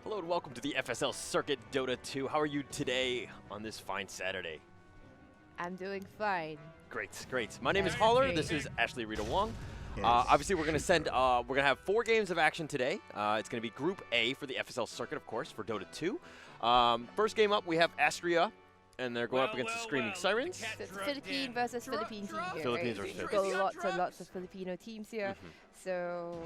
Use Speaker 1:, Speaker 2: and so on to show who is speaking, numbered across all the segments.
Speaker 1: Hello and welcome to the FSL Circuit Dota 2. How are you today on this fine Saturday?
Speaker 2: I'm doing fine.
Speaker 1: Great, great. My name is Holler. This is Ashley Rita Wong. Obviously, we're gonna have 4 games of action today. It's gonna be Group A for the FSL Circuit, of course, for Dota 2. First game up, we have Astrea, and they're going up against the Screaming Sirens.
Speaker 2: So it's Philippine versus Philippine team here,
Speaker 1: Philippines
Speaker 2: right?
Speaker 1: versus
Speaker 2: We've
Speaker 1: Philippines.
Speaker 2: got lots and lots of Filipino teams here. So,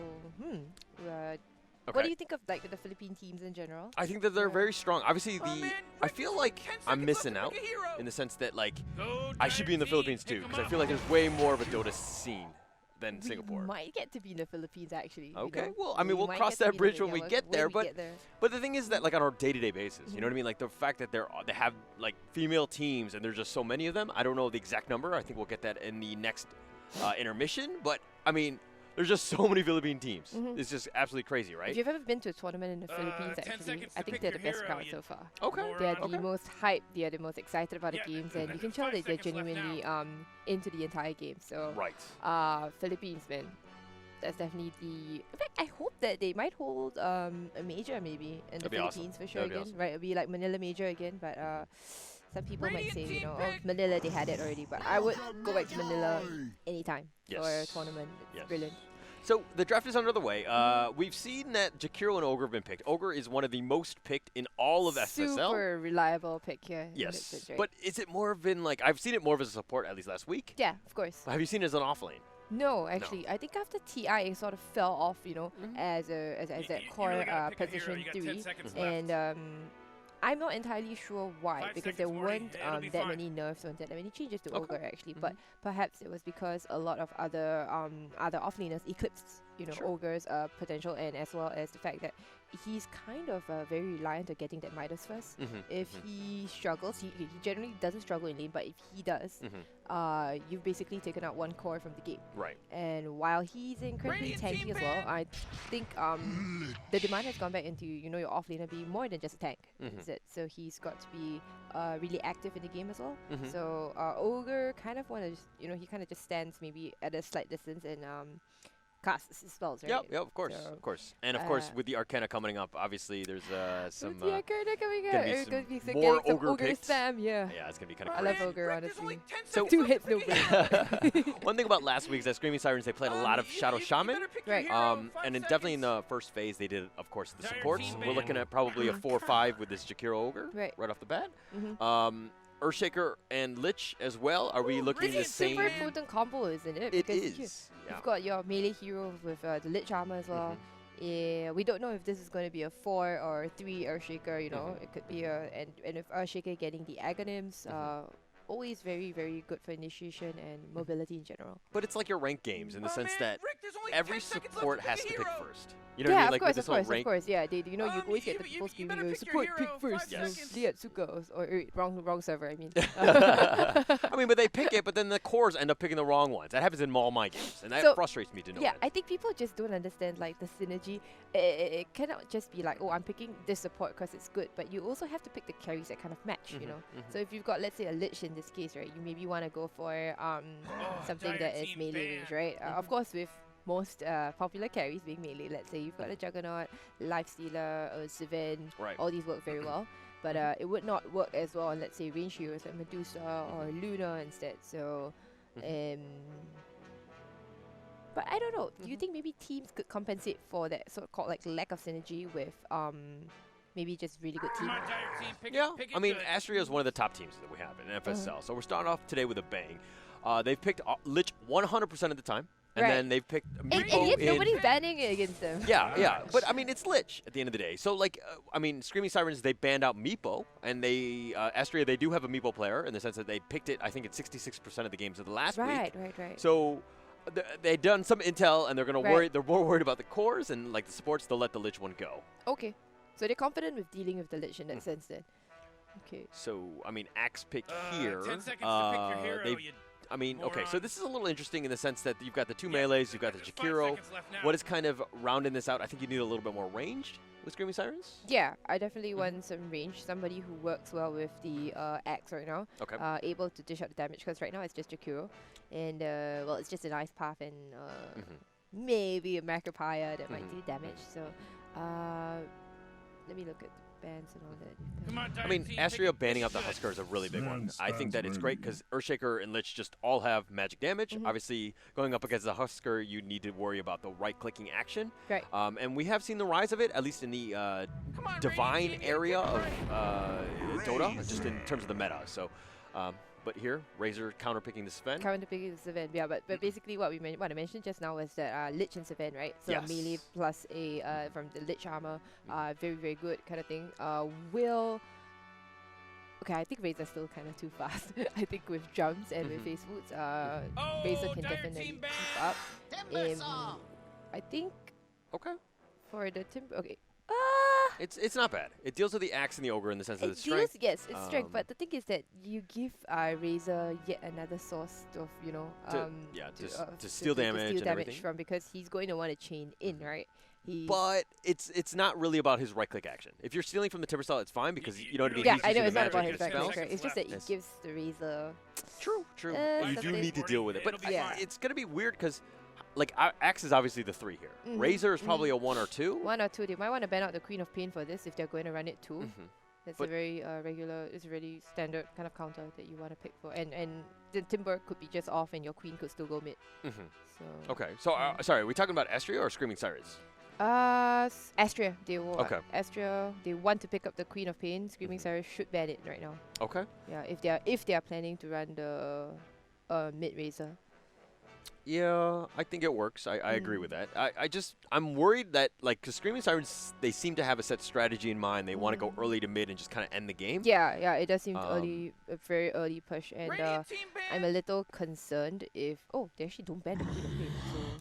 Speaker 2: what do you think of like the Philippine teams in general?
Speaker 1: I think that they're very strong. Obviously, I feel like I'm missing out in the sense that like I should be in the Philippines too, because I feel like there's way more of a Dota scene than Singapore.
Speaker 2: We might get to be in the Philippines actually.
Speaker 1: Okay,
Speaker 2: you know?
Speaker 1: well, I mean, we'll
Speaker 2: might
Speaker 1: cross
Speaker 2: get to
Speaker 1: that
Speaker 2: be in
Speaker 1: bridge
Speaker 2: the-
Speaker 1: when we
Speaker 2: yeah,
Speaker 1: get there.
Speaker 2: when we get there.
Speaker 1: But the thing is that, like, on a day-to-day basis, you know what I mean? Like, the fact that they have, like, female teams and there's just so many of them, I don't know the exact number. I think we'll get that in the next intermission. But, I mean, there's just so many Philippine teams. It's just absolutely crazy, right?
Speaker 2: If you've ever been to a tournament in the Philippines, actually, I think they're the best crowd so far.
Speaker 1: Okay.
Speaker 2: They're the most hyped, they're the most excited about the games, and you can tell that they're genuinely into the entire game. So, Philippines, man. That's definitely the. In fact, I hope that they might hold a major maybe in the Philippines for sure again. Right, it'll be like Manila major again, but some people might say, you know, oh, Manila they had it already, but I would go back to Manila anytime for a tournament. It's brilliant.
Speaker 1: So the draft is under the way. We've seen that Jakiro and Ogre have been picked. Ogre is one of the most picked in all of FSL.
Speaker 2: Super reliable pick here.
Speaker 1: Yes, but is it more been like I've seen it more as a support at least last week?
Speaker 2: Yeah, of course.
Speaker 1: Have you seen it as an off lane?
Speaker 2: No, actually, I think after TI it sort of fell off, you know, as that core position 3, and I'm not entirely sure why, because there weren't that many nerfs or that many changes to Ogre actually, but perhaps it was because a lot of other offlaners eclipsed, you know, Ogre's potential, and as well as the fact that he's kind of very reliant on getting that Midas first. If he struggles, he generally doesn't struggle in lane, but if he does, you've basically taken out one core from the game.
Speaker 1: Right.
Speaker 2: And while he's incredibly tanky as well, I think the demand has gone back into, you know, your offlaner being more than just a tank. So he's got to be really active in the game as well. So Ogre kind of he kind of just stands maybe at a slight distance and casts his spells, right?
Speaker 1: Yep, of course,
Speaker 2: So,
Speaker 1: of course. And of course, with the Arcana coming up, obviously there's some
Speaker 2: with the Arcana coming
Speaker 1: gonna
Speaker 2: up,
Speaker 1: be
Speaker 2: it's
Speaker 1: some
Speaker 2: going to be some
Speaker 1: more
Speaker 2: getting some
Speaker 1: Ogre picks.
Speaker 2: spam, yeah.
Speaker 1: Yeah, it's gonna be kind of
Speaker 2: I
Speaker 1: crazy.
Speaker 2: love Ogre, honestly.
Speaker 1: So
Speaker 2: 2 hits, no break.
Speaker 1: One thing about last week is that Screaming Sirens, they played a lot of Shadow Shaman.
Speaker 2: Right.
Speaker 1: And then definitely in the first phase, they did, of course, the supports. We're looking at probably a 4-5 with this Jakiro Ogre right off the bat. Earthshaker and Lich as well. Are we looking the same?
Speaker 2: Super potent combo, isn't it?
Speaker 1: It
Speaker 2: Because
Speaker 1: is.
Speaker 2: You've got your melee hero with the Lich armor as well. Yeah, we don't know if this is going to be a 4 or 3 Earthshaker, you know. It could be and if Earthshaker getting the Aghanim's, always very, very good for initiation and mobility in general.
Speaker 1: But it's like your rank games in the sense that every support has to pick first. You know what I
Speaker 2: Yeah,
Speaker 1: mean? Like with this
Speaker 2: of
Speaker 1: whole rank.
Speaker 2: course, yeah. You know, you always get the people screaming, support pick first,
Speaker 1: Yes.
Speaker 2: you know, Liatsuka, or wrong server, I mean.
Speaker 1: I mean, but they pick it, but then the cores end up picking the wrong ones. That happens in all my games, and that frustrates me to no
Speaker 2: Yeah,
Speaker 1: end.
Speaker 2: I think people just don't understand like the synergy. It cannot just be like, oh, I'm picking this support because it's good, but you also have to pick the carries that kind of match, you know. So if you've got, let's say, a Lich in this case, right, you maybe want to go for something that is melee range, right? Of course, with most popular carries being melee, let's say you've got a Juggernaut, Lifestealer, or Sivin, all these work very well. But it would not work as well on, let's say, range heroes like Medusa or Luna instead. So, but I don't know. Do you think maybe teams could compensate for that so-called like lack of synergy with maybe just really good team?
Speaker 1: Yeah, I mean, Astrea is one of the top teams that we have in FSL. So we're starting off today with a bang. They've picked Lich 100% of the time. And then they've picked Meepo
Speaker 2: and yet nobody's banning it against them.
Speaker 1: Yeah. But, I mean, it's Lich at the end of the day. So, like, I mean, Screaming Sirens, they banned out Meepo. And they, Astrea, they do have a Meepo player in the sense that they picked it, I think, at 66% of the games of the last week.
Speaker 2: Right.
Speaker 1: So they've done some intel, and they're going to worry. They're more worried about the cores, and, like, the supports, they'll let the Lich one go.
Speaker 2: Okay. So they're confident with dealing with the Lich in that sense then. Okay.
Speaker 1: So, I mean, Axe pick here. 10 seconds to pick your hero. I mean, okay, so this is a little interesting in the sense that you've got the 2 melees, you've got the Jakiro. What is kind of rounding this out? I think you need a little bit more ranged with Screaming Sirens.
Speaker 2: Yeah, I definitely want some range. Somebody who works well with the axe right now.
Speaker 1: Okay.
Speaker 2: Able to dish out the damage, because right now it's just Jakiro. And, well, it's just an Ice Path and maybe a Macropia that might do damage. So, let me look at the bans and all that.
Speaker 1: I mean, Astrea banning out the Husker is a really big one. I think that it's great because Earthshaker and Lich just all have magic damage. Obviously, going up against the Husker, you need to worry about the right-clicking action.
Speaker 2: Right.
Speaker 1: And we have seen the rise of it, at least in the divine area of Dota, just in terms of the meta. So, but here, Razor counterpicking the Sven.
Speaker 2: Counterpicking the Sven, yeah. But basically, what I mentioned just now was that Lich and Sven, right? So
Speaker 1: Yes.
Speaker 2: melee plus a from the Lich armor, very very good kind of thing. Will. Okay, I think Razor's still kind of too fast. I think with jumps and with face boots, Razor can definitely keep up. I think.
Speaker 1: Okay.
Speaker 2: For the Timber, okay.
Speaker 1: It's not bad. It deals with the axe and the ogre in the sense of the strength.
Speaker 2: Yes, it's strength. But the thing is that you give Razor yet another source of
Speaker 1: to steal damage and everything.
Speaker 2: from, because he's going to want to chain in, right?
Speaker 1: But it's not really about his right-click action. If you're stealing from the Timber style, it's fine because you know what I mean.
Speaker 2: Yeah,
Speaker 1: he's
Speaker 2: I know
Speaker 1: using
Speaker 2: it's
Speaker 1: the
Speaker 2: not about
Speaker 1: magic
Speaker 2: his
Speaker 1: and
Speaker 2: right-click.
Speaker 1: spells.
Speaker 2: It's just that it gives the Razor.
Speaker 1: True. You do
Speaker 2: something.
Speaker 1: need to deal with it, but
Speaker 2: Yeah.
Speaker 1: it's gonna be weird because. Like, Axe is obviously the 3 here. Razor is probably a 1 or 2.
Speaker 2: 1 or 2. They might want to ban out the Queen of Pain for this if they're going to run it too. That's a very regular, it's a really standard kind of counter that you want to pick for. And the Timber could be just off and your Queen could still go mid. So.
Speaker 1: Okay, so sorry, are we talking about Astrea or Screaming Sirens?
Speaker 2: Astrea.
Speaker 1: Okay.
Speaker 2: Astrea, they want to pick up the Queen of Pain. Screaming Sirens should ban it right now.
Speaker 1: Okay.
Speaker 2: Yeah, if they are planning to run the mid Razor.
Speaker 1: Yeah, I think it works. I agree with that. I'm worried that, like, because Screaming Sirens, they seem to have a set strategy in mind. They want to go early to mid and just kind of end the game.
Speaker 2: Yeah, it does seem early, a very early push, and I'm a little concerned if they actually don't ban the Queen of Pain,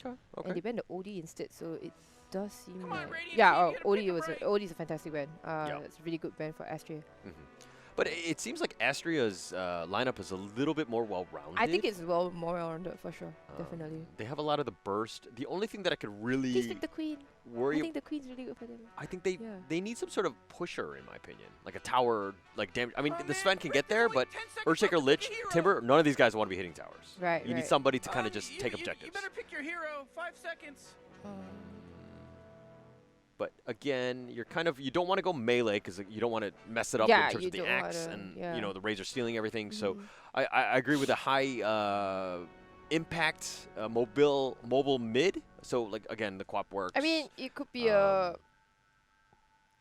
Speaker 2: so and they ban the OD instead, so it does seem like OD is a fantastic ban. It's a really good ban for Astrea.
Speaker 1: But it seems like Astrea's lineup is a little bit more well-rounded.
Speaker 2: I think it's more well-rounded for sure, definitely.
Speaker 1: They have a lot of the burst. The only thing that I could really
Speaker 2: just pick the Queen. I think the Queen's really good for them.
Speaker 1: I think they need some sort of pusher, in my opinion, like a tower, like damage. I mean, the Sven can get there, but Earthshaker, Lich, Timber, none of these guys want to be hitting towers.
Speaker 2: Right.
Speaker 1: You need somebody to kind of just take objectives.
Speaker 3: You better pick your hero. 5 seconds.
Speaker 1: But again, you don't want to go melee because you don't want to mess it up in terms of the axe and the Razor stealing everything. So I agree with a high impact mobile mid. So like again, the quap works.
Speaker 2: I mean, it could be if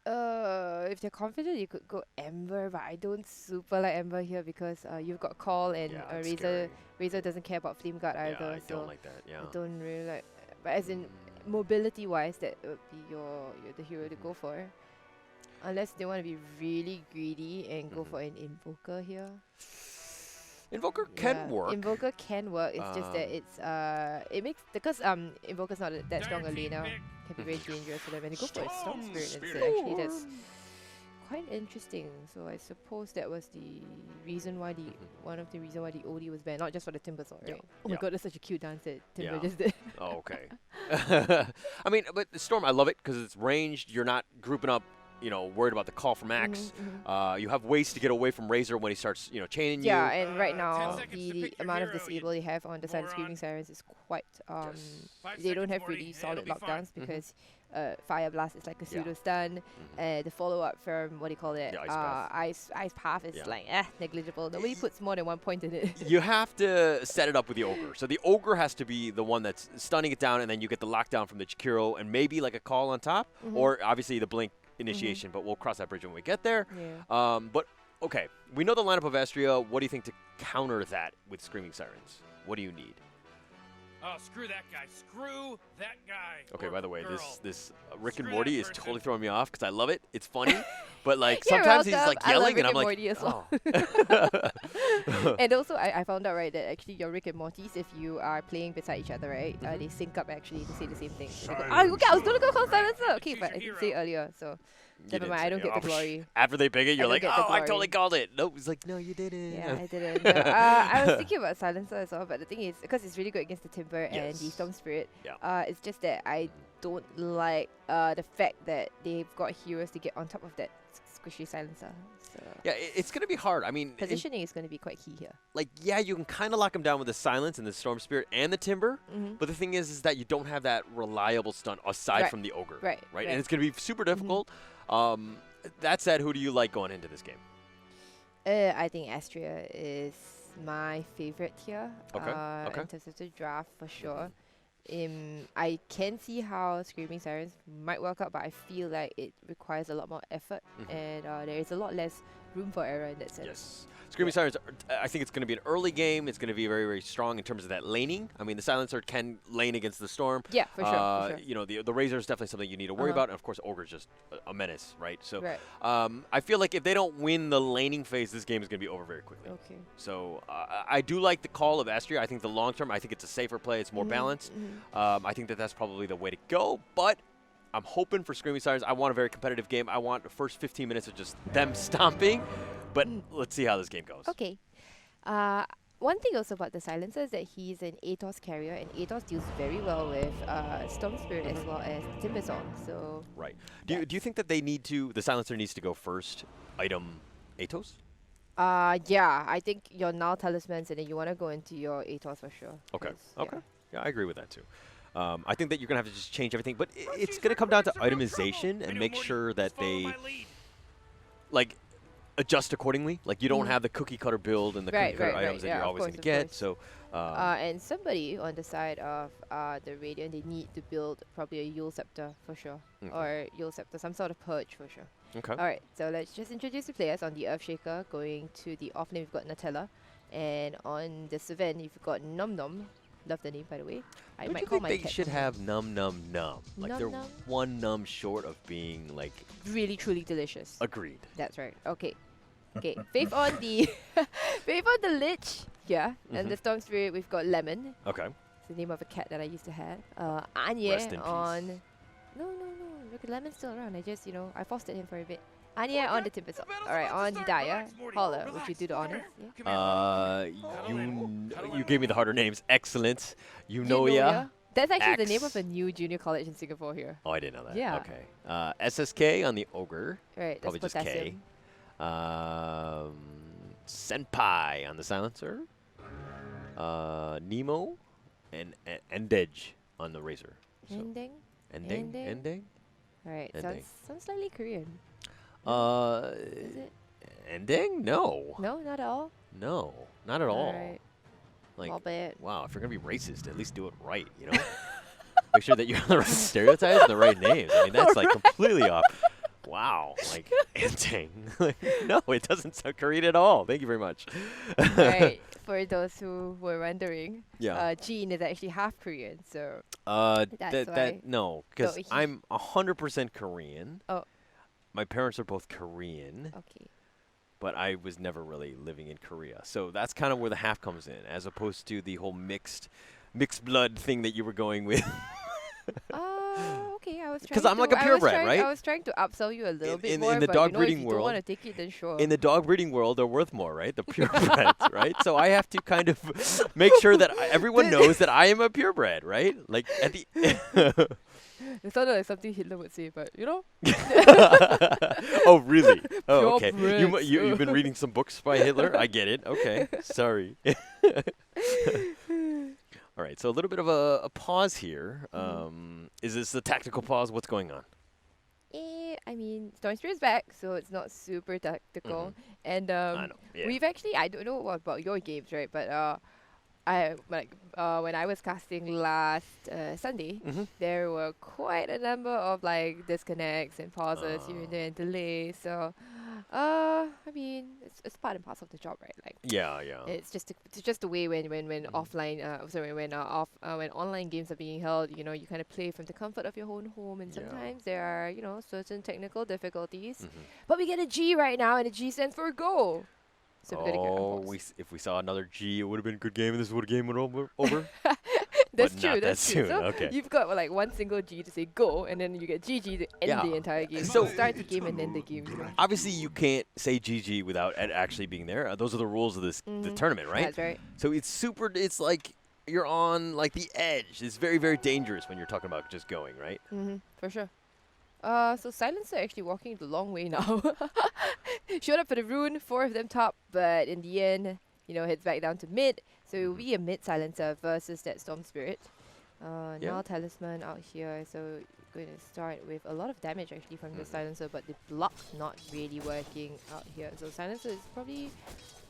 Speaker 2: they're confident, you could go Ember, but I don't super like Ember here because you've got Call and Razor doesn't care about Flame Guard either.
Speaker 1: Yeah, I don't like that. Yeah,
Speaker 2: I don't really like. But as in mobility wise, that would be the hero to go for, unless they want to be really greedy and go for an Invoker here.
Speaker 1: Invoker can work.
Speaker 2: Invoker can work. It's just that it makes because Invoker's not that strong a laner, can be very dangerous for them, and they go for a Storm Spirit instead. Actually, that's quite interesting. So I suppose that was the reason why one of the reasons why the OD was banned, not just for the Timber Sword, right? Oh my god, that's such a cute dance that Timber just did.
Speaker 1: Oh, okay. I mean, but the Storm, I love it because it's ranged. You're not grouping up, worried about the call from Axe. You have ways to get away from Razor when he starts, chaining you.
Speaker 2: Yeah, and right now the amount of disable they have on the side of Screaming Sirens is quite. They don't have really solid lockdowns because Fire Blast is like a pseudo stun. The follow up from Ice Path is like negligible. Nobody puts more than 1 point in it.
Speaker 1: You have to set it up with the Ogre. So the Ogre has to be the one that's stunning it down, and then you get the lockdown from the Chikiro and maybe like a call on top, or obviously the Blink initiation, but we'll cross that bridge when we get there. But okay, we know the lineup of Astrea. What do you think to counter that with Screaming Sirens? What do you need?
Speaker 3: Oh, screw that guy. Screw that guy.
Speaker 1: Okay, by the way, this Rick and Morty is totally throwing me off because I love it. It's funny, but like sometimes he's like yelling and I'm like,
Speaker 2: oh. And also, I found out, right, that actually your Rick and Mortys, if you are playing beside each other, right, they sync up actually to say the same thing. So go, okay, I was going to go call Silencer. Okay, but I didn't say it earlier, so never mind, I don't get the glory.
Speaker 1: After they pick it, you're like, oh, I totally called it. Nope, it's like, no, you didn't.
Speaker 2: Yeah, I didn't. No, I was thinking about Silencer as well, but the thing is, because it's really good against the Timber and the Storm Spirit, it's just that I don't like the fact that they've got heroes to get on top of that squishy Silencer. So
Speaker 1: yeah, it's going to be hard. I mean,
Speaker 2: positioning is going to be quite key here.
Speaker 1: Like, yeah, you can kind of lock them down with the Silence and the Storm Spirit and the Timber, but the thing is that you don't have that reliable stun aside from the Ogre. Right? And it's going to be super difficult. that said, who do you like going into this game?
Speaker 2: I think Astrea is my favorite here.
Speaker 1: Okay. Okay.
Speaker 2: In terms of the draft, for sure. I can see how Screaming Sirens might work out, but I feel like it requires a lot more effort, and there is a lot less room for error in that sense.
Speaker 1: Yes. Screaming Sirens, I think it's going to be an early game. It's going to be very, very strong in terms of that laning. I mean, the Silencer can lane against the Storm.
Speaker 2: Yeah, for sure. For sure.
Speaker 1: You know, the Razor is definitely something you need to worry about. And, of course, Ogre's just a menace, right? So I feel like if they don't win the laning phase, this game is going to be over very quickly.
Speaker 2: Okay.
Speaker 1: So I do like the call of Astrea. I think the long term, I think it's a safer play. It's more balanced. I think that that's probably the way to go. But I'm hoping for Screaming Sirens. I want a very competitive game. I want the first 15 minutes of just them stomping. But let's see how this game goes.
Speaker 2: Okay. One thing also about the Silencer is that he's an ATOS carrier, and ATOS deals very well with Storm Spirit as well as Timber Song. So
Speaker 1: right. Do you think that the Silencer needs to go first, item ATOS?
Speaker 2: Yeah, I think your Null Talismans, and then you want to go into your ATOS for sure.
Speaker 1: Okay. Okay. Yeah, I agree with that too. I think that you're going to have to just change everything, but it's going to come down to itemization and make sure that they like adjust accordingly. Like you don't have the cookie cutter build and the cookie cutter items that you're always going to get. So,
Speaker 2: and somebody on the side of the Radiant, they need to build probably a Yule Scepter for sure, or Yule Scepter, some sort of Purge for sure.
Speaker 1: Okay.
Speaker 2: All right, so let's just introduce the players. On the Earthshaker, going to the off lane, we've got Nutella, and on the Sven, you've got Num Num. Love the name, by the way. I might call my
Speaker 1: cat. They should have Num Num Num. Like they're one num short of being like
Speaker 2: really truly delicious.
Speaker 1: Agreed.
Speaker 2: That's right. Okay. Okay. Faith on the Faith on the Lich. Yeah. And the Storm Spirit, we've got Lemon.
Speaker 1: Okay.
Speaker 2: It's the name of a cat that I used to have. Anya on. No. Look, Lemon's still around. I just, I fostered him for a bit. Anya on the Timber Song. Alright, on the Dire. Holler, would you do the honors? Yeah.
Speaker 1: You gave me the harder names. Excellent. Eunoia.
Speaker 2: That's actually the name of a new junior college in Singapore here.
Speaker 1: Oh, I didn't know that.
Speaker 2: Yeah.
Speaker 1: Okay. SSK on the Ogre.
Speaker 2: Right,
Speaker 1: probably
Speaker 2: that's
Speaker 1: just K. Senpai on the Silencer. Nemo and Endej on the Razor. So Ending?
Speaker 2: Alright, sounds slightly Korean. Is it?
Speaker 1: Ending? No.
Speaker 2: No, not at all?
Speaker 1: No, not at all.
Speaker 2: Right.
Speaker 1: Like,
Speaker 2: bit.
Speaker 1: Wow, if you're going to be racist, at least do it right, Make sure that you have the right stereotypes and the right names. I mean, that's like completely off. Wow, like, ending. No, it doesn't sound Korean at all. Thank you very much.
Speaker 2: Right. For those who were wondering,
Speaker 1: yeah.
Speaker 2: Jean is actually half Korean, so
Speaker 1: that's why. No, because I'm 100% Korean.
Speaker 2: Oh.
Speaker 1: My parents are both Korean.
Speaker 2: Okay.
Speaker 1: But I was never really living in Korea. So that's kind of where the half comes in, as opposed to the whole mixed blood thing that you were going with.
Speaker 2: Okay, I was trying
Speaker 1: because I'm like a purebred, right?
Speaker 2: I was trying to upsell you a little bit more,
Speaker 1: in the
Speaker 2: but
Speaker 1: dog breeding
Speaker 2: if you
Speaker 1: world,
Speaker 2: don't want to take it, then sure.
Speaker 1: In the dog breeding world, they're worth more, right? The purebreds, right? So I have to kind of make sure that everyone knows that I am a purebred, right? Like at the.
Speaker 2: It sounded like something Hitler would say, but
Speaker 1: Oh, really? Oh, okay.
Speaker 2: Purebreds.
Speaker 1: You've been reading some books by Hitler? I get it. Okay. Sorry. All right. So a little bit of a pause here. Is this a tactical pause? What's going on?
Speaker 2: I mean, Storm Spirit's back, so it's not super tactical. And
Speaker 1: I know. Yeah.
Speaker 2: We've actually, I don't know about your games, right? But when I was casting last Sunday, there were quite a number of like disconnects and pauses here and there and delays. So, I mean, it's part and parcel of the job, right? Like,
Speaker 1: yeah.
Speaker 2: It's just the way when offline, when online games are being held, you kind of play from the comfort of your own home, and sometimes there are certain technical difficulties. But we get a G right now, and a G stands for go. So
Speaker 1: if we saw another G, it would have been a good game, and this game went over.
Speaker 2: That's
Speaker 1: but
Speaker 2: true.
Speaker 1: Not
Speaker 2: that's
Speaker 1: that
Speaker 2: true.
Speaker 1: Soon.
Speaker 2: So
Speaker 1: okay.
Speaker 2: You've got like one single G to say go, and then you get GG to end the entire game. So start the game and end the game.
Speaker 1: Obviously, you can't say GG without it actually being there. Those are the rules of this the tournament, right?
Speaker 2: That's right.
Speaker 1: So it's like you're on like the edge. It's very, very dangerous when you're talking about just going, right?
Speaker 2: For sure. So Silencer actually walking the long way now. Showed up for the rune, 4 of them top, but in the end, heads back down to mid. So it will be a mid Silencer versus that Storm Spirit. Null Talisman out here. So going to start with a lot of damage actually from the Silencer, but the block not really working out here. So Silencer is probably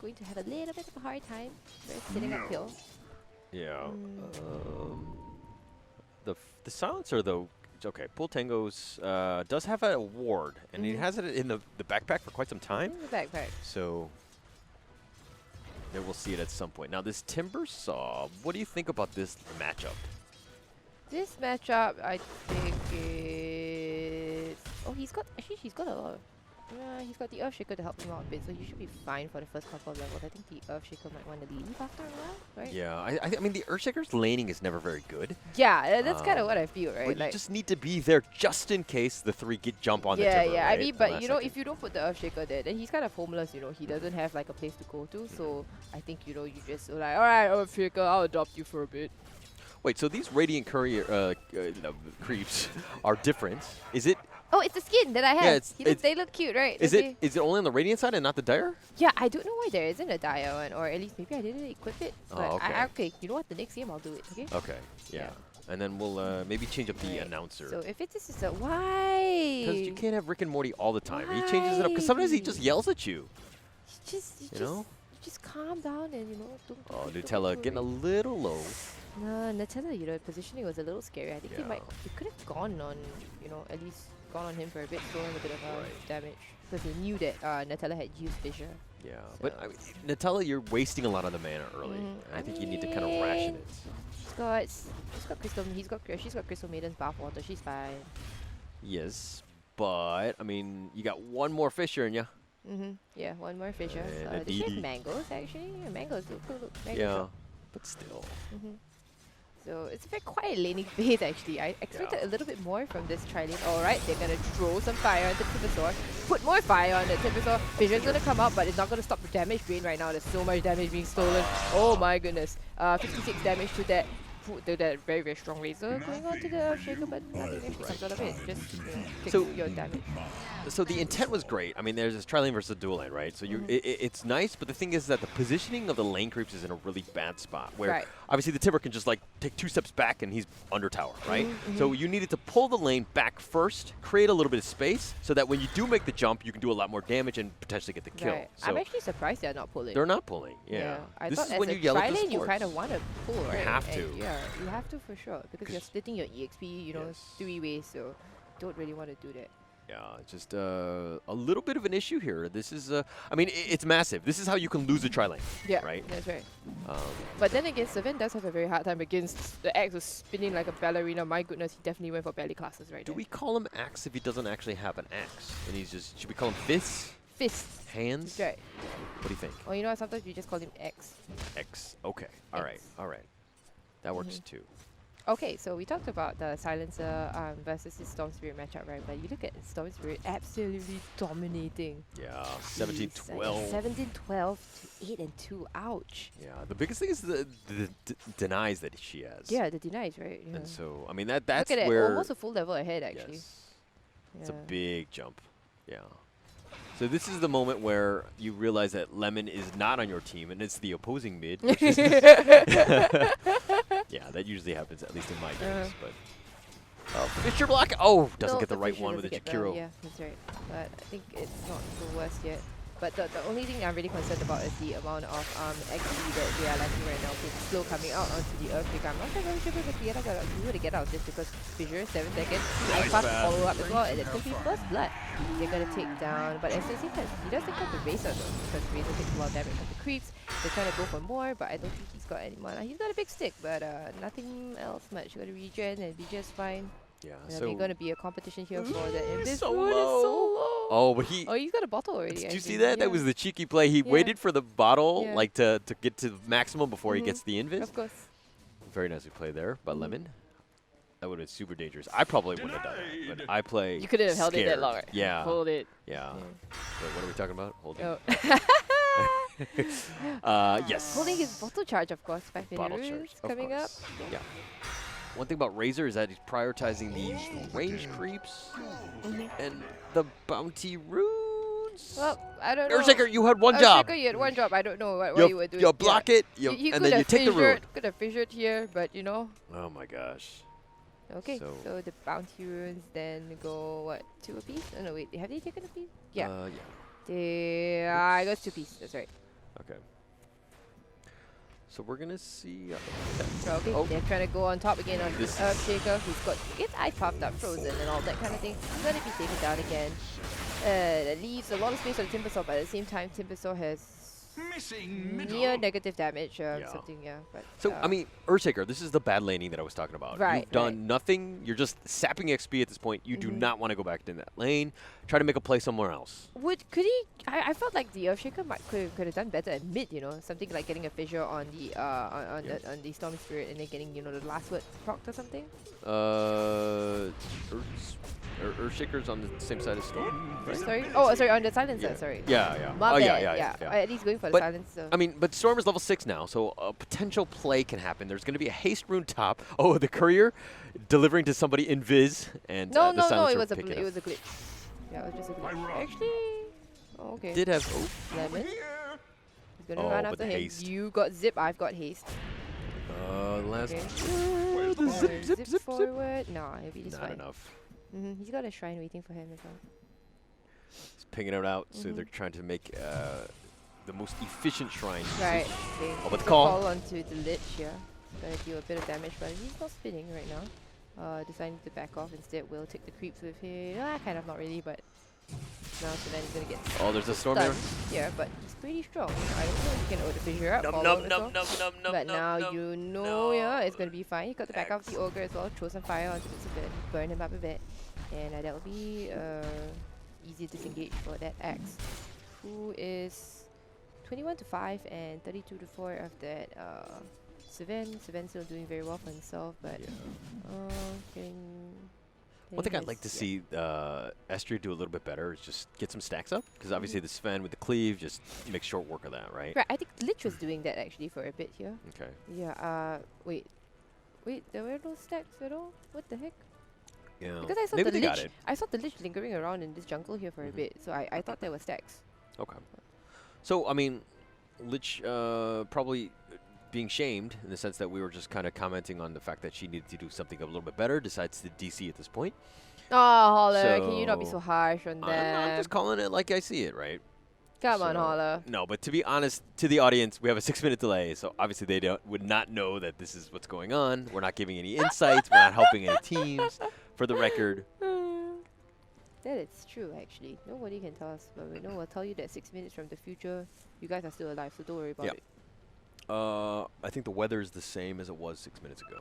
Speaker 2: going to have a little bit of a hard time sitting uphill.
Speaker 1: Yeah. The Silencer though, it's okay. Bull Tango's does have a ward, and he has it in the backpack for quite some time.
Speaker 2: The backpack.
Speaker 1: So maybe we'll see it at some point. Now this Timber Saw, what do you think about this matchup?
Speaker 2: This matchup, I think it's... Oh, he's got a lot of... he's got the Earthshaker to help him out a bit, so he should be fine for the first couple of levels. I think the Earthshaker might want to leave after a while, right?
Speaker 1: Yeah, I mean the Earthshaker's laning is never very good.
Speaker 2: Yeah, that's kind of what I feel, right?
Speaker 1: But
Speaker 2: like,
Speaker 1: you just need to be there just in case the 3 jump on the Timber,
Speaker 2: yeah.
Speaker 1: right?
Speaker 2: I mean, but you know, if you don't put the Earthshaker there, then he's kind of homeless. You know, he doesn't have like a place to go to. So I think you just like, all right, Earthshaker, I'll adopt you for a bit.
Speaker 1: Wait, so these Radiant Courier creeps are different. Is it?
Speaker 2: Oh, it's the skin that I have.
Speaker 1: Yeah,
Speaker 2: they look cute, right?
Speaker 1: Is it only on the Radiant side and not the Dire?
Speaker 2: Yeah, I don't know why there isn't a Dire one, or at least maybe I didn't equip it. But
Speaker 1: okay.
Speaker 2: Okay, you know what? The next game I'll do it, okay?
Speaker 1: Okay, yeah. And then we'll maybe change up the announcer.
Speaker 2: So if this is a... Why?
Speaker 1: Because you can't have Rick and Morty all the time. He changes it up, because sometimes he just yells at you.
Speaker 2: Just calm down and, you know, don't
Speaker 1: Nutella getting a little low.
Speaker 2: No, Nutella, you know, positioning was a little scary. I think he could have gone on, you know, at least gone on him for a bit, thrown a bit of damage. Because he knew that Nutella had used Fissure.
Speaker 1: Yeah, but I mean, Nutella, you're wasting a lot of the mana early. I think you need to kind of ration it. She's got Crystal Maiden's bathwater. She's fine. Yes, but I mean, you got one more Fissure in ya.
Speaker 2: Yeah, one more Fissure. Does she have mangoes actually? Yeah, mangoes. Look.
Speaker 1: Yeah, but still.
Speaker 2: So it's a very quiet laning phase actually. I expected a little bit more from this tri-lane. Alright, they're gonna throw some fire on the Timbersaw. Put more fire on the Timbersaw. Fissure's gonna come up, but it's not gonna stop the damage drain right now. There's so much damage being stolen. Oh my goodness. 56 damage to that very, very strong Razor going on to the Shaker, but nothing actually comes out of it. Just takes your damage.
Speaker 1: So the intent was great. I mean, there's this tri-lane versus dual lane, right? So it's nice, but the thing is that the positioning of the lane creeps is in a really bad spot, where obviously the Timber can just like take 2 steps back and he's under tower, right? So you needed to pull the lane back first, create a little bit of space, so that when you do make the jump, you can do a lot more damage and potentially get the kill. So
Speaker 2: I'm actually surprised they're not pulling.
Speaker 1: They're not pulling, yeah.
Speaker 2: I
Speaker 1: this
Speaker 2: thought
Speaker 1: is when
Speaker 2: as
Speaker 1: you
Speaker 2: a
Speaker 1: yell at the
Speaker 2: tri-lane, you
Speaker 1: sports.
Speaker 2: kind of want to pull, right?
Speaker 1: You have to.
Speaker 2: Yeah, you have to for sure, because you're splitting your EXP, you know, 3 ways, so don't really want to do that.
Speaker 1: Yeah, just a little bit of an issue here. This is, I mean, it's massive. This is how you can lose a tri-lane.
Speaker 2: Yeah,
Speaker 1: right?
Speaker 2: That's right. But then again, Seven does have a very hard time against the Axe was spinning like a ballerina. My goodness, he definitely went for belly classes right
Speaker 1: Do
Speaker 2: there.
Speaker 1: we call him Axe if he doesn't actually have an axe? And he's just, should we call him fists?
Speaker 2: Fists.
Speaker 1: Hands?
Speaker 2: That's right.
Speaker 1: What do you think?
Speaker 2: Well, you know what, sometimes you just call him X.
Speaker 1: X. Okay. All right. That works too.
Speaker 2: Okay, so we talked about the Silencer versus the Storm Spirit matchup, right? But you look at Storm Spirit absolutely dominating.
Speaker 1: Yeah, 17-12.
Speaker 2: 17-12 to 8-2. Ouch.
Speaker 1: Yeah, the biggest thing is the denies that she has.
Speaker 2: Yeah, the denies, right? Yeah.
Speaker 1: And so, I mean, that's
Speaker 2: look at
Speaker 1: where...
Speaker 2: it, almost a full level ahead, actually.
Speaker 1: Yes. It's a big jump. Yeah. So this is the moment where you realize that Lemon is not on your team, and it's the opposing mid. Which is yeah, that usually happens, at least in my games. But Fissure block. Oh, doesn't get the right one with the Jakiro.
Speaker 2: Yeah, that's right. But I think it's not the worst yet. But the only thing I'm really concerned about is the amount of XP that they are lacking right now. With slow coming out onto the Earthquake. I'm not sure whether she'll be able to get out of this because Fissure, 7 seconds. Nice fast follow up as well, and it's going to be first blood. They're going to take down, but at the same time, he does take out the Razor though, because Razor takes a lot of damage on the creeps. They're trying to go for more, but I don't think he's got any mana. He's got a big stick, but nothing else much. Got to regen and be just fine.
Speaker 1: Yeah,
Speaker 2: so there's going to be a competition here for that. And this
Speaker 1: so
Speaker 2: one is so low.
Speaker 1: Oh, but he...
Speaker 2: Oh, he's got a bottle already.
Speaker 1: Did you see that? Yeah. That was the cheeky play. He waited for the bottle, like to get to maximum before he gets the invis.
Speaker 2: Of course.
Speaker 1: Very nicely played there by Lemon. That would have been super dangerous. I probably wouldn't have done that, but I play.
Speaker 2: You couldn't have held it that long. Right?
Speaker 1: Yeah.
Speaker 2: Hold it.
Speaker 1: Yeah. So what are we talking about? Holding.
Speaker 2: Oh.
Speaker 1: Yes.
Speaker 2: Holding his bottle charge, of course. 5 minute runes coming up.
Speaker 1: Yeah. One thing about Razor is that he's prioritizing these range creeps and the bounty runes.
Speaker 2: Well, I don't know.
Speaker 1: Earthshaker, you had one job.
Speaker 2: Earthshaker, you had one job. I don't know what you were doing.
Speaker 1: You block it, and then you take the rune.
Speaker 2: Could have fissured here, but you know.
Speaker 1: Oh my gosh.
Speaker 2: Okay, so the bounty runes then go, what, 2 apiece? Oh no, wait, have they taken a piece? Yeah.
Speaker 1: Yeah.
Speaker 2: They, I got 2 pieces, that's right.
Speaker 1: Okay. So we're going to see...
Speaker 2: So, okay, they're trying to go on top again on this Earthshaker, who's got his eye puffed up, frozen and all that kind of thing. He's going to be taken down again. That leaves a lot of space for the Timbersaw, but at the same time, Timbersaw has near negative damage, something, But,
Speaker 1: so, I mean, Earthshaker, this is the bad laning that I was talking about.
Speaker 2: Right,
Speaker 1: You've done nothing. You're just sapping XP at this point. You do not want to go back in that lane. Try to make a play somewhere else.
Speaker 2: Could he? I felt like the Earthshaker could have done better at mid. Something like getting a fissure on the on the Storm Spirit and then getting the last word proc or something.
Speaker 1: Earthshaker's on the same side as Storm, right?
Speaker 2: Sorry. Oh, sorry, on the silencer. Sorry.
Speaker 1: Yeah.
Speaker 2: My bad. Yeah. At least going for the silencer.
Speaker 1: I mean, but Storm is level 6 now, so a potential play can happen. There's going to be a haste rune top. Oh, the courier delivering to somebody in Viz, and the silencer
Speaker 2: no, it was a glitch. Yeah, it was just a glitch. Actually, okay.
Speaker 1: Did have
Speaker 2: Lemon. He's gonna run after him. Haste. You got zip. I've got haste.
Speaker 1: Last.
Speaker 2: Okay. Zip forward. No, maybe just
Speaker 1: not enough.
Speaker 2: He's got a shrine waiting for him as well.
Speaker 1: He's pinging it out, so they're trying to make the most efficient shrine.
Speaker 2: Right.
Speaker 1: Oh, but the call
Speaker 2: onto the Lich, Gonna deal a bit of damage, but he's not spinning right now. Deciding to back off instead. Will take the creeps with him. Kind of not really, but now Sirens is gonna get.
Speaker 1: Oh, there's a storm there.
Speaker 2: Yeah, but he's pretty strong. I don't know if he can the fissure up. But now it's gonna be fine. He got the back off the ogre as well. Throw some fire onto the Sirens, burn him up a bit, and that will be easy disengage for that axe. Who is 21 to 5 and 32 to 4 of that. Sirens still doing very well for himself, but
Speaker 1: one thing I'd like to see Astrea do a little bit better is just get some stacks up, because obviously the Sven with the cleave just makes short work of that, right?
Speaker 2: Right, I think Lich was doing that actually for a bit here.
Speaker 1: Okay.
Speaker 2: Yeah, wait, there were no stacks at all? What the heck?
Speaker 1: Yeah.
Speaker 2: Because I saw
Speaker 1: Maybe
Speaker 2: the
Speaker 1: they
Speaker 2: Lich,
Speaker 1: got it.
Speaker 2: I saw the Lich lingering around in this jungle here for a bit, so I thought there were stacks.
Speaker 1: Okay. So, I mean, Lich probably being shamed in the sense that we were just kind of commenting on the fact that she needed to do something a little bit better, decides to DC at this point.
Speaker 2: Oh, Holler, can you not be so harsh on that?
Speaker 1: I'm just calling it like I see it, right?
Speaker 2: Come on, Holler.
Speaker 1: No, but to be honest, to the audience, we have a 6-minute delay, so obviously they would not know that this is what's going on. We're not giving any insights. We're not helping any teams, for the record.
Speaker 2: That is true, actually. Nobody can tell us, but we'll tell you that 6 minutes from the future, you guys are still alive, so don't worry about it.
Speaker 1: I think the weather is the same as it was 6 minutes ago.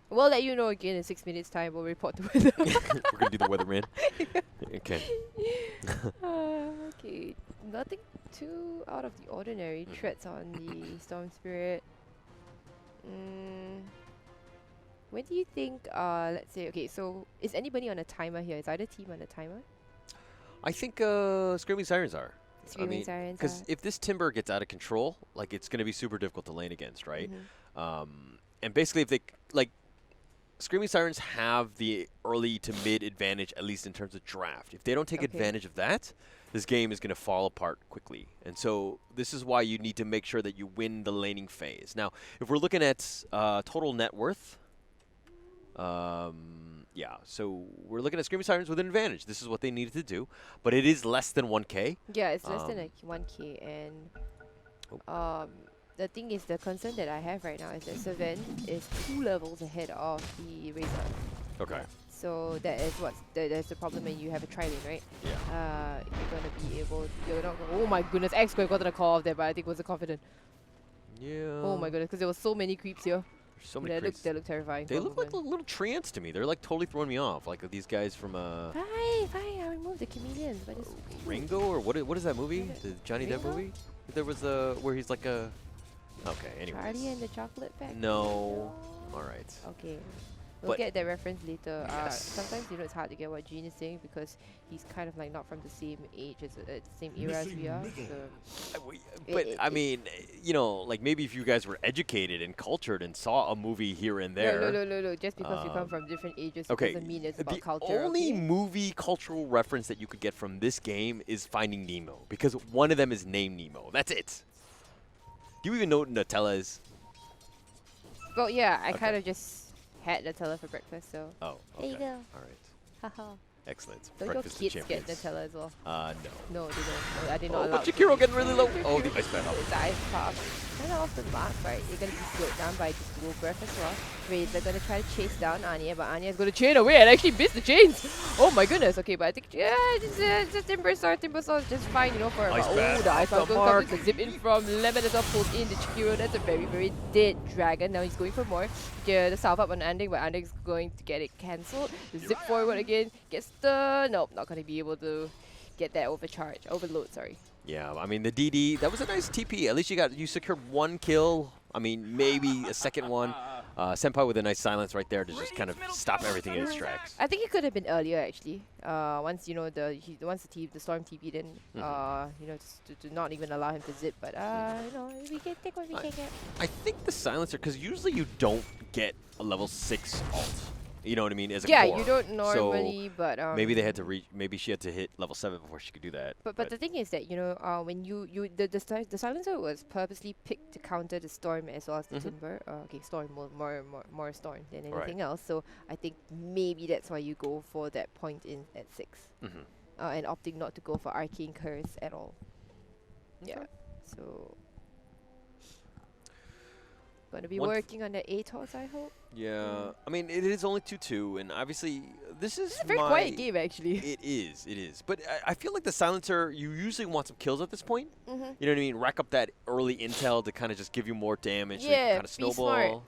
Speaker 2: We'll let you know again in 6 minutes' time. We'll report the weather.
Speaker 1: We're going to do the weatherman. Okay.
Speaker 2: Okay. Nothing too out of the ordinary. Threats on the Storm Spirit. When do you think, let's say, okay, so is anybody on a timer here? Is either team on a timer?
Speaker 1: I think Screaming Sirens are.
Speaker 2: Screaming Sirens
Speaker 1: because if this Timber gets out of control, like, it's going to be super difficult to lane against, right? And basically, if they, like, Screaming Sirens have the early to mid advantage, at least in terms of draft. If they don't take advantage of that, this game is going to fall apart quickly. And so this is why you need to make sure that you win the laning phase. Now, if we're looking at total net worth, yeah, so we're looking at Screaming Sirens with an advantage. This is what they needed to do, but it is less than 1K.
Speaker 2: Yeah, it's less than like 1K, and the thing is, the concern that I have right now is that Sirens is 2 levels ahead of the Razor.
Speaker 1: Okay.
Speaker 2: So that is that's the problem when you have a tri-lane, right?
Speaker 1: Yeah.
Speaker 2: You're gonna be able. You're not. Oh my goodness! X could have gotten a call off there, but I think it was a confident.
Speaker 1: Yeah.
Speaker 2: Oh my goodness! Because there were so many creeps here.
Speaker 1: So many creeps.
Speaker 2: They look terrifying.
Speaker 1: They look like little treants to me. They're like totally throwing me off. Like these guys from
Speaker 2: Fine. I removed the chameleons, but it's
Speaker 1: Ringo or what is that movie? The Johnny Depp movie? There was where he's like a. Okay. Anyway.
Speaker 2: Charlie and the Chocolate Factory.
Speaker 1: No. All right.
Speaker 2: Okay. We'll get that reference later. Sometimes it's hard to get what Gene is saying because he's kind of like not from the same age as the same era as we are. So
Speaker 1: but I mean, like maybe if you guys were educated and cultured and saw a movie here and there.
Speaker 2: No. Just because you come from different ages doesn't mean it's about culture.
Speaker 1: The only movie cultural reference that you could get from this game is Finding Nemo, because one of them is named Nemo. That's it. Do you even know what Nutella is?
Speaker 2: Well, yeah, I kind of just had Nutella for breakfast, so
Speaker 1: Oh, okay.
Speaker 2: there you go.
Speaker 1: All right.
Speaker 2: Haha.
Speaker 1: Excellent.
Speaker 2: Don't your
Speaker 1: Breakfast of
Speaker 2: kids get
Speaker 1: champions.
Speaker 2: Nutella as well?
Speaker 1: No.
Speaker 2: No, they don't. No, I did not
Speaker 1: Oh,
Speaker 2: allow
Speaker 1: but Jakiro getting really low. Oh, the ice bat up.
Speaker 2: It's ice pop. Kind of off the mark, right? You're going to be slowed down by this dual breath as well. Razor going to try to chase down Anya, but Anya is going to chain away and actually miss the chains. Oh my goodness. Okay, but I think, yeah, just Timber Star is just fine, you know, for
Speaker 1: Ice bat
Speaker 2: the ice
Speaker 1: off the
Speaker 2: pop
Speaker 1: mark.
Speaker 2: goes to zip in from Lemon as well, pulls in the Chikiro. That's a very, very dead dragon. Now he's going for more. Get the salve up on Anding, but Anding's going to get it cancelled. Zip forward again, gets the... Nope, not going to be able to get that overload, sorry.
Speaker 1: Yeah, I mean the DD, that was a nice TP. At least you secured one kill. I mean maybe a second one. Senpai with a nice silence right there to just kind of stop everything in its tracks.
Speaker 2: I think it could have been earlier actually. Once you know the storm TP, then you know to not even allow him to zip. But you know we can take what we can get.
Speaker 1: I think the silencer, because usually you don't get a level 6 ult. You know what I mean? As a core.
Speaker 2: You don't normally,
Speaker 1: so
Speaker 2: but
Speaker 1: maybe they had to reach. Maybe she had to hit level 7 before she could do that.
Speaker 2: But the thing is that you know when the silencer was purposely picked to counter the storm as well as the timber. Okay, storm more storm than anything else. So I think maybe that's why you go for that point in at 6, and opting not to go for arcane curse at all.
Speaker 1: Okay.
Speaker 2: Yeah. So gonna be working on the ATOS, I hope.
Speaker 1: Yeah, I mean it is only 2-2, and obviously this is
Speaker 2: a very quiet game actually.
Speaker 1: It is. But I feel like the silencer, you usually want some kills at this point. You know what I mean? Rack up that early intel to kind of just give you more damage. So you can kind of snowball.
Speaker 2: Smart.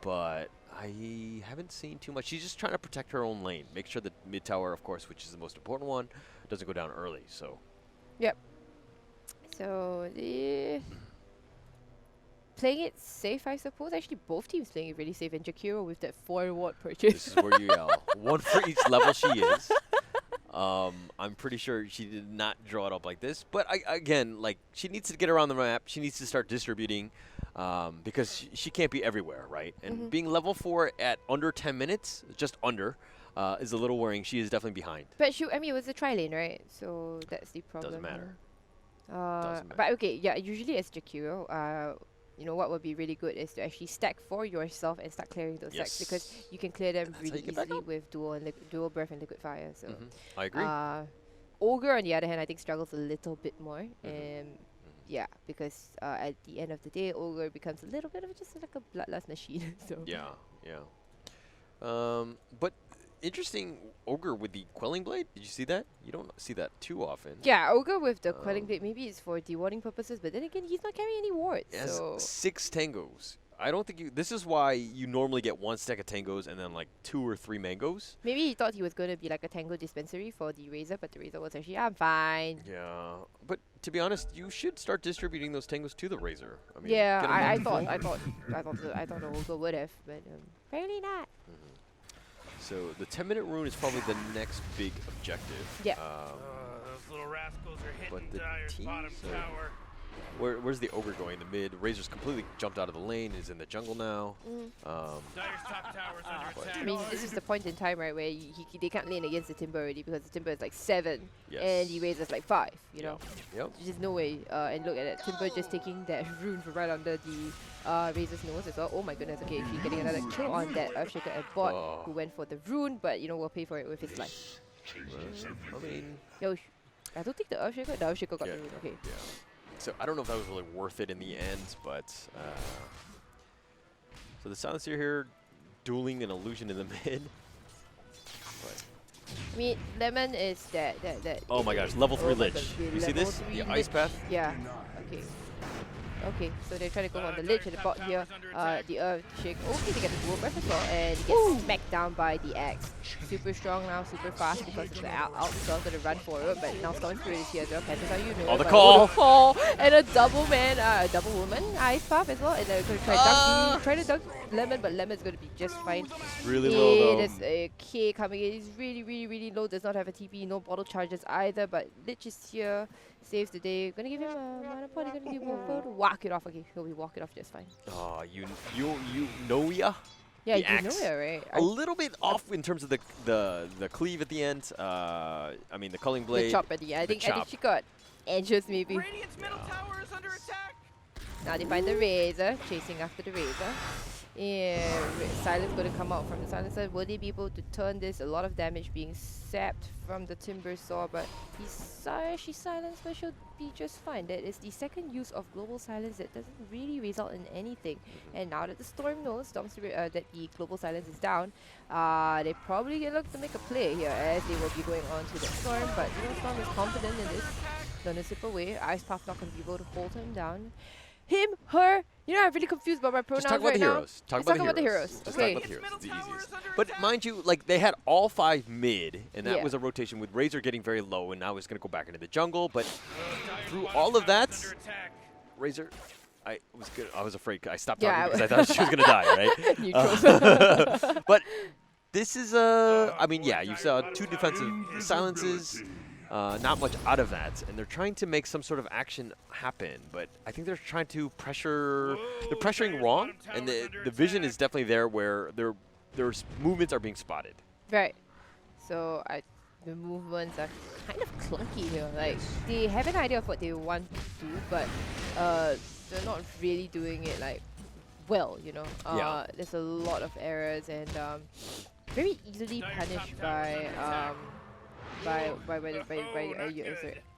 Speaker 1: But I haven't seen too much. She's just trying to protect her own lane. Make sure that mid tower, of course, which is the most important one, doesn't go down early. So.
Speaker 2: Yep. So the. Playing it safe, I suppose. Actually, both teams playing it really safe. And Jakiro with that 4-watt purchase.
Speaker 1: This is where you yell. One for each level she is. I'm pretty sure she did not draw it up like this. But again, like she needs to get around the map. She needs to start distributing because she can't be everywhere, right? And being level 4 at under 10 minutes, just under, is a little worrying. She is definitely behind.
Speaker 2: But I mean, it was a tri-lane, right? So that's the problem.
Speaker 1: Doesn't matter.
Speaker 2: Doesn't matter. But okay, yeah, usually as Jakiro, you know what would be really good is to actually stack for yourself and start clearing those stacks because you can clear them really easily with dual breath and liquid fire. So
Speaker 1: I agree.
Speaker 2: Ogre on the other hand, I think struggles a little bit more. Yeah, because at the end of the day, Ogre becomes a little bit of just like a bloodlust machine. So
Speaker 1: yeah. But interesting Ogre with the Quelling Blade. Did you see that? You don't see that too often.
Speaker 2: Yeah, Ogre with the Quelling Blade, maybe it's for dewarding purposes, but then again, he's not carrying any wards.
Speaker 1: Yes,
Speaker 2: so
Speaker 1: 6 tangos. I don't think this is why you normally get 1 stack of tangos and then like 2 or 3 mangoes.
Speaker 2: Maybe he thought he was going to be like a tango dispensary for the Razor, but the Razor was actually, I'm fine.
Speaker 1: Yeah, but to be honest, you should start distributing those tangos to the Razor. I mean,
Speaker 2: yeah, I thought the Ogre would have, but apparently not.
Speaker 1: So the 10-minute rune is probably the next big objective.
Speaker 2: Yeah.
Speaker 3: Those little rascals are hitting
Speaker 1: but the
Speaker 3: Dire's bottom tower.
Speaker 1: Where's the Ogre going? The mid. Razor's completely jumped out of the lane. Is in the jungle now.
Speaker 3: Dire's top tower's under attack.
Speaker 2: I mean, this is the point in time, right, where they can't lane against the Timber already because the Timber is like 7 and the Razor's like 5, you know?
Speaker 1: Yep.
Speaker 2: There's just no way. And look at that. Timber just taking that rune from right under the Razor's nose as well. Oh my goodness. Okay, actually getting another kill on that Earthshaker at bot who went for the rune, but, you know, will pay for it with his life.
Speaker 1: I mean...
Speaker 2: Yo, I don't think the Earthshaker got the rune. Okay.
Speaker 1: Yeah. So I don't know if that was really worth it in the end, but so the silencer here, dueling an illusion in the mid. But
Speaker 2: I mean, Lemon is that.
Speaker 1: Oh my gosh, level 3 Lich. You see this? The ice path?
Speaker 2: Yeah. Okay. Okay, so they're trying to go on the Lich at the bot here. The Earthshaker. Okay, they get the dual breath as well, and he gets smacked down by the axe. Super strong now, super fast because it's the out as well, gonna run forward, but now Storm Spirit is here as well. Catches how you know.
Speaker 1: Oh, the call!
Speaker 2: And a double woman, ice pop as well, and they're gonna try to dunk Lemon, but Lemon's gonna be just fine.
Speaker 1: Really low though.
Speaker 2: There's a K coming in. He's really low. Does not have a TP, no bottle charges either, but Lich is here. Saves the day. Gonna give him a mana pot. Gonna give him a walk it off. Okay, he'll be walk it off just fine.
Speaker 1: Oh, you know ya?
Speaker 2: Yeah,
Speaker 1: the
Speaker 2: you
Speaker 1: axe.
Speaker 2: know it, right?
Speaker 1: A little bit off in terms of the cleave at the end. I mean the culling blade.
Speaker 2: The chop at the end. I think she got anxious maybe.
Speaker 3: Radiant's middle tower is under attack.
Speaker 2: Now they find the Razor, chasing after the Razor. Silence going to come out from the silencer. Will they be able to turn this? A lot of damage being sapped from the Timber Saw, but she's silenced, but she'll be just fine. That is the second use of Global Silence that doesn't really result in anything. And now that the Storm knows that the Global Silence is down, they probably can look to make a play here as they will be going on to the Storm. But you know, Storm is confident in this. Gonna zip away. Ice Path not gonna be able to hold him down. Him, her. You know, I'm really confused about my pronouns
Speaker 1: Just talk about
Speaker 2: right
Speaker 1: the
Speaker 2: now.
Speaker 1: heroes. Talk
Speaker 2: Let's
Speaker 1: about the heroes.
Speaker 2: heroes.
Speaker 1: Just
Speaker 2: Okay.
Speaker 1: talk about the heroes. It's the easiest. But mind you, like they had all 5 mid, and that was a rotation with Razor getting very low, and now he's going to go back into the jungle. But through all of that, Razor, I was afraid. I stopped talking because I thought she was going to die, right? But this is I mean, yeah, you saw 2 defensive silences. Not much out of that, and they're trying to make some sort of action happen, but I think they're trying to pressure. They're pressuring wrong, and the vision is definitely there where their movements are being spotted.
Speaker 2: Right. So the movements are kind of clunky here. Like they have an idea of what they want to do, but they're not really doing it like well. You know. There's a lot of errors and very easily punished by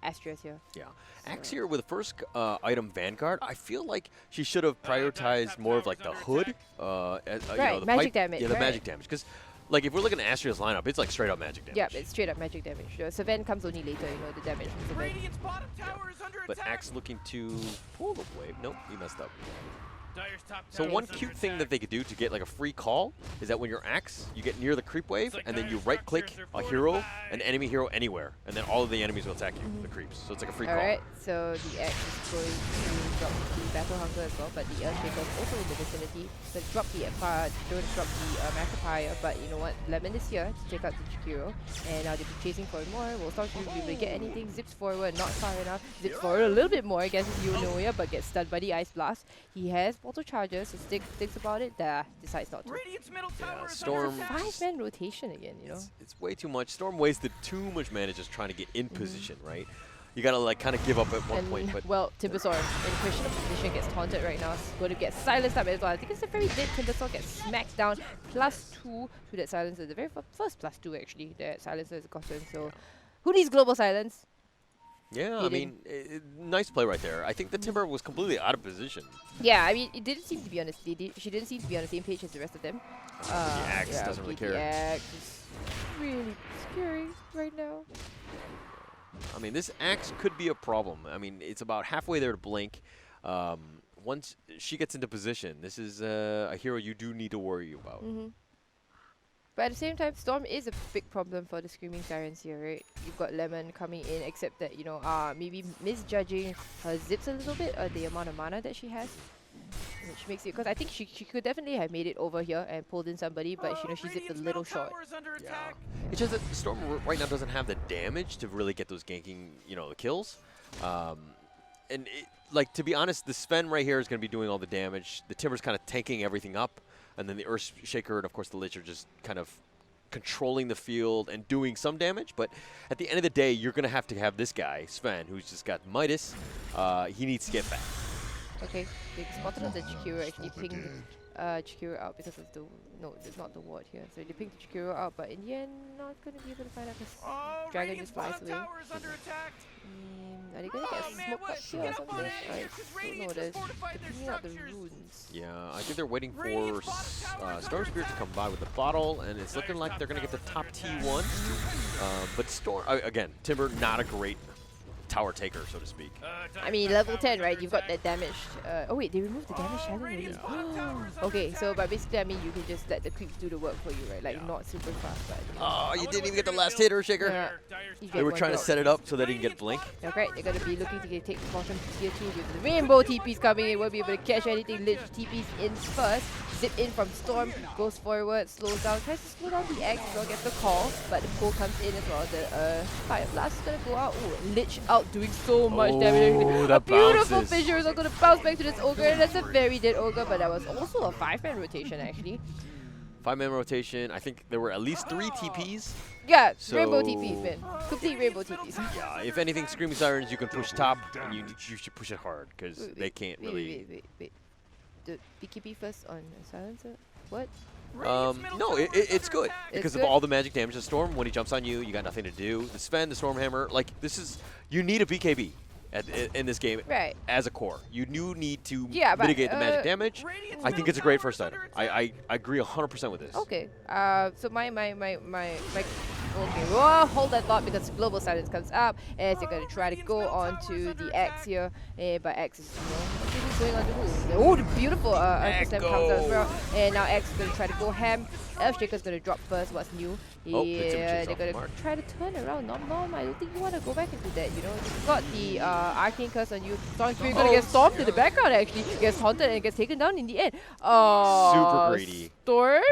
Speaker 2: Astrea here.
Speaker 1: Yeah. Axe here with the first item Vanguard, I feel like she should have prioritized more of like the hood. You know, the
Speaker 2: magic damage.
Speaker 1: Yeah, the magic damage. Because like if we're looking at Astrea's lineup, it's like straight up magic damage.
Speaker 2: Yeah, it's straight up magic damage. Savan comes only later, you know, the damage from Savan.
Speaker 1: But Axe looking to pull the wave. Nope, he messed up. So one cute thing that they could do to get like a free call is that when you're Axe, you get near the creep wave, and then you right-click a hero, an enemy hero anywhere, and then all of the enemies will attack you, the creeps. So it's like a free call.
Speaker 2: Alright, so the Axe is going to drop the Battle Hunger as well, but the Earthshaker is also in the vicinity. So drop the Magnifier, but you know what? Lemon is here to take out the Chikiro, and now they'll be chasing for more. We'll start to be able to get anything. Zips forward, not far enough. Zips forward a little bit more against his Eunoia, but gets stunned by the Ice Blast. He has Portal Charges, so thinks about it, decides not to.
Speaker 1: Yeah, Storm.
Speaker 2: 5-man rotation again, you know?
Speaker 1: It's way too much. Storm wasted too much mana just trying to get in position, right? You gotta like kind of give up at one point. But
Speaker 2: well, Timbersaw in questionable position gets taunted right now. It's going to get silenced up as well. I think it's a very dead Timbersaw gets smacked down. +2 to that silencer. The very first +2 actually that silencer has gotten. So who needs global silence?
Speaker 1: Yeah, I mean, nice play right there. I think the Timber was completely out of position.
Speaker 2: Yeah, I mean, it didn't seem to be on the she didn't seem to be on the same page as the rest of them.
Speaker 1: The Axe doesn't really care.
Speaker 2: The Axe is really scary right now.
Speaker 1: I mean, this Axe could be a problem. I mean, it's about halfway there to Blink. Once she gets into position, this is a hero you do need to worry about.
Speaker 2: But at the same time, Storm is a big problem for the Screaming Sirens here, right? You've got Lemon coming in, except that, you know, maybe misjudging her zips a little bit, or the amount of mana that she has. Which makes it, because I think she could definitely have made it over here and pulled in somebody, but you know, she zipped a little short.
Speaker 1: Yeah. It's just that Storm right now doesn't have the damage to really get those ganking, you know, the kills. And like, to be honest, the Sven right here is going to be doing all the damage. The Timber's kind of tanking everything up. And then the Earthshaker and, of course, the Lich are just kind of controlling the field and doing some damage. But at the end of the day, you're going to have this guy, Sven, who's just got Midas. He needs to get back.
Speaker 2: Okay, they spotted on the Chikiro actually pinged Chikiro out because of the... No, it's not the ward here. So they pinged Chikiro out, but in the end, not going to be able to find out because Dragon just flies away. Are they going to get smoked up here or something? I don't know, they're pinging out the runes.
Speaker 1: Yeah, I think they're waiting for Storm Spirit to come by with the bottle, and it's looking like they're going to get the top T1. But Storm, again, Timber, not a great tower taker, so to speak.
Speaker 2: I mean, level 10, right? You've got that damage. Oh wait, they removed the damage challenge already. Okay, so but basically, I mean, you can just let the creeps do the work for you, right? Like, not super fast, but...
Speaker 1: Oh, you didn't even get the last hit, Earthshaker. They were trying to set it up so that he can get Blink.
Speaker 2: Okay, they're going to be looking to take the bottom tier 2 with the Rainbow TPs coming in. Won't be able to catch anything. Lich TPs in first. Zip in from Storm, goes forward, slows down, tries to slow down the Axe as well, gets the call, but the pull comes in as well. The Fire Blast is going to go out. Ooh, Lich out doing so much damage. A beautiful fissure is going to bounce back to this Ogre, and that's a very dead Ogre, but that was also a 5-man rotation actually.
Speaker 1: 5-man rotation. I think there were at least 3 TPs.
Speaker 2: Yeah, so Rainbow TPs, man. Complete Rainbow TPs.
Speaker 1: Yeah, if anything, Screaming Sirens, you can push top, and you should push it hard, because they can't really...
Speaker 2: Wait. the BKB first on Silencer? What?
Speaker 1: No, it's good because of all the magic damage. The Storm, when he jumps on you, you got nothing to do. The Sven, the Storm Hammer, like this is, you need a BKB in this game as a core. You do need to mitigate the magic damage. I think it's a great first item. I agree 100% with this.
Speaker 2: Okay. So my okay. Whoa, hold that thought because Global Silence comes up as they're gonna try to go onto the X here, but X is what's going on to who? Oh, the beautiful Slam comes out as well, and now X is gonna try to go ham. Earthshaker's gonna drop first. What's new? Yeah, they're gonna try to turn around. Nom, I don't think you wanna go back into that. You know, you've got the Arcane Curse on you. Storm Spirit gonna get stomped in the background. Actually, gets haunted and gets taken down in the end.
Speaker 1: Super greedy.
Speaker 2: Storm.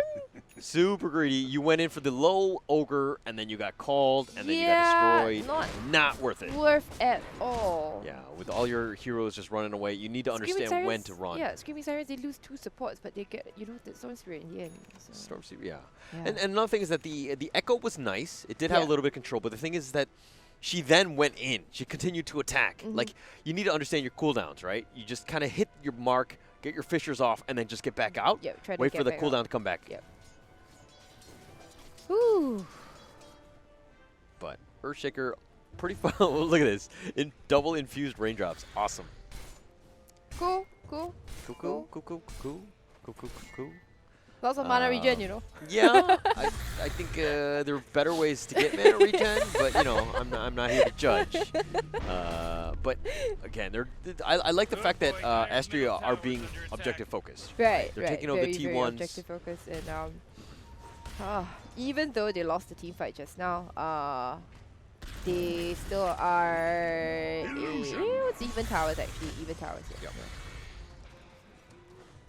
Speaker 1: Super greedy. You went in for the low ogre, and then you got called, and then you got destroyed. Not worth it.
Speaker 2: Worth at all.
Speaker 1: Yeah, with all your heroes just running away, you need to understand when to run.
Speaker 2: Yeah, Screaming Sirens, they lose 2 supports, but they get, you know, the Storm Spirit in the end. So.
Speaker 1: Storm Spirit, yeah. And another thing is that the Echo was nice. It did have a little bit of control, but the thing is that she then went in. She continued to attack. Like, you need to understand your cooldowns, right? You just kind of hit your mark, get your fishers off, and then just get back out.
Speaker 2: Yep, try to
Speaker 1: wait for the cooldown to come back.
Speaker 2: Yep. Ooh.
Speaker 1: But Earthshaker, pretty fun. Look at this. Double infused raindrops. Awesome.
Speaker 2: Cool. Lots of mana regen, you know.
Speaker 1: Yeah, I think there are better ways to get mana regen, but you know, I'm not here to judge. But again, I like the fact that Astrea are being objective focused.
Speaker 2: Right.
Speaker 1: They're taking over the T1s.
Speaker 2: Very objective focus, and even though they lost the team fight just now, they still are it's even towers actually. Even towers. Yeah.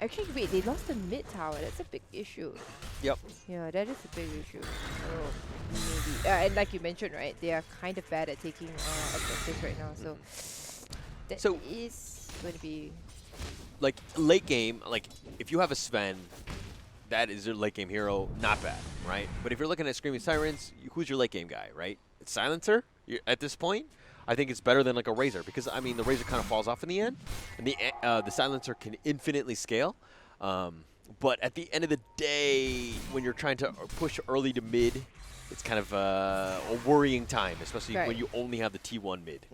Speaker 2: Actually, wait, they lost the mid tower. That's a big issue.
Speaker 1: Yep.
Speaker 2: Yeah, that is a big issue. So maybe, and like you mentioned, right, they are kind of bad at taking objectives right now. So that is going to be
Speaker 1: like late game. Like if you have a Sven, that is your late game hero. Not bad, right? But if you're looking at Screaming Sirens, who's your late game guy, right? It's Silencer at this point. I think it's better than like a Razor because I mean the Razor kind of falls off in the end, and the Silencer can infinitely scale. But at the end of the day, when you're trying to push early to mid, it's kind of a worrying time, especially when you only have the T1 mid.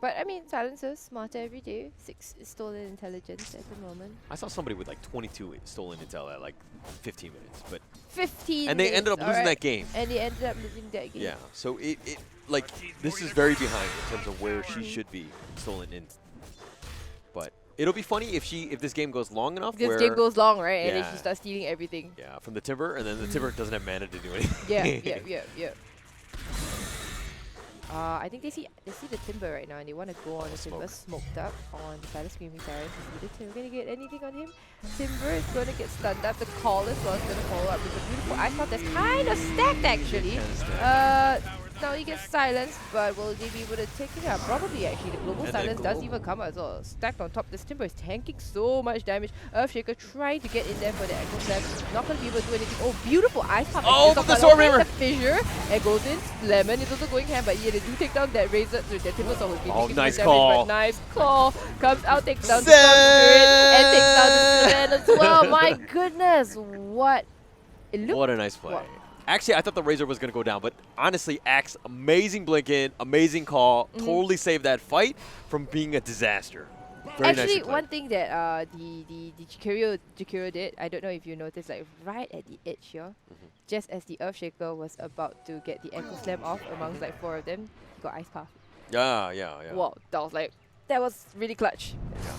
Speaker 2: But I mean, Silencer's smarter every day. 6 stolen intelligence at the moment.
Speaker 1: I saw somebody with like 22 stolen intel at like 15 minutes, but
Speaker 2: 15.
Speaker 1: And they ended up losing that game.
Speaker 2: And they ended up losing that game.
Speaker 1: Yeah, so it like this is very behind in terms of where she should be stolen in. But it'll be funny if this game goes long enough.
Speaker 2: This game goes long, right? And then she starts stealing everything.
Speaker 1: Yeah, from the Timber, and then the Timber doesn't have mana to do anything.
Speaker 2: Yeah. I think they see the Timber right now, and they want to go on the Timber, smoked up on the side of Screaming Sirens. Is the Timber going to get anything on him? Timber is going to get stunned up. The Call as well is going to follow up with a beautiful Ice Path that's kind of stacked actually. Now he gets silenced, but will they be able to take it out? Probably actually. The Global Silence does even come as well. Stacked on top. This Timber is tanking so much damage. Earthshaker trying to get in there for the Echo Slam. Not going to be able to do anything. Oh, beautiful Ice Path.
Speaker 1: Oh, the Storm Hammer!
Speaker 2: The fissure. And goes in. Lemon is also going ham, but yeah, they do take down that Razor. So that Timber was taking
Speaker 1: nice
Speaker 2: damage,
Speaker 1: call.
Speaker 2: but nice call. Comes out, takes down the Storm Spirit, and takes down the Sven as well. My goodness, what?
Speaker 1: What a nice play. Actually, I thought the Razor was going to go down, but honestly, Axe, amazing blink in, amazing call, totally saved that fight from being a disaster. Very
Speaker 2: actually,
Speaker 1: nice
Speaker 2: one thing that the Jakiro did, I don't know if you noticed, like right at the edge here, just as the Earthshaker was about to get the Echo Slam off amongst like 4 of them, he got Ice Path.
Speaker 1: Yeah.
Speaker 2: Wow, that was really clutch.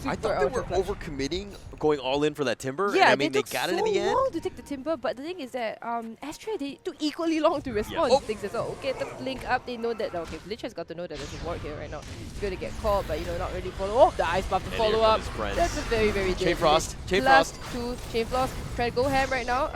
Speaker 1: I thought they were overcommitting, going all in for that Timber.
Speaker 2: Yeah,
Speaker 1: and I mean, they got it in the end.
Speaker 2: so long to take the Timber, but the thing is that Astrea, they took equally long to respond to things as well. Okay, the link up, they know that, okay, Lich has got to know that there's a ward here right now. He's going to get caught, but, you know, not really follow. Oh, the Ice Buff to follow up. That's a very, very
Speaker 1: Chain Frost. Chain Frost.
Speaker 2: +2, Chain Frost. Try to go ham right now.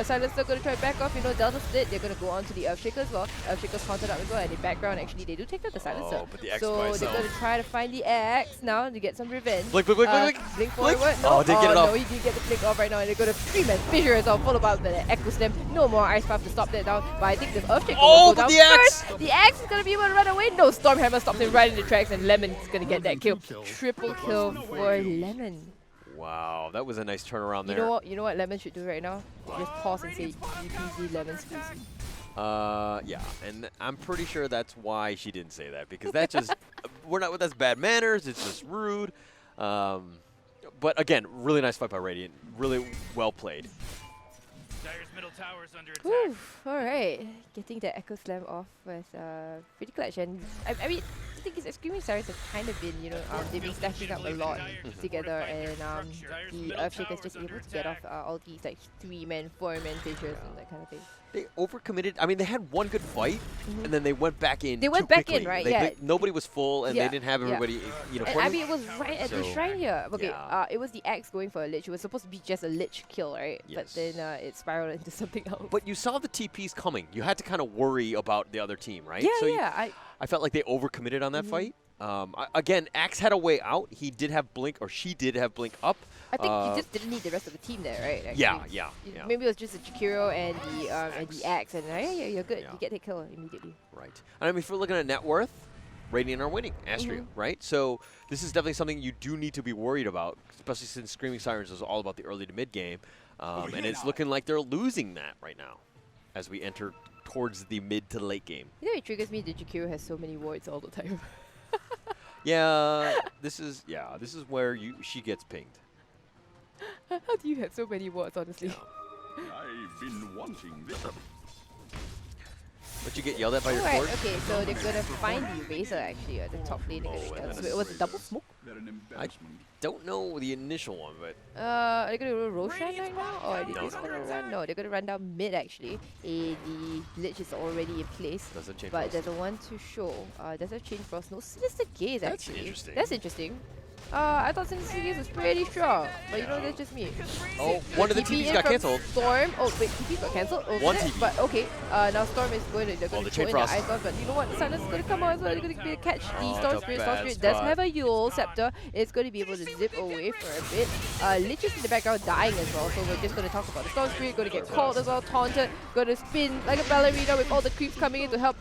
Speaker 2: Silencer going to try back off, you know, Delta Split. They're going to go on to the Earthshaker as well. Earthshaker's countered up as well, and in background, actually, they do take out the Silencer.
Speaker 1: But the X
Speaker 2: so they're going to try to find the X now to get some revenge. 3-man.
Speaker 1: Blink
Speaker 2: forward.
Speaker 1: Oh, didn't get it off.
Speaker 2: No, he didn't get the blink off right now, and they go to 3-man fissure as well, followed by the Echo Slam. No more Ice Path to stop that down, but I think the Earthshaker will go down
Speaker 1: the axe!
Speaker 2: first. The axe is gonna be able to run away. No, Stormhammer stops him right in the tracks, and Lemon's gonna get that kill. Triple kill for Lemon.
Speaker 1: Wow, that was a nice turnaround there.
Speaker 2: You know what Lemon should do right now? Just pause and say GPZ Lemon squeezy.
Speaker 1: Yeah, and I'm pretty sure that's why she didn't say that, because that's just that's bad manners. It's just rude. But again, really nice fight by Radiant. Really well played.
Speaker 3: Dire's middle tower's under attack.
Speaker 2: All right, getting the Echo Slam off was pretty clutch, and I mean, the thing is, Screaming Sirens have kind of been, they've been stacking up a lot together, and the Earthshaker's just able to get off all these like 3-man, 4-man fissures and that kind of thing.
Speaker 1: They overcommitted. I mean, they had one good fight, and then they went back in.
Speaker 2: They went back in, right?
Speaker 1: Nobody was full, and they didn't have everybody.
Speaker 2: I mean, it was right at the shrine here. Okay, it was the axe going for a lich. It was supposed to be just a lich kill, right? Yes. But then it spiraled into something else.
Speaker 1: But you saw the TPs coming. You had to kind of worry about the other team, right?
Speaker 2: Yeah,
Speaker 1: I felt like they overcommitted on that fight. Again, Axe had a way out. He did have Blink, or she did have Blink up.
Speaker 2: I think you just didn't need the rest of the team there, right?
Speaker 1: Actually. Yeah.
Speaker 2: Maybe it was just the Chikiro and the Axe, and you're good. You get the kill immediately.
Speaker 1: Right. And I mean, if we're looking at net worth, Radiant are winning, Astrea, right? So this is definitely something you do need to be worried about, especially since Screaming Sirens is all about the early to mid game, and it's looking like they're losing that right now as we enter towards the mid to late game.
Speaker 2: You know, it triggers me that Jakiro has so many wards all the time.
Speaker 1: Yeah, this is where she gets pinged.
Speaker 2: How do you have so many wards, honestly?
Speaker 1: Yeah.
Speaker 4: I've been wanting this.
Speaker 1: But you get yelled at by your cord?
Speaker 2: Okay, so they're gonna find the Eraser actually at the top lane. So it was a double smoke?
Speaker 1: I don't know the initial one, but
Speaker 2: are they gonna go Roshan right now? Or are they just gonna run? No, they're gonna run down mid actually. The Lich is already in place.
Speaker 1: Doesn't change.
Speaker 2: But there's a one to show. Does that change Frost? No, Sinister Gaze actually.
Speaker 1: That's interesting.
Speaker 2: That's interesting. I thought Sinister Gaze was pretty strong, but that's just me.
Speaker 1: Oh, one of the TPs got cancelled.
Speaker 2: Storm. Oh wait, TP got cancelled. Oh,
Speaker 1: one TP.
Speaker 2: But okay, now Storm is going to. They're going to
Speaker 1: Chain
Speaker 2: go in
Speaker 1: Frost.
Speaker 2: the Ice Storm, but you know what? The Silence is going to come out as well. They're going to be able to catch the Storm Spirit. Storm Spirit does have a Yule Scepter. It's going to be able to zip away for a bit. Lich is in the background dying as well, so we're just going to talk about the Storm Spirit. Going to get caught as well, taunted. Going to spin like a ballerina with all the creeps coming in to help.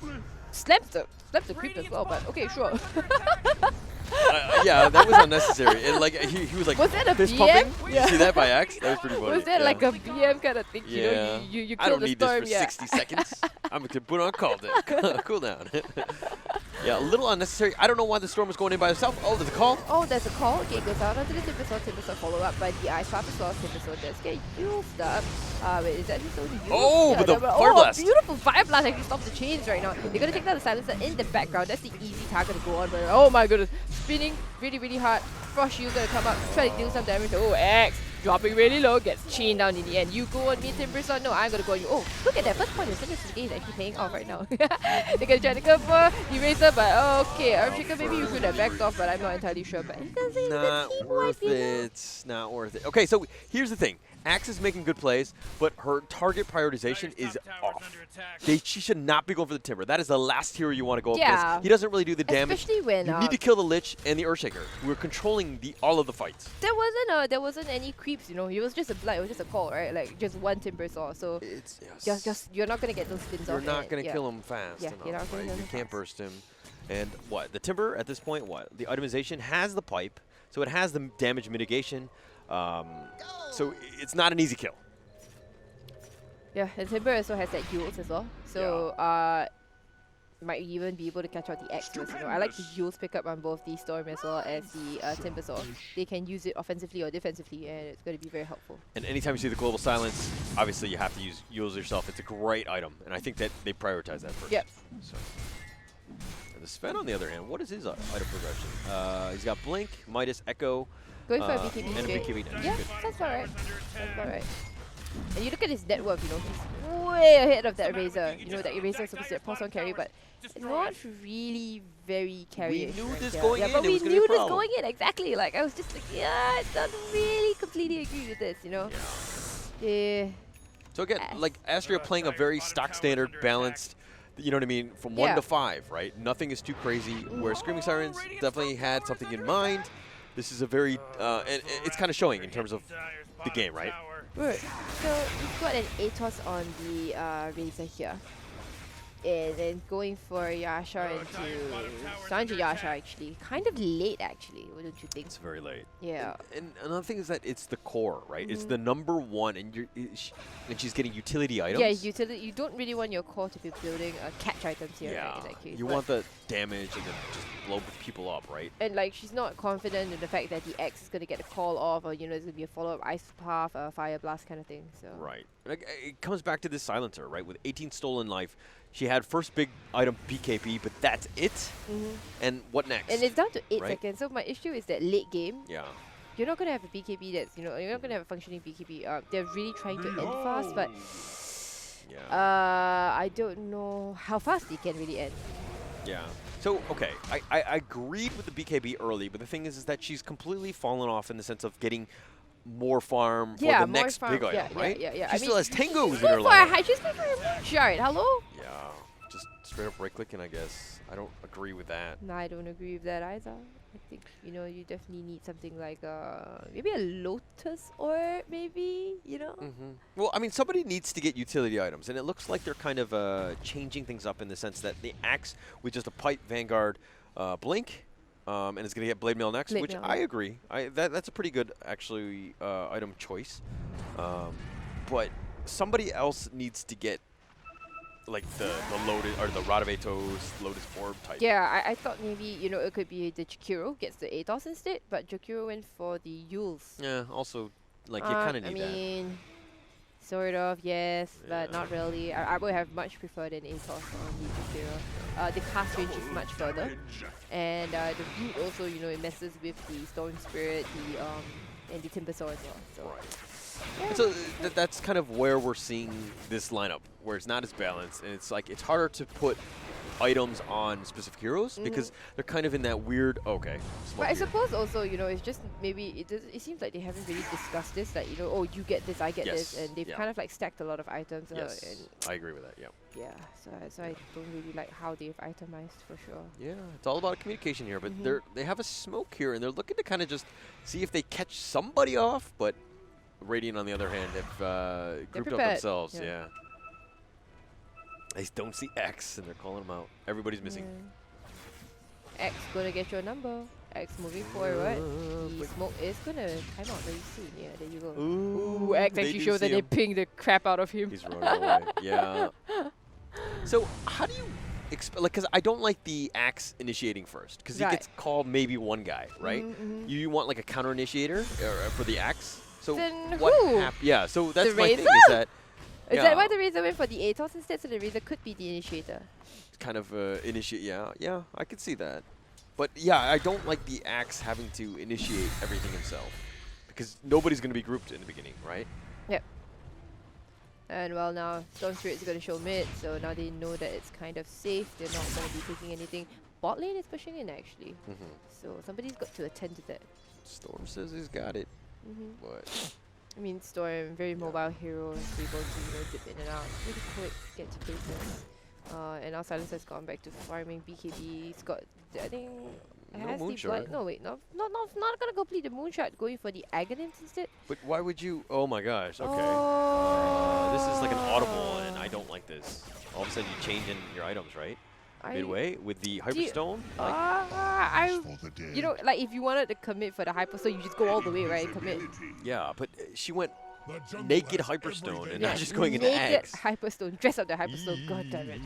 Speaker 2: Slaps the creep as well, but okay, sure.
Speaker 1: Yeah, that was unnecessary. And like he was like,
Speaker 2: was that a
Speaker 1: fist
Speaker 2: BM?
Speaker 1: pumping. You see that by Axe? That was pretty funny.
Speaker 2: Was that like a BM kind of thing?
Speaker 1: Yeah.
Speaker 2: You
Speaker 1: I don't
Speaker 2: the
Speaker 1: need
Speaker 2: storm,
Speaker 1: this for 60 seconds. I'm going to put on cool down. Yeah, a little unnecessary. I don't know why the Storm was going in by herself. Oh, there's a call.
Speaker 2: Oh, there's a call. Okay, it goes out onto the Timbersaw. Timbersaw followed up by the Ice Path as well. Timbersaw does get used up. Wait, is that just only used?
Speaker 1: Oh, but the Fire Blast.
Speaker 2: Beautiful Fire Blast actually stops the chains right now. They're going to take down the Silencer in the background. That's the easy target to go on. But oh my goodness. Spinning really, really hard. Frost Shield going to come up, try to deal some damage. Oh, X. Dropping really low, gets chained down in the end. You go on me, Timbersaw. No, I'm going to go on you. Oh, look at that. First point, the Sinister Gaze is actually paying off right now. They're going to try to go for Eraser, but okay. Earthshaker, maybe you could have backed off, but I'm not entirely sure. But
Speaker 1: not worth it. Not worth it. Okay, so here's the thing. Axe is making good plays, but her target prioritization is off. She should not be going for the Timber. That is the last hero you want to go up against. He doesn't really do the damage.
Speaker 2: Especially when
Speaker 1: you need to kill the Lich and the Earthshaker. We're controlling all of the fights.
Speaker 2: There wasn't any creeps, It was just a blight. It was just a call, right? Like just one Timbersaw. So
Speaker 1: it's
Speaker 2: just you're not gonna get those spins off.
Speaker 1: You're not gonna kill him fast.
Speaker 2: Yeah, you're not gonna kill him.
Speaker 1: You can't burst him. And what? The Timber at this point? What? The itemization has the pipe, so it has the damage mitigation. So it's not an easy kill.
Speaker 2: Yeah, and Timber also has that Yules as well. So might even be able to catch out the Xmas. I like the Yules pick up on both the Storm as well as the Timbersaw. They can use it offensively or defensively, and it's going to be very helpful.
Speaker 1: And anytime you see the Global Silence, obviously you have to use Yules yourself. It's a great item, and I think that they prioritize that first.
Speaker 2: Yep.
Speaker 1: So. And the Sven on the other hand, what is his item progression? He's got Blink, Midas, Echo.
Speaker 2: Going for a BKB
Speaker 1: and
Speaker 2: straight.
Speaker 1: a BKB.
Speaker 2: Yeah, that's alright. That's alright. And you look at his net worth, he's way ahead of that Eraser. That Eraser is supposed to pulse on carry, but it's not really very carry.
Speaker 1: We knew this going in.
Speaker 2: But we knew this
Speaker 1: going
Speaker 2: in, exactly. Like, I was just like, I don't really completely agree with this, Yeah.
Speaker 1: So again, like Astrea playing a very stock standard, balanced, you know what I mean, from 1 to 5, right? Nothing is too crazy, where Screaming Sirens definitely had something in mind. this is a very and it's kind of showing in terms of the game, right?
Speaker 2: Right. So we've got an ATOS on the Razor here. And then going for Yasha into Sanji Yasha actually. Kind of late actually, wouldn't you think?
Speaker 1: It's very late.
Speaker 2: Yeah.
Speaker 1: And another thing is that it's the core, right? It's the number one, and she's getting utility items.
Speaker 2: Yeah, utility. You don't really want your core to be building catch items here,
Speaker 1: Yeah,
Speaker 2: right, in that case.
Speaker 1: you want the damage and then just blow people up, right?
Speaker 2: And like she's not confident in the fact that the X is gonna get a call off, or there's gonna be a follow-up ice path, fire blast kind of thing. So
Speaker 1: Right. Like, it comes back to this silencer, right? With 18 stolen life, she had first big item BKB, but that's it. And what next?
Speaker 2: And it's down to 8
Speaker 1: right?
Speaker 2: seconds. So my issue is that late game,
Speaker 1: Yeah.
Speaker 2: you're not gonna have a BKB that's you're not gonna have a functioning BKB. They're really trying to end fast, but
Speaker 1: Yeah.
Speaker 2: I don't know how fast they can really end.
Speaker 1: Yeah. So, okay, I agreed with the BKB early, but the thing is that she's completely fallen off in the sense of getting more farm for the next big item, right?
Speaker 2: Yeah.
Speaker 1: She still has Tangos in her
Speaker 2: She's
Speaker 1: lineup.
Speaker 2: just going for a moonshot. Hello?
Speaker 1: Yeah, just straight up right clicking, I guess. I don't agree with that.
Speaker 2: No, I don't agree with that either. I think, you definitely need something like maybe a Lotus or maybe,
Speaker 1: Well, I mean, somebody needs to get utility items, and it looks like they're kind of changing things up in the sense that the Axe with just a Pipe, Vanguard, Blink, and it's going to get Blade Mail next, which I agree. That's a pretty good, actually, item choice. But somebody else needs to get, like, the Lotus, or the Radavetos, Lotus Orb type.
Speaker 2: Yeah, I thought maybe, it could be the Jakiro gets the ATOS instead, but Jakiro went for the Yules.
Speaker 1: Yeah, also, like, you kind of need that.
Speaker 2: I mean, sort of, yes, but not really. I would have much preferred an ATOS on the Jakiro. The cast range is much further. And the root also, it messes with the Storm Spirit, and the Timbersaw as well. So.
Speaker 1: And so that's kind of where we're seeing this lineup, where it's not as balanced, and it's like it's harder to put items on specific heroes because they're kind of in that weird,
Speaker 2: But I suppose also, it's just maybe it seems like they haven't really discussed this, like, oh, you get this, I get this, and they've kind of like stacked a lot of items.
Speaker 1: Yes,
Speaker 2: and
Speaker 1: I agree with that, yeah.
Speaker 2: Yeah, so I don't really like how they've itemized for sure.
Speaker 1: Yeah, it's all about communication here, but they have a smoke here, and they're looking to kind of just see if they catch somebody off, but Radiant, on the other hand, have grouped up themselves. Yeah. They don't see X, and they're calling him out. Everybody's missing.
Speaker 2: X gonna get your number. X moving forward. The smoke is gonna time out very soon. Yeah, there you go. Ooh, X actually shows that they ping the crap out of him.
Speaker 1: He's running away. Yeah. So how do you because I don't like the Axe initiating first, because he gets called maybe one guy, right? You want like a counter initiator for the Axe. So
Speaker 2: then
Speaker 1: what
Speaker 2: who?
Speaker 1: Yeah, so that's
Speaker 2: the
Speaker 1: my
Speaker 2: Razor?
Speaker 1: thing is that.
Speaker 2: Is that why the Razor went for the ATOS instead? So the Razor could be the initiator.
Speaker 1: Kind of initiate. Yeah, I could see that. But yeah, I don't like the Axe having to initiate everything himself, because nobody's going to be grouped in the beginning, right?
Speaker 2: Yep. And well, now Storm Spirit's going to show mid, so now they know that it's kind of safe. They're not going to be taking anything. Bot lane is pushing in actually, so somebody's got to attend to that.
Speaker 1: Storm says he's got it. But
Speaker 2: I mean, Storm, very mobile hero, is able to dip in and out really quick, get to places. And now Silencer's gone back to farming BKB. He's got, I think, has the blood. No, wait, not gonna complete the moonshot. Going for the Aghanim's instead.
Speaker 1: But why would you? Oh my gosh. Okay. This is like an audible, and I don't like this. All of a sudden, you change in your items, right? Midway with the Hyperstone.
Speaker 2: Like if you wanted to commit for the Hyperstone, you just go all the way, right? Commit.
Speaker 1: Yeah, but she went naked Hyperstone, and now she's going into
Speaker 2: naked
Speaker 1: Axe.
Speaker 2: Hyperstone, dress up the Hyperstone. God damn it.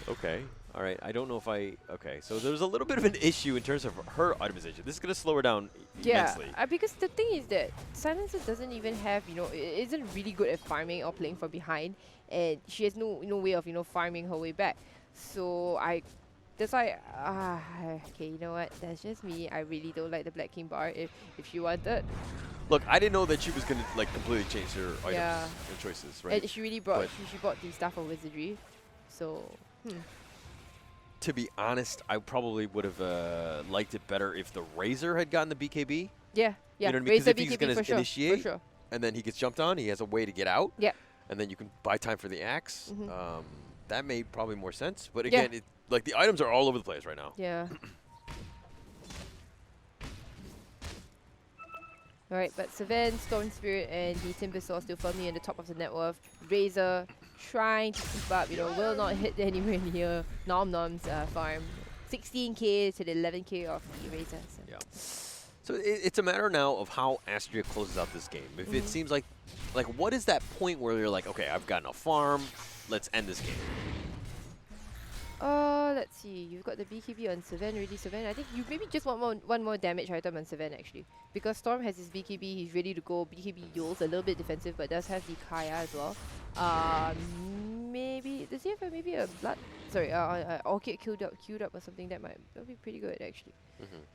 Speaker 1: Okay. All right. I don't know if I. Okay. So there's a little bit of an issue in terms of her itemization. This is gonna slow her down immensely.
Speaker 2: Yeah, because the thing is that Silencer doesn't even have, isn't really good at farming or playing from behind, and she has no way of farming her way back. So that's why, okay, you know what? That's just me. I really don't like the Black King bar. If she wanted.
Speaker 1: Look, I didn't know that she was gonna like completely change her items and choices, right?
Speaker 2: And she really brought she brought the stuff of wizardry, so.
Speaker 1: To be honest, I probably would have liked it better if the Razor had gotten the BKB.
Speaker 2: Yeah.
Speaker 1: You know what I mean?
Speaker 2: Razor
Speaker 1: because if he's
Speaker 2: BKB
Speaker 1: gonna initiate,
Speaker 2: for sure.
Speaker 1: and then he gets jumped on, he has a way to get out.
Speaker 2: Yeah.
Speaker 1: And then you can buy time for the Axe. That made probably more sense. But again, like the items are all over the place right now.
Speaker 2: Yeah. Alright, but Sirens, Storm Spirit, and the Timbersaw still firmly in the top of the net worth. Razor trying to keep up, will not hit anywhere near Nom Nom's farm. 16k to the 11k of the Razor. So.
Speaker 1: Yeah. So it's a matter now of how Astrea closes out this game. If it seems like what is that point where you're like, okay, I've gotten a farm, let's end this game?
Speaker 2: Let's see. You've got the BKB on Sirens, ready Sirens. I think you maybe just want one more damage item on Sirens actually. Because Storm has his BKB, he's ready to go. BKB Yules, a little bit defensive, but does have the Kaya as well. Maybe, does he have maybe a blood? Sorry, Orchid queued up or something that'll be pretty good actually.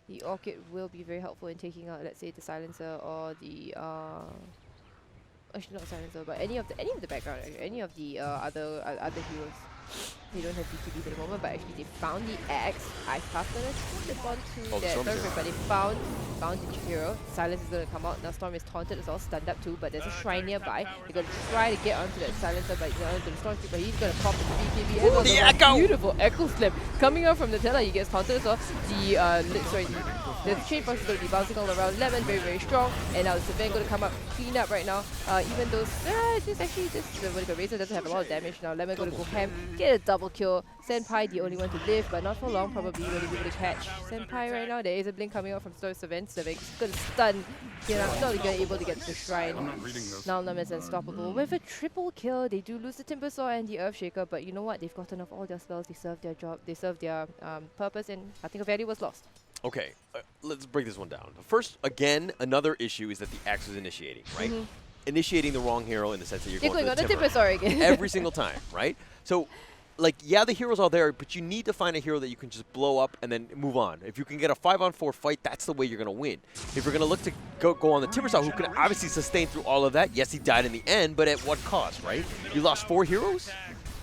Speaker 2: The Orchid will be very helpful in taking out, let's say, the Silencer or the actually not Silencer, but any of the background, any of the other heroes. They don't have BKBs at the moment, but actually they found the axe. I've passed on it onto that Storm, but they found the hero. Silence is going to come out. Now Storm is taunted as well, stunned up too, but there's a shrine nearby. They're going to try to get onto that Silencer, but the Storm Speed, but he's going to pop the BKB.
Speaker 1: Ooh, the echo!
Speaker 2: Beautiful echo slam coming out from Nutella. He gets taunted as well. The chain force is going to be bouncing all around. Lemon very, very strong, and now the Sirens going to come up, clean up right now. Even though the Razor doesn't have a lot of damage now. Lemon going to go ham, get a double kill. Senpai the only one to live, but not for long. Probably going to be able to catch Senpai right now. There is a blink coming out from Sirens. Sirens going to stun. Not able to get to the shrine. Now Nam is unstoppable with a triple kill. They do lose the Timbersaw and the Earthshaker, but you know what? They've gotten off all their spells. They served their job. They served their purpose, and nothing of value was lost.
Speaker 1: Okay, let's break this one down. First, again, another issue is that the axe is initiating, right? Initiating the wrong hero in the sense that you're going
Speaker 2: on
Speaker 1: the
Speaker 2: the Timbersaw again.
Speaker 1: every single time, right? So, yeah, the heroes are there, but you need to find a hero that you can just blow up and then move on. If you can get a 5-on-4 fight, that's the way you're going to win. If you're going to look to go on the Timbersaw, who can obviously sustain through all of that, yes, he died in the end, but at what cost, right? You lost 4 heroes?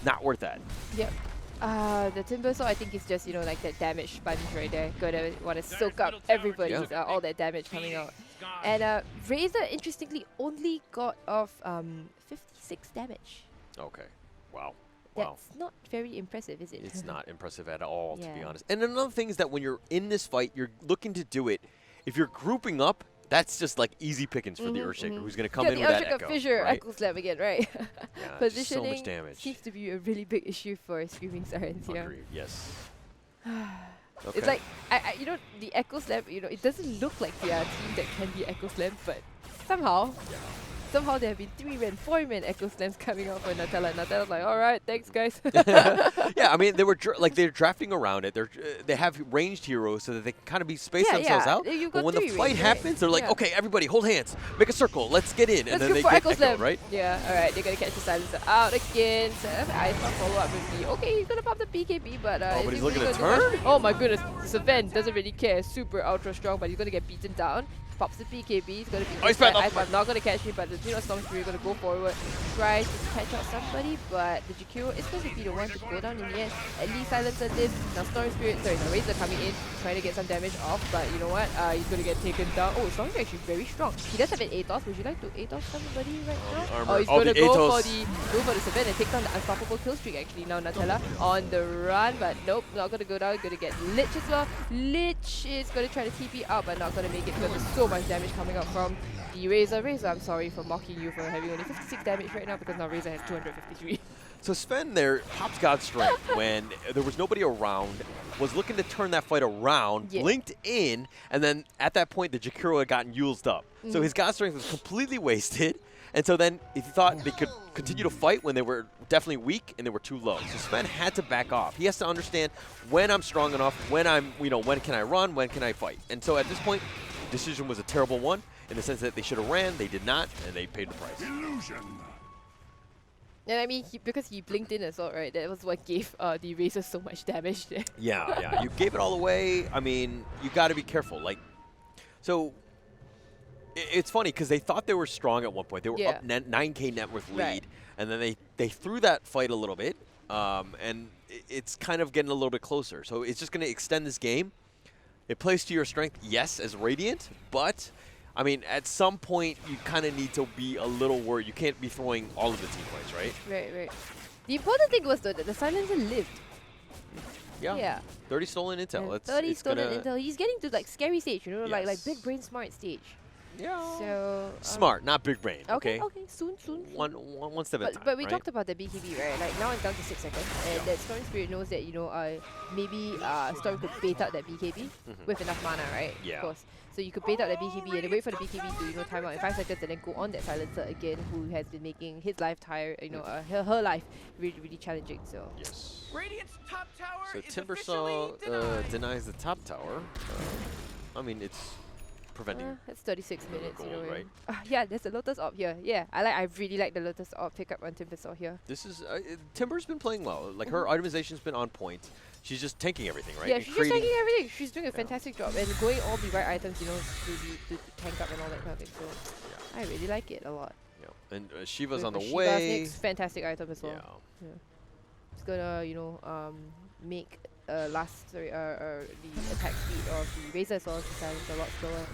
Speaker 1: Not worth that.
Speaker 2: Yep. The Timbersaw, I think, is just, like that damage sponge right there. Gonna want to soak up everybody's, all that damage coming out. And Razor, interestingly, only got off 56 damage.
Speaker 1: Okay. Wow.
Speaker 2: That's not very impressive, is it?
Speaker 1: It's not impressive at all, to be honest. And another thing is that when you're in this fight, you're looking to do it. If you're grouping up, that's just like easy pickings for the Earthshaker, who's going to come in with that echo.
Speaker 2: Fissure,
Speaker 1: right?
Speaker 2: Echo Slam again, right?
Speaker 1: Yeah,
Speaker 2: positioning
Speaker 1: so much damage.
Speaker 2: seems to be a really big issue for Screaming Sirens here.
Speaker 1: Agreed, yes.
Speaker 2: It's like, the Echo Slam, it doesn't look like they are a team that can be Echo Slam, but somehow there have been 3-man, 4-man Echo Slams coming out for Nutella. Nutella's like, all right, thanks, guys.
Speaker 1: Yeah, I mean, they're drafting around it. They have ranged heroes so that they can kind of be spaced themselves out. But when the fight happens, they're like, okay, everybody, hold hands, make a circle, let's get in, and then they get Echo, right?
Speaker 2: Yeah, all right, they're gonna catch the Silencer out again. So I follow up with the he's gonna pop the BKB, but
Speaker 1: but he's looking to turn.
Speaker 2: Oh my goodness, Sven doesn't really care. Super ultra strong, but he's gonna get beaten down. Pops the BKB, he's going to be I'm not going to catch me, but the Storm Spirit is going to go forward, try to catch out somebody, but the Jakiro is going to be the one to go down in the end. At least Silencer lives. Now Razor coming in, trying to get some damage off, but you know what? He's going to get taken down. Oh, Storm Spirit is actually very strong. He does have an ATOS. Would you like to ATOS somebody right now? Oh, he's going to go for the Sven and take down the unstoppable kill streak actually. Now Nutella on the run, but nope, not going to go down. Going to get Lich as well. Lich is going to try to TP out, but not going to make it because there's so much damage coming out from the Razor. Razor, I'm sorry for mocking you for having only 56 damage right now because now Razor has 253.
Speaker 1: So Sven there pops God's Strength when there was nobody around, was looking to turn that fight around, blinked in, and then at that point the Jakiro had gotten Yulesed up. So his God's Strength was completely wasted. And so then if he thought they could continue to fight when they were definitely weak and they were too low. So Sven had to back off. He has to understand when I'm strong enough, when I'm, when can I run, when can I fight. And so at this point, the decision was a terrible one in the sense that they should have ran, they did not, and they paid the price.
Speaker 4: Illusion.
Speaker 2: And I mean, because he blinked in as well, right? That was what gave the Razor so much damage there.
Speaker 1: Yeah. You gave it all away. I mean, you got to be careful. So it's funny because they thought they were strong at one point. They were up 9k net worth lead, and then they threw that fight a little bit, and it's kind of getting a little bit closer. So it's just going to extend this game. It plays to your strength, yes, as Radiant, but I mean, at some point, you kind of need to be a little worried. You can't be throwing all of the team points, right?
Speaker 2: Right. The important thing was, though, that the Silencer lived.
Speaker 1: Yeah. 30 stolen intel.
Speaker 2: 30 stolen intel. He's getting to, scary stage, like big brain smart stage.
Speaker 1: Yeah.
Speaker 2: So
Speaker 1: Smart, not big brain.
Speaker 2: Okay.
Speaker 1: Okay.
Speaker 2: Okay. Soon.
Speaker 1: One step at a time.
Speaker 2: But we
Speaker 1: right?
Speaker 2: talked about the BKB, right? Like now it's down to 6 seconds, and that Storm Spirit knows that maybe Storm could bait out that BKB with enough mana, right?
Speaker 1: Yeah.
Speaker 2: Of course. So you could bait out the BKB and then wait for the BKB to time out in 5 seconds, and then go on that silencer again, who has been making his life tired, her life really challenging. So
Speaker 1: Yes.
Speaker 3: Radiant's top tower
Speaker 1: So
Speaker 3: is
Speaker 1: Timbersaw
Speaker 3: officially denied.
Speaker 1: denies the top tower. I mean, it's preventing.
Speaker 2: it's 36 minutes,
Speaker 1: gold,
Speaker 2: you know.
Speaker 1: right?
Speaker 2: Yeah, there's a Lotus Orb here. Yeah, I really like the Lotus Orb pickup on Timbersaw here.
Speaker 1: This is Timber's been playing well. Like her itemization's been on point. She's just tanking everything, right?
Speaker 2: Yeah,
Speaker 1: And
Speaker 2: she's just
Speaker 1: creating-
Speaker 2: taking everything. She's doing a fantastic job and going all the right items, to tank up and all that kind of thing. So I really like it a lot.
Speaker 1: Yeah. And Shiva's
Speaker 2: With
Speaker 1: on the
Speaker 2: Shiva's
Speaker 1: way.
Speaker 2: next fantastic item as well.
Speaker 1: Yeah.
Speaker 2: It's gonna, make the attack speed of the Razor Sword silence a lot slower.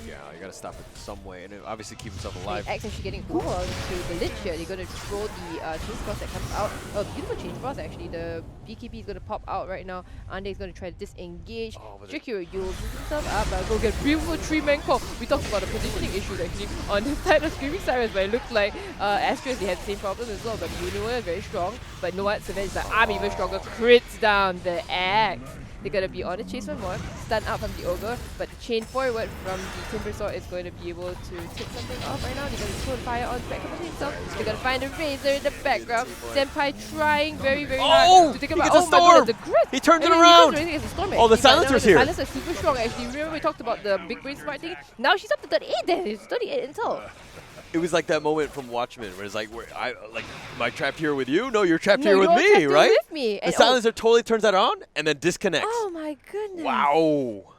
Speaker 1: Yeah, you gotta stop it some way, and obviously keep himself
Speaker 2: And
Speaker 1: alive.
Speaker 2: X actually getting over to the Lich here. They're gonna throw the Chain Cross that comes out. Oh, beautiful Chain Cross actually. The BKB is gonna pop out right now. Ande is gonna try to disengage. Tricky, you'll pick himself up, but go get beautiful 3-man call. We talked about the positioning issue actually on the side of Screaming Sirens, but it looks like Astrea, they had the same problem as well. But Uniwa is very strong. But no what, Savage is like, I'm even stronger. Crits down the Axe. They're going to be on the chase for more, stun out from the Ogre, but the chain forward from the Timbersaw is going to be able to take something off right now. They're going to throw the fire on the back of the chainsaw. They're going to find a Razor in the background. Senpai trying very hard to take him out.
Speaker 1: He gets a
Speaker 2: my
Speaker 1: storm!
Speaker 2: god, the crit!
Speaker 1: He turns it
Speaker 2: And then
Speaker 1: around!
Speaker 2: He goes storm
Speaker 1: Oh, the
Speaker 2: actually, but now
Speaker 1: silencer's here.
Speaker 2: The silencer is super strong actually. Remember we talked about the big brain smart thing? Now she's up to 38 there. It's 38 intel.
Speaker 1: It was like that moment from Watchmen where it's like, am I trapped here with you? No, you're trapped
Speaker 2: No,
Speaker 1: here with
Speaker 2: you're
Speaker 1: me,
Speaker 2: trapped here
Speaker 1: right?
Speaker 2: with me.
Speaker 1: The
Speaker 2: And
Speaker 1: silencer totally turns that on and then disconnects.
Speaker 2: Oh my goodness.
Speaker 1: Wow.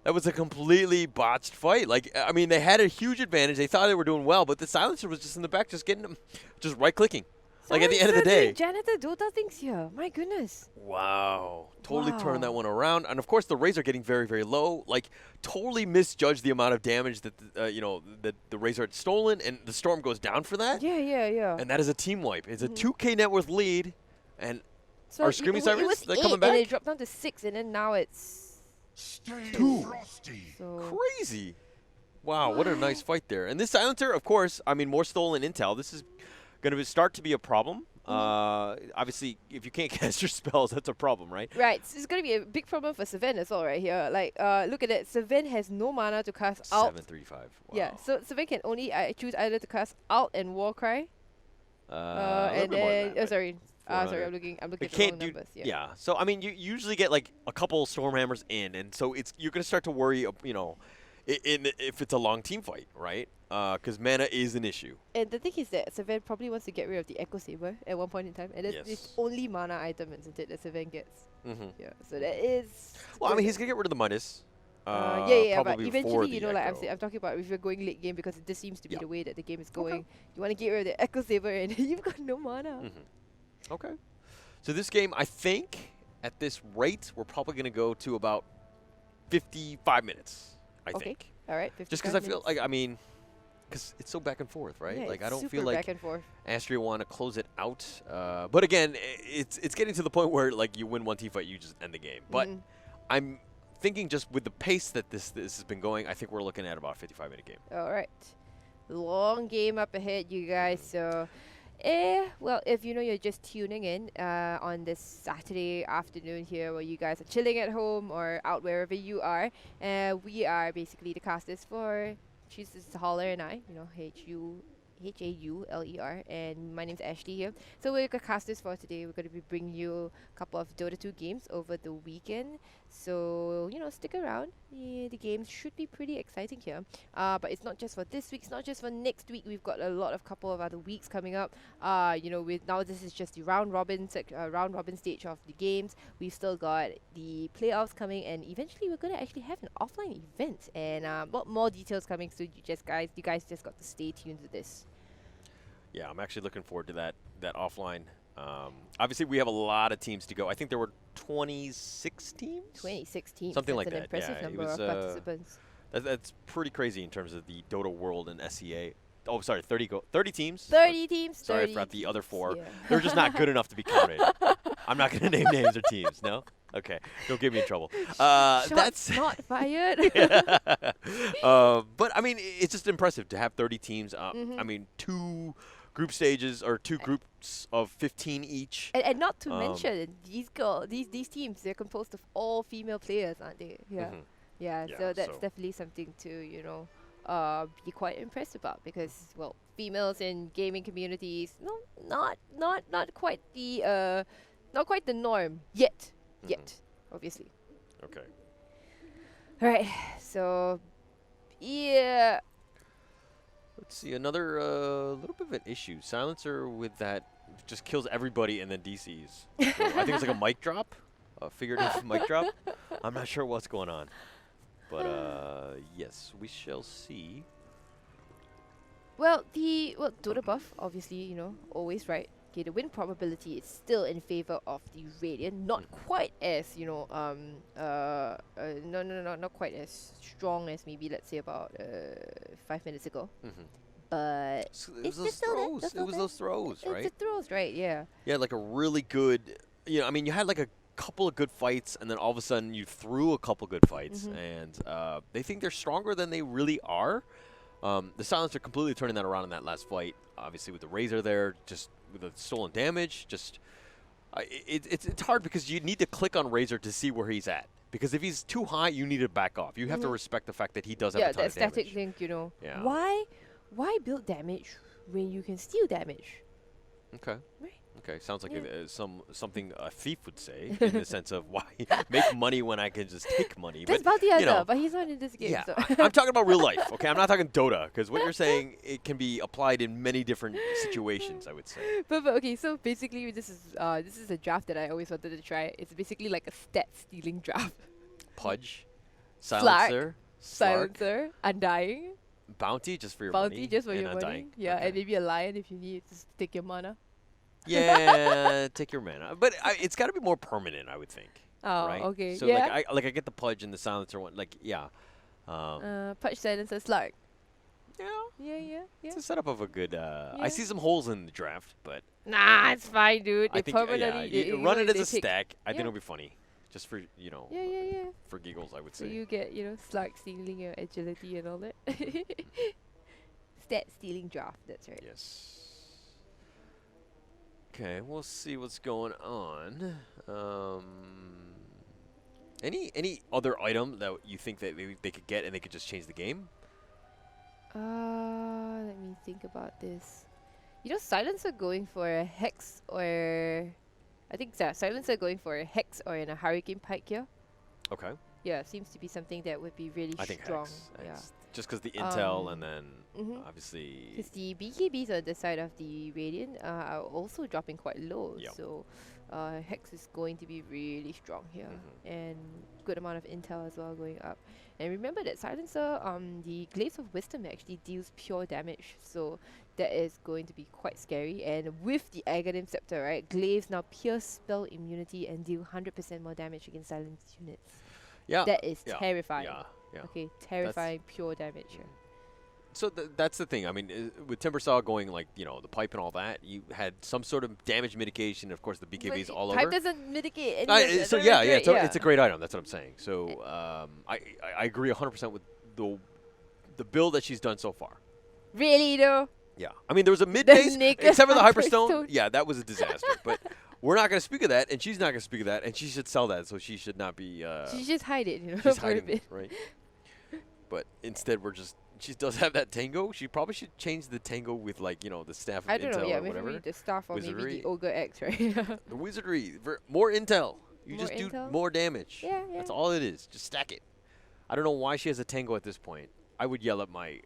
Speaker 1: That was a completely botched fight. Like, I mean, they had a huge advantage. They thought they were doing well, but the silencer was just in the back, just getting them, just right-clicking. Like, at the end of the day.
Speaker 2: Janitor Dota things here. My goodness.
Speaker 1: Wow. Totally
Speaker 2: Wow.
Speaker 1: turned that one around. And, of course, the Razor getting very low. Like, totally misjudged the amount of damage that, that the Razor had stolen, and the Storm goes down for that.
Speaker 2: Yeah.
Speaker 1: And that is a team wipe. It's a 2K net worth lead, and
Speaker 2: So
Speaker 1: are Screaming Sirens,
Speaker 2: it was
Speaker 1: they're
Speaker 2: 8
Speaker 1: coming back?
Speaker 2: and it dropped down to 6, and then now it's
Speaker 4: 2.
Speaker 2: so.
Speaker 1: crazy. Wow, what a nice fight there. And this silencer, of course, I mean, more stolen intel. This is going to start to be a problem. Obviously, if you can't cast your spells, that's a problem, right?
Speaker 2: Right, so it's going to be a big problem for Sven as well right here. Like, look at it. Sven has no mana to cast out.
Speaker 1: 735. Wow.
Speaker 2: Yeah, so Sven can only choose either to cast out and Warcry. And then, sorry, I'm looking at the wrong numbers.
Speaker 1: Yeah. So I mean, you usually get like a couple Stormhammers in, and so you're gonna start to worry, if it's a long team fight, right? Because mana is an issue.
Speaker 2: And the thing is that Sven probably wants to get rid of the Echo Saber at one point in time, and that's the only mana item, isn't it, that Sven gets? Yeah. So that is.
Speaker 1: Well, I mean, he's gonna get rid of the Midas.
Speaker 2: But
Speaker 1: probably before
Speaker 2: eventually,
Speaker 1: the Echo.
Speaker 2: I'm talking about if you're going late game, because this seems to be the way that the game is going. You want to get rid of the Echo Saber, and you've got no mana.
Speaker 1: Okay. So this game, I think, at this rate, we're probably going to go to about 55 minutes, I think.
Speaker 2: All right.
Speaker 1: Just because I feel like, because it's so back and forth, right?
Speaker 2: Yeah,
Speaker 1: like, I
Speaker 2: it's
Speaker 1: don't feel
Speaker 2: super
Speaker 1: like
Speaker 2: back and forth.
Speaker 1: Astrea want to close it out. But again, it's getting to the point where, like, you win one team fight, you just end the game. But I'm thinking just with the pace that this has been going, I think we're looking at about a 55-minute game.
Speaker 2: All right. Long game up ahead, you guys. So, well, if you're just tuning in on this Saturday afternoon here, where you guys are chilling at home or out wherever you are, we are basically the casters for Chooses Holler and I, Hauler, and my name's Ashley here. So we're the casters for today. We're going to be bringing you a couple of Dota 2 games over the weekend. So, stick around. Yeah, the games should be pretty exciting here. But it's not just for this week. It's not just for next week. We've got a couple of other weeks coming up. Now this is just the round robin stage of the games. We've still got the playoffs coming, and eventually we're going to actually have an offline event. And more details coming. So you guys just got to stay tuned to this.
Speaker 1: Yeah, I'm actually looking forward to that offline. Obviously, we have a lot of teams to go. I think there were 26 teams?
Speaker 2: 26 teams.
Speaker 1: Something
Speaker 2: That's
Speaker 1: like
Speaker 2: an
Speaker 1: that.
Speaker 2: impressive
Speaker 1: Yeah,
Speaker 2: number of participants.
Speaker 1: That's pretty crazy in terms of the Dota World and SEA. Oh, sorry, 30 teams?
Speaker 2: 30 teams.
Speaker 1: Sorry, I forgot the other 4. Yeah. They're just not good enough to be counted. I'm not going to name names or teams, no? Okay, don't get me in trouble.
Speaker 2: Shots
Speaker 1: That's
Speaker 2: not fired.
Speaker 1: but I mean, it's just impressive to have 30 teams. I mean, 2 group stages or 2 groups of 15 each.
Speaker 2: And not to mention these teams, they're composed of all female players, aren't they? Yeah. Yeah,
Speaker 1: Yeah,
Speaker 2: so that's
Speaker 1: so-
Speaker 2: definitely something to, be quite impressed about because, well, females in gaming communities, no, not quite the norm yet, obviously.
Speaker 1: Okay.
Speaker 2: All right, so yeah,
Speaker 1: Let's see, another little bit of an issue. Silencer with that just kills everybody and then DCs. So I think it's like a mic drop, a figurative mic drop. I'm not sure what's going on. But yes, we shall see.
Speaker 2: well, DOTA buff, obviously, always right. Okay, the win probability is still in favor of the Radiant, not quite as, not quite as strong as maybe, let's say, about 5 minutes ago. But
Speaker 1: So
Speaker 2: it's
Speaker 1: it was those
Speaker 2: just still there,
Speaker 1: throws.
Speaker 2: that's
Speaker 1: It
Speaker 2: still
Speaker 1: was
Speaker 2: there.
Speaker 1: those throws,
Speaker 2: It's
Speaker 1: right?
Speaker 2: the throws, right? Yeah.
Speaker 1: Yeah, like a really good, I mean, you had like a couple of good fights, and then all of a sudden you threw a couple good fights, and they think they're stronger than they really are. The Silencer completely turning that around in that last fight, obviously with the Razor there, just with the stolen damage. Just it's hard because you need to click on Razor to see where he's at. Because if he's too high, you need to back off. You have to respect the fact that he does have
Speaker 2: Yeah,
Speaker 1: a ton
Speaker 2: that
Speaker 1: of damage.
Speaker 2: static link,
Speaker 1: Yeah.
Speaker 2: Why build damage when you can steal damage?
Speaker 1: Okay.
Speaker 2: Right.
Speaker 1: Okay. Sounds like
Speaker 2: Yeah.
Speaker 1: something a thief would say in the sense of why make money when I can just take money.
Speaker 2: That's
Speaker 1: but
Speaker 2: about the
Speaker 1: you know,
Speaker 2: other, but he's not in this game.
Speaker 1: yeah,
Speaker 2: So.
Speaker 1: I'm talking about real life. Okay, I'm not talking Dota because what you're saying it can be applied in many different situations. I would say.
Speaker 2: But okay, so basically this is a draft that I always wanted to try. It's basically like a stat stealing draft.
Speaker 1: Pudge,
Speaker 2: Slark,
Speaker 1: Silencer, Slark,
Speaker 2: Silencer, Undying,
Speaker 1: Bounty just for your
Speaker 2: Bounty
Speaker 1: money,
Speaker 2: just for
Speaker 1: and
Speaker 2: your money.
Speaker 1: Undying.
Speaker 2: Yeah,
Speaker 1: Okay.
Speaker 2: and maybe a Lion if you need to take your mana.
Speaker 1: Yeah, take your mana, but it's got to be more permanent. I would think.
Speaker 2: Oh,
Speaker 1: right?
Speaker 2: okay.
Speaker 1: So
Speaker 2: yeah.
Speaker 1: like I get the Pudge and the Silencer one. Like yeah.
Speaker 2: Pudge, Silencer, Slark.
Speaker 1: Yeah.
Speaker 2: Yeah.
Speaker 1: It's a setup of a good. I see some holes in the draft, but
Speaker 2: Nah, it's fine, dude.
Speaker 1: I
Speaker 2: They
Speaker 1: think
Speaker 2: permanently
Speaker 1: you run it as
Speaker 2: they
Speaker 1: a
Speaker 2: take-
Speaker 1: stack. I think
Speaker 2: yeah.
Speaker 1: it'll be funny, just for
Speaker 2: Yeah.
Speaker 1: for giggles. I would
Speaker 2: So
Speaker 1: say.
Speaker 2: you get, Slark stealing your agility and all that. Stat stealing draft, that's right.
Speaker 1: Yes. Okay, we'll see what's going on. Any other item that you think that maybe they could get and they could just change the game?
Speaker 2: Let me think about this. Silencer going for a Hex or... I think Silencer going for a Hex or in a Hurricane Pike here.
Speaker 1: Okay.
Speaker 2: Yeah, seems to be something that would be really
Speaker 1: I think
Speaker 2: strong.
Speaker 1: Hex. Just because the intel and then
Speaker 2: Mhm.
Speaker 1: obviously.
Speaker 2: Because the BKBs on the side of the Radiant are also dropping quite low.
Speaker 1: Yep.
Speaker 2: So Hex is going to be really strong here.
Speaker 1: Mhm.
Speaker 2: And good amount of intel as well going up. And remember that Silencer, the Glaives of Wisdom actually deals pure damage. So that is going to be quite scary. And with the Aghanim Scepter, right, Glaives now pierce spell immunity and deal 100% more damage against silenced units.
Speaker 1: Yeah.
Speaker 2: That is
Speaker 1: yeah,
Speaker 2: terrifying.
Speaker 1: Yeah.
Speaker 2: Okay, terrifying pure damage here.
Speaker 1: So that's the thing. I mean, with Timbersaw going like the pipe and all that, you had some sort of damage mitigation. Of course, the BKBs
Speaker 2: But
Speaker 1: all
Speaker 2: Pipe
Speaker 1: over.
Speaker 2: doesn't mitigate any of that.
Speaker 1: So
Speaker 2: That's
Speaker 1: yeah,
Speaker 2: great,
Speaker 1: it's a great item. That's what I'm saying. So I agree 100% with the build that she's done so far.
Speaker 2: Really though?
Speaker 1: Yeah, I mean there was a mid phase,
Speaker 2: naked
Speaker 1: except for the
Speaker 2: Hyperstone.
Speaker 1: Hyperstone. Yeah, that was a disaster. But we're not going to speak of that, and she's not going to speak of that, and she should sell that, so she should not be.
Speaker 2: She just hide it,
Speaker 1: She's
Speaker 2: for a
Speaker 1: hiding
Speaker 2: bit.
Speaker 1: it, right? But instead, she does have that Tango. She probably should change the Tango with the staff of
Speaker 2: I don't know,
Speaker 1: intel
Speaker 2: yeah,
Speaker 1: or
Speaker 2: maybe
Speaker 1: whatever.
Speaker 2: the staff or maybe
Speaker 1: Wizardry.
Speaker 2: the Ogre X, right?
Speaker 1: The wizardry, more intel. You
Speaker 2: More
Speaker 1: just do
Speaker 2: intel?
Speaker 1: more damage.
Speaker 2: Yeah.
Speaker 1: That's all it is. Just stack it. I don't know why she has a Tango at this point. I would yell at my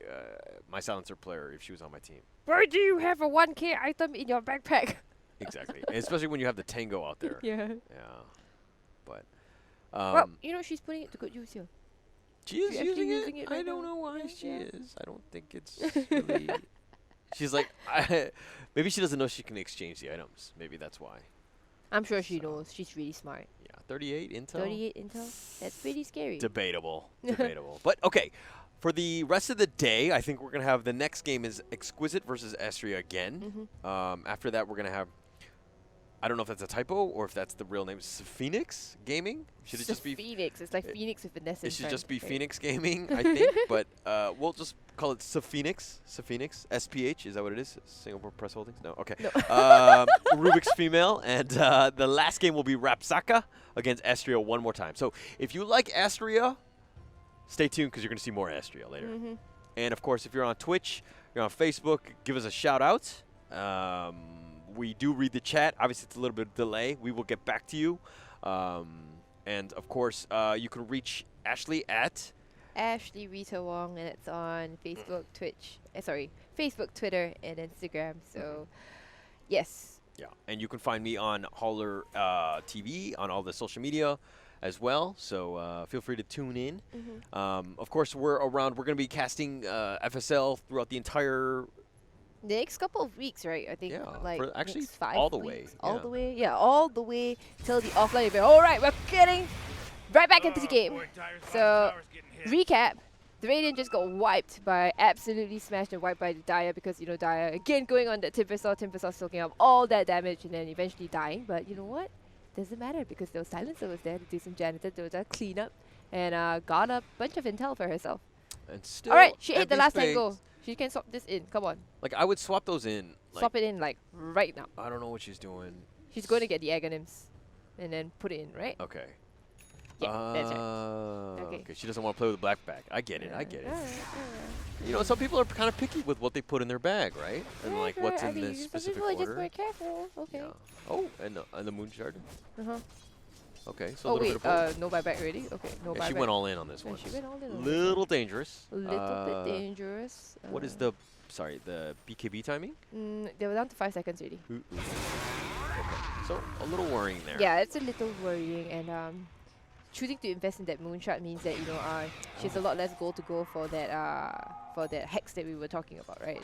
Speaker 1: my silencer player if she was on my team.
Speaker 2: Why do you have a 1k item in your backpack?
Speaker 1: Exactly, and especially when you have the Tango out there.
Speaker 2: Yeah.
Speaker 1: Yeah. But
Speaker 2: Well, she's putting it to good use here.
Speaker 1: she is
Speaker 2: she's actually
Speaker 1: using
Speaker 2: using it
Speaker 1: I
Speaker 2: right
Speaker 1: don't
Speaker 2: now.
Speaker 1: know why
Speaker 2: Yeah,
Speaker 1: she
Speaker 2: yeah.
Speaker 1: is. I don't think it's really. She's like, maybe she doesn't know she can exchange the items. Maybe that's why.
Speaker 2: I'm sure she
Speaker 1: So.
Speaker 2: knows. She's really smart.
Speaker 1: Yeah, 38 intel.
Speaker 2: 38 intel? That's pretty scary.
Speaker 1: Debatable. Debatable. But okay. For the rest of the day, I think we're going to have the next game is Exquisite versus Astrea again.
Speaker 2: Mhm.
Speaker 1: After that, we're going to have I don't know if that's a typo or if that's the real name. Phoenix Gaming? Should it just be
Speaker 2: Phoenix? It's like Phoenix with an S in
Speaker 1: It should
Speaker 2: front,
Speaker 1: just be
Speaker 2: right?
Speaker 1: Phoenix Gaming, I think. But we'll just call it Phoenix. Phoenix. SPH. Is that what it is? Singapore Press Holdings? No. Okay.
Speaker 2: No.
Speaker 1: Rubik's Female. And the last game will be Rapsaka against Astrea one more time. So if you like Astrea, stay tuned because you're going to see more Astrea later. And, of course, if you're on Twitch, you're on Facebook, give us a shout-out. We do read the chat. Obviously, it's a little bit of delay. We will get back to you. And, of course, you can reach Ashley at
Speaker 2: Ashley Rita Wong, and it's on Facebook, Twitch. Facebook, Twitter, and Instagram. So, yes.
Speaker 1: Yeah, and you can find me on Holler TV on all the social media as well. So feel free to tune in. Of course, we're around. We're going to be casting FSL throughout the entire.
Speaker 2: The next couple of weeks, right? I think like
Speaker 1: actually
Speaker 2: next 5
Speaker 1: all the
Speaker 2: weeks,
Speaker 1: way.
Speaker 2: all the way, yeah, all the way till the offline event. All right, we're getting right back into the game.
Speaker 3: Boy,
Speaker 2: So,
Speaker 3: Tires getting hit.
Speaker 2: recap: the Radiant just got wiped by absolutely smashed and wiped by the Dire because Dire again going on that Timbersaw soaking up all that damage and then eventually dying. But you know what? Doesn't matter because there was Silencer was there to do some janitor DOTA cleanup and got a bunch of intel for herself.
Speaker 1: And still,
Speaker 2: All right, she
Speaker 1: at
Speaker 2: ate the
Speaker 1: this
Speaker 2: last
Speaker 1: phase,
Speaker 2: tango. She can swap this in. Come on.
Speaker 1: Like I would swap those in. Like,
Speaker 2: Swap it in like right now.
Speaker 1: I don't know what she's doing.
Speaker 2: She's going to get the Aghanims and then put it in, right?
Speaker 1: Okay.
Speaker 2: Yeah, that's right.
Speaker 1: Okay. She doesn't want to play with the black bag. I get it. I get it.
Speaker 2: Alright.
Speaker 1: You know, some people are kind of picky with what they put in their bag, right? And
Speaker 2: Yeah,
Speaker 1: like
Speaker 2: sure.
Speaker 1: what's
Speaker 2: I
Speaker 1: in
Speaker 2: mean,
Speaker 1: this
Speaker 2: some
Speaker 1: specific
Speaker 2: people are just
Speaker 1: order.
Speaker 2: more careful. Okay.
Speaker 1: Yeah. Oh, and the moon shard.
Speaker 2: Uh-huh.
Speaker 1: Okay, so a
Speaker 2: Oh
Speaker 1: little
Speaker 2: wait,
Speaker 1: bit of both.
Speaker 2: no buyback already? Okay, no
Speaker 1: Yeah,
Speaker 2: buyback.
Speaker 1: she went all in on this
Speaker 2: Yeah,
Speaker 1: one.
Speaker 2: she went all in on this
Speaker 1: Little dangerous.
Speaker 2: Little bit dangerous.
Speaker 1: What is the the BKB timing?
Speaker 2: They were down to 5 seconds already.
Speaker 1: Okay. So a little worrying there.
Speaker 2: Yeah, it's a little worrying, and choosing to invest in that moonshot means that she has a lot less gold to go for that hex that we were talking about, right?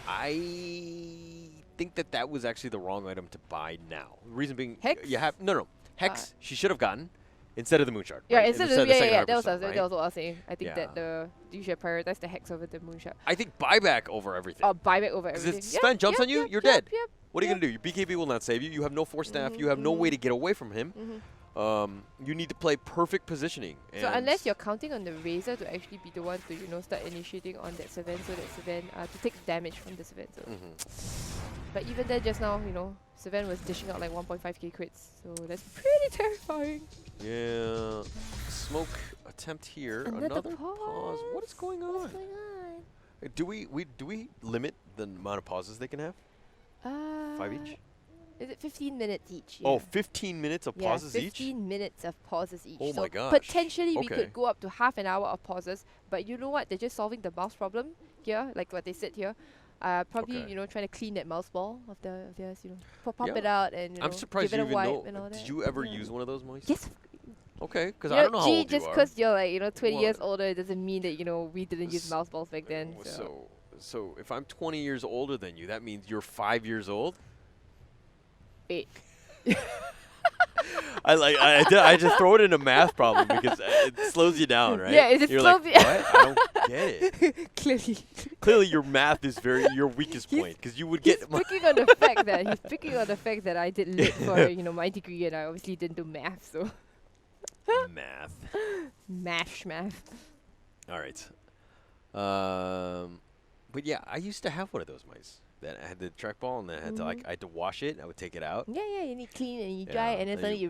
Speaker 1: I think that was actually the wrong item to buy now. The reason being,
Speaker 2: Hex?
Speaker 1: you have hex. She should have gotten instead of the moonshard.
Speaker 2: Yeah,
Speaker 1: right?
Speaker 2: instead of
Speaker 1: the second
Speaker 2: that was
Speaker 1: 100%, right?
Speaker 2: that was what I was saying. I think
Speaker 1: Yeah.
Speaker 2: that you should prioritize the hex over the moonshot.
Speaker 1: I think buyback over everything.
Speaker 2: Or buyback over
Speaker 1: Because
Speaker 2: everything.
Speaker 1: if Sven jumps on you, you're dead.
Speaker 2: Yep.
Speaker 1: What are you gonna do? Your BKB will not save you. You have no force staff. You have no way to get away from him. You need to play perfect positioning.
Speaker 2: So
Speaker 1: and
Speaker 2: unless you're counting on the Razor to actually be the one to start initiating on that Sven, so that Sven to take damage from the Sven. So. But even then, just now, Sven was dishing out like 1.5k crits, so that's pretty terrifying.
Speaker 1: Yeah. Smoke attempt here.
Speaker 2: Another
Speaker 1: pause. What is going on?
Speaker 2: What's going on?
Speaker 1: Do we limit the amount of pauses they can have? 5 each?
Speaker 2: Is it 15 minutes each?
Speaker 1: Oh,
Speaker 2: Yeah.
Speaker 1: 15 minutes of
Speaker 2: Yeah,
Speaker 1: pauses
Speaker 2: 15
Speaker 1: each?
Speaker 2: minutes of pauses each.
Speaker 1: Oh
Speaker 2: so
Speaker 1: my gosh.
Speaker 2: potentially we
Speaker 1: Okay.
Speaker 2: could go up to half an hour of pauses, but you know what? They're just solving the mouse problem here, like what they said here. Probably,
Speaker 1: Okay.
Speaker 2: trying to clean that mouse ball of theirs, pop
Speaker 1: Yeah.
Speaker 2: it out and,
Speaker 1: I'm surprised
Speaker 2: give
Speaker 1: you
Speaker 2: it a
Speaker 1: even
Speaker 2: wipe
Speaker 1: know.
Speaker 2: and all that.
Speaker 1: Did you ever
Speaker 2: Yeah.
Speaker 1: use one of those mice?
Speaker 2: Yes.
Speaker 1: Okay, because I don't know how old
Speaker 2: just
Speaker 1: you are.
Speaker 2: because you're like, 20 years
Speaker 1: What?
Speaker 2: older, it doesn't mean that, we didn't use
Speaker 1: S-
Speaker 2: mouse balls back then. So.
Speaker 1: So if I'm 20 years older than you, that means you're 5 years old?
Speaker 2: 8.
Speaker 1: I just throw it in a math problem because it slows you down, right?
Speaker 2: Yeah, it just
Speaker 1: You're
Speaker 2: slows
Speaker 1: like,
Speaker 2: you-
Speaker 1: what? I don't get it.
Speaker 2: Clearly.
Speaker 1: Clearly, your math is your weakest point because you would
Speaker 2: He's
Speaker 1: get.
Speaker 2: picking on the fact that I did lit for my degree and I obviously didn't do math, so
Speaker 1: Math.
Speaker 2: math.
Speaker 1: All right. But yeah, I used to have one of those mice that I had the trackball and then I had to wash it. I would take it out.
Speaker 2: Yeah, you need clean and you dry,
Speaker 1: Yeah,
Speaker 2: and then
Speaker 1: then
Speaker 2: suddenly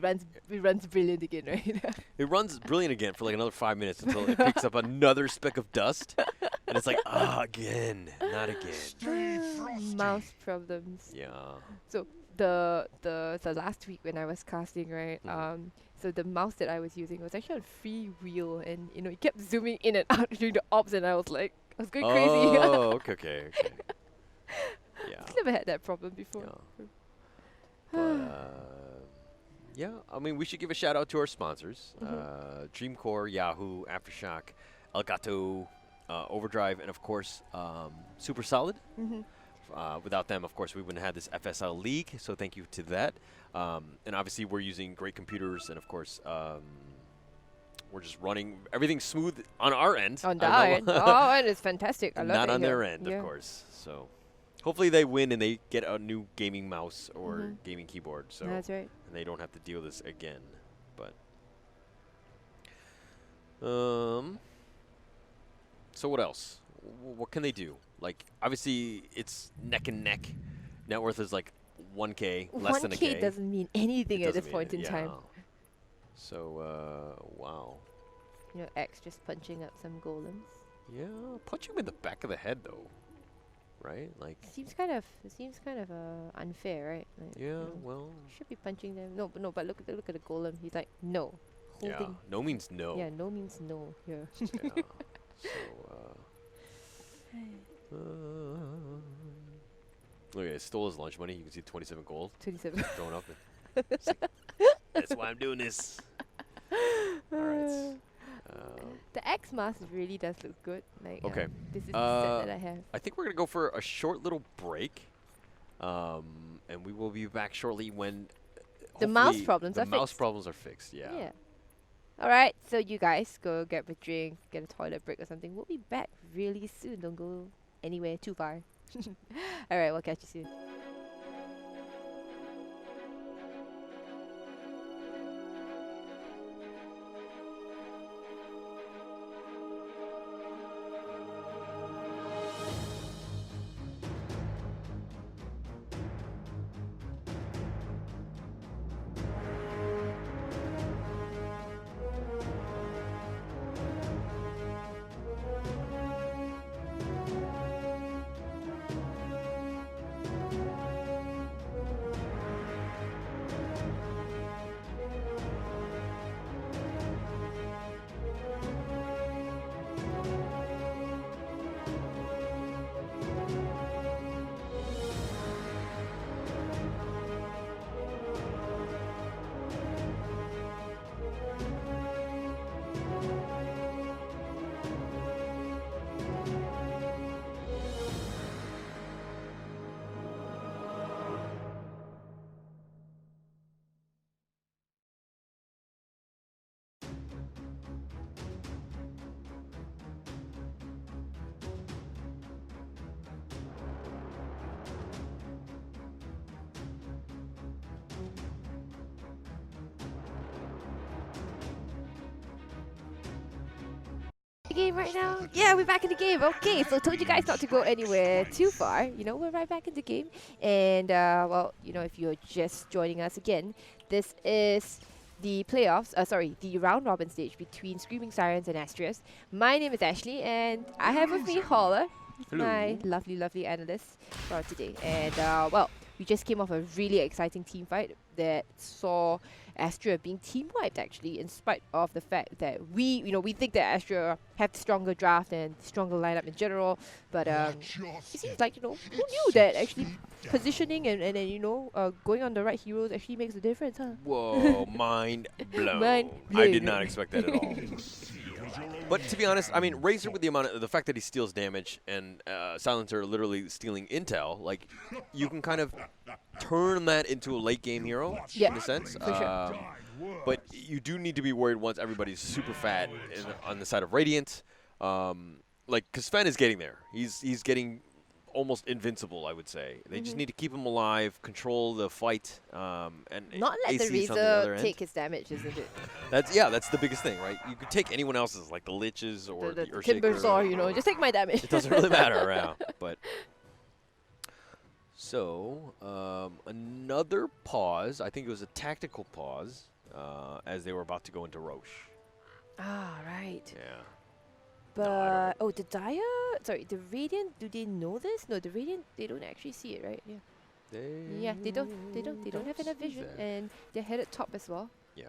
Speaker 2: it runs brilliant again, right?
Speaker 1: It runs brilliant again for like another 5 minutes until it picks up another speck of dust, and it's like, again, not again.
Speaker 2: Mouse problems.
Speaker 1: Yeah.
Speaker 2: So the last week when I was casting, right? So the mouse that I was using was actually on free wheel, and it kept zooming in and out during the ops, and I was going crazy.
Speaker 1: Oh, okay. Yeah.
Speaker 2: I've never had that problem before.
Speaker 1: Yeah, I mean, we should give a shout out to our sponsors: Dreamcore, Yahoo, Aftershock, Elgato, Overdrive, and of course, Super Solid. Without them, of course, we wouldn't have this FSL League. So thank you to that. And obviously, we're using great computers, and of course, we're just running everything smooth on our end.
Speaker 2: On our end. Oh, and it's fantastic. I love it.
Speaker 1: Not on
Speaker 2: here.
Speaker 1: their end,
Speaker 2: Yeah.
Speaker 1: of course. So, Hopefully they win and they get a new gaming mouse or gaming keyboard. So
Speaker 2: That's right.
Speaker 1: and they don't have to deal with this again. But so what else? What can they do? Like obviously it's neck and neck. Net worth is like 1K, less than a K.
Speaker 2: 1K doesn't mean anything at this point in time.
Speaker 1: So wow.
Speaker 2: You know, X just punching up some golems.
Speaker 1: Yeah, punch him in the back of the head though. Right? Like
Speaker 2: It seems kind of unfair, right? Like,
Speaker 1: yeah,
Speaker 2: you know,
Speaker 1: well,
Speaker 2: should be punching them. No, but look at the golem. He's like no.
Speaker 1: yeah.
Speaker 2: Holding.
Speaker 1: No means no.
Speaker 2: Yeah, no means no. Yeah.
Speaker 1: Yeah. So look at it, stole his lunch money. You can see 27 gold
Speaker 2: 27.
Speaker 1: going up. It's like, that's why I'm doing this. All right.
Speaker 2: The X mask really does look good. Like
Speaker 1: Okay.
Speaker 2: This is the set that I have.
Speaker 1: I think we're gonna go for a short little break, and we will be back shortly when
Speaker 2: The mouse
Speaker 1: hopefully
Speaker 2: problems
Speaker 1: the
Speaker 2: are
Speaker 1: mouse
Speaker 2: fixed.
Speaker 1: problems are fixed. Yeah.
Speaker 2: Yeah. All right. So you guys go get a drink, get a toilet break or something. We'll be back really soon. Don't go anywhere too far. All right. We'll catch you soon. Game right now? Yeah, we're back in the game. Okay, so told you guys not to go anywhere too far. You know, we're right back in the game. And, well, you know, if you're just joining us again, this is the playoffs, the round robin stage between Screaming Sirens and Astrea. My name is Ashley, and I have with me Holler, my lovely, lovely analyst for today. And, well, we just came off a really exciting team fight that saw Astrea being team wiped actually, in spite of the fact that we think that Astrea have the stronger draft and stronger lineup in general. But it seems like, who knew that actually positioning and going on the right heroes actually makes a difference, huh?
Speaker 1: Whoa, mind blown.
Speaker 2: Mind
Speaker 1: I did
Speaker 2: blown.
Speaker 1: not expect that at all. But to be honest, I mean, Razor with the fact that he steals damage and Silencer literally stealing intel, like, you can kind of turn that into a late game hero in a sense.
Speaker 2: For sure.
Speaker 1: But you do need to be worried once everybody's super fat on the side of Radiant. Like, because Sven is getting there. He's getting almost invincible, I would say. They just need to keep him alive, control the fight, and
Speaker 2: Not let
Speaker 1: AC's
Speaker 2: the
Speaker 1: on the other
Speaker 2: Razor
Speaker 1: end.
Speaker 2: take his damage, isn't it?
Speaker 1: That's the biggest thing, right? You could take anyone else's, like the Liches or the Earthshaker.
Speaker 2: Timbersaw, just take my damage.
Speaker 1: It doesn't really matter, yeah. But so another pause. I think it was a tactical pause as they were about to go into Roche.
Speaker 2: Ah, right.
Speaker 1: Yeah.
Speaker 2: But the Radiant, do they know this? No, the Radiant, they don't actually see it, right? Yeah. They don't have enough vision, and they're headed top as well.
Speaker 1: Yeah.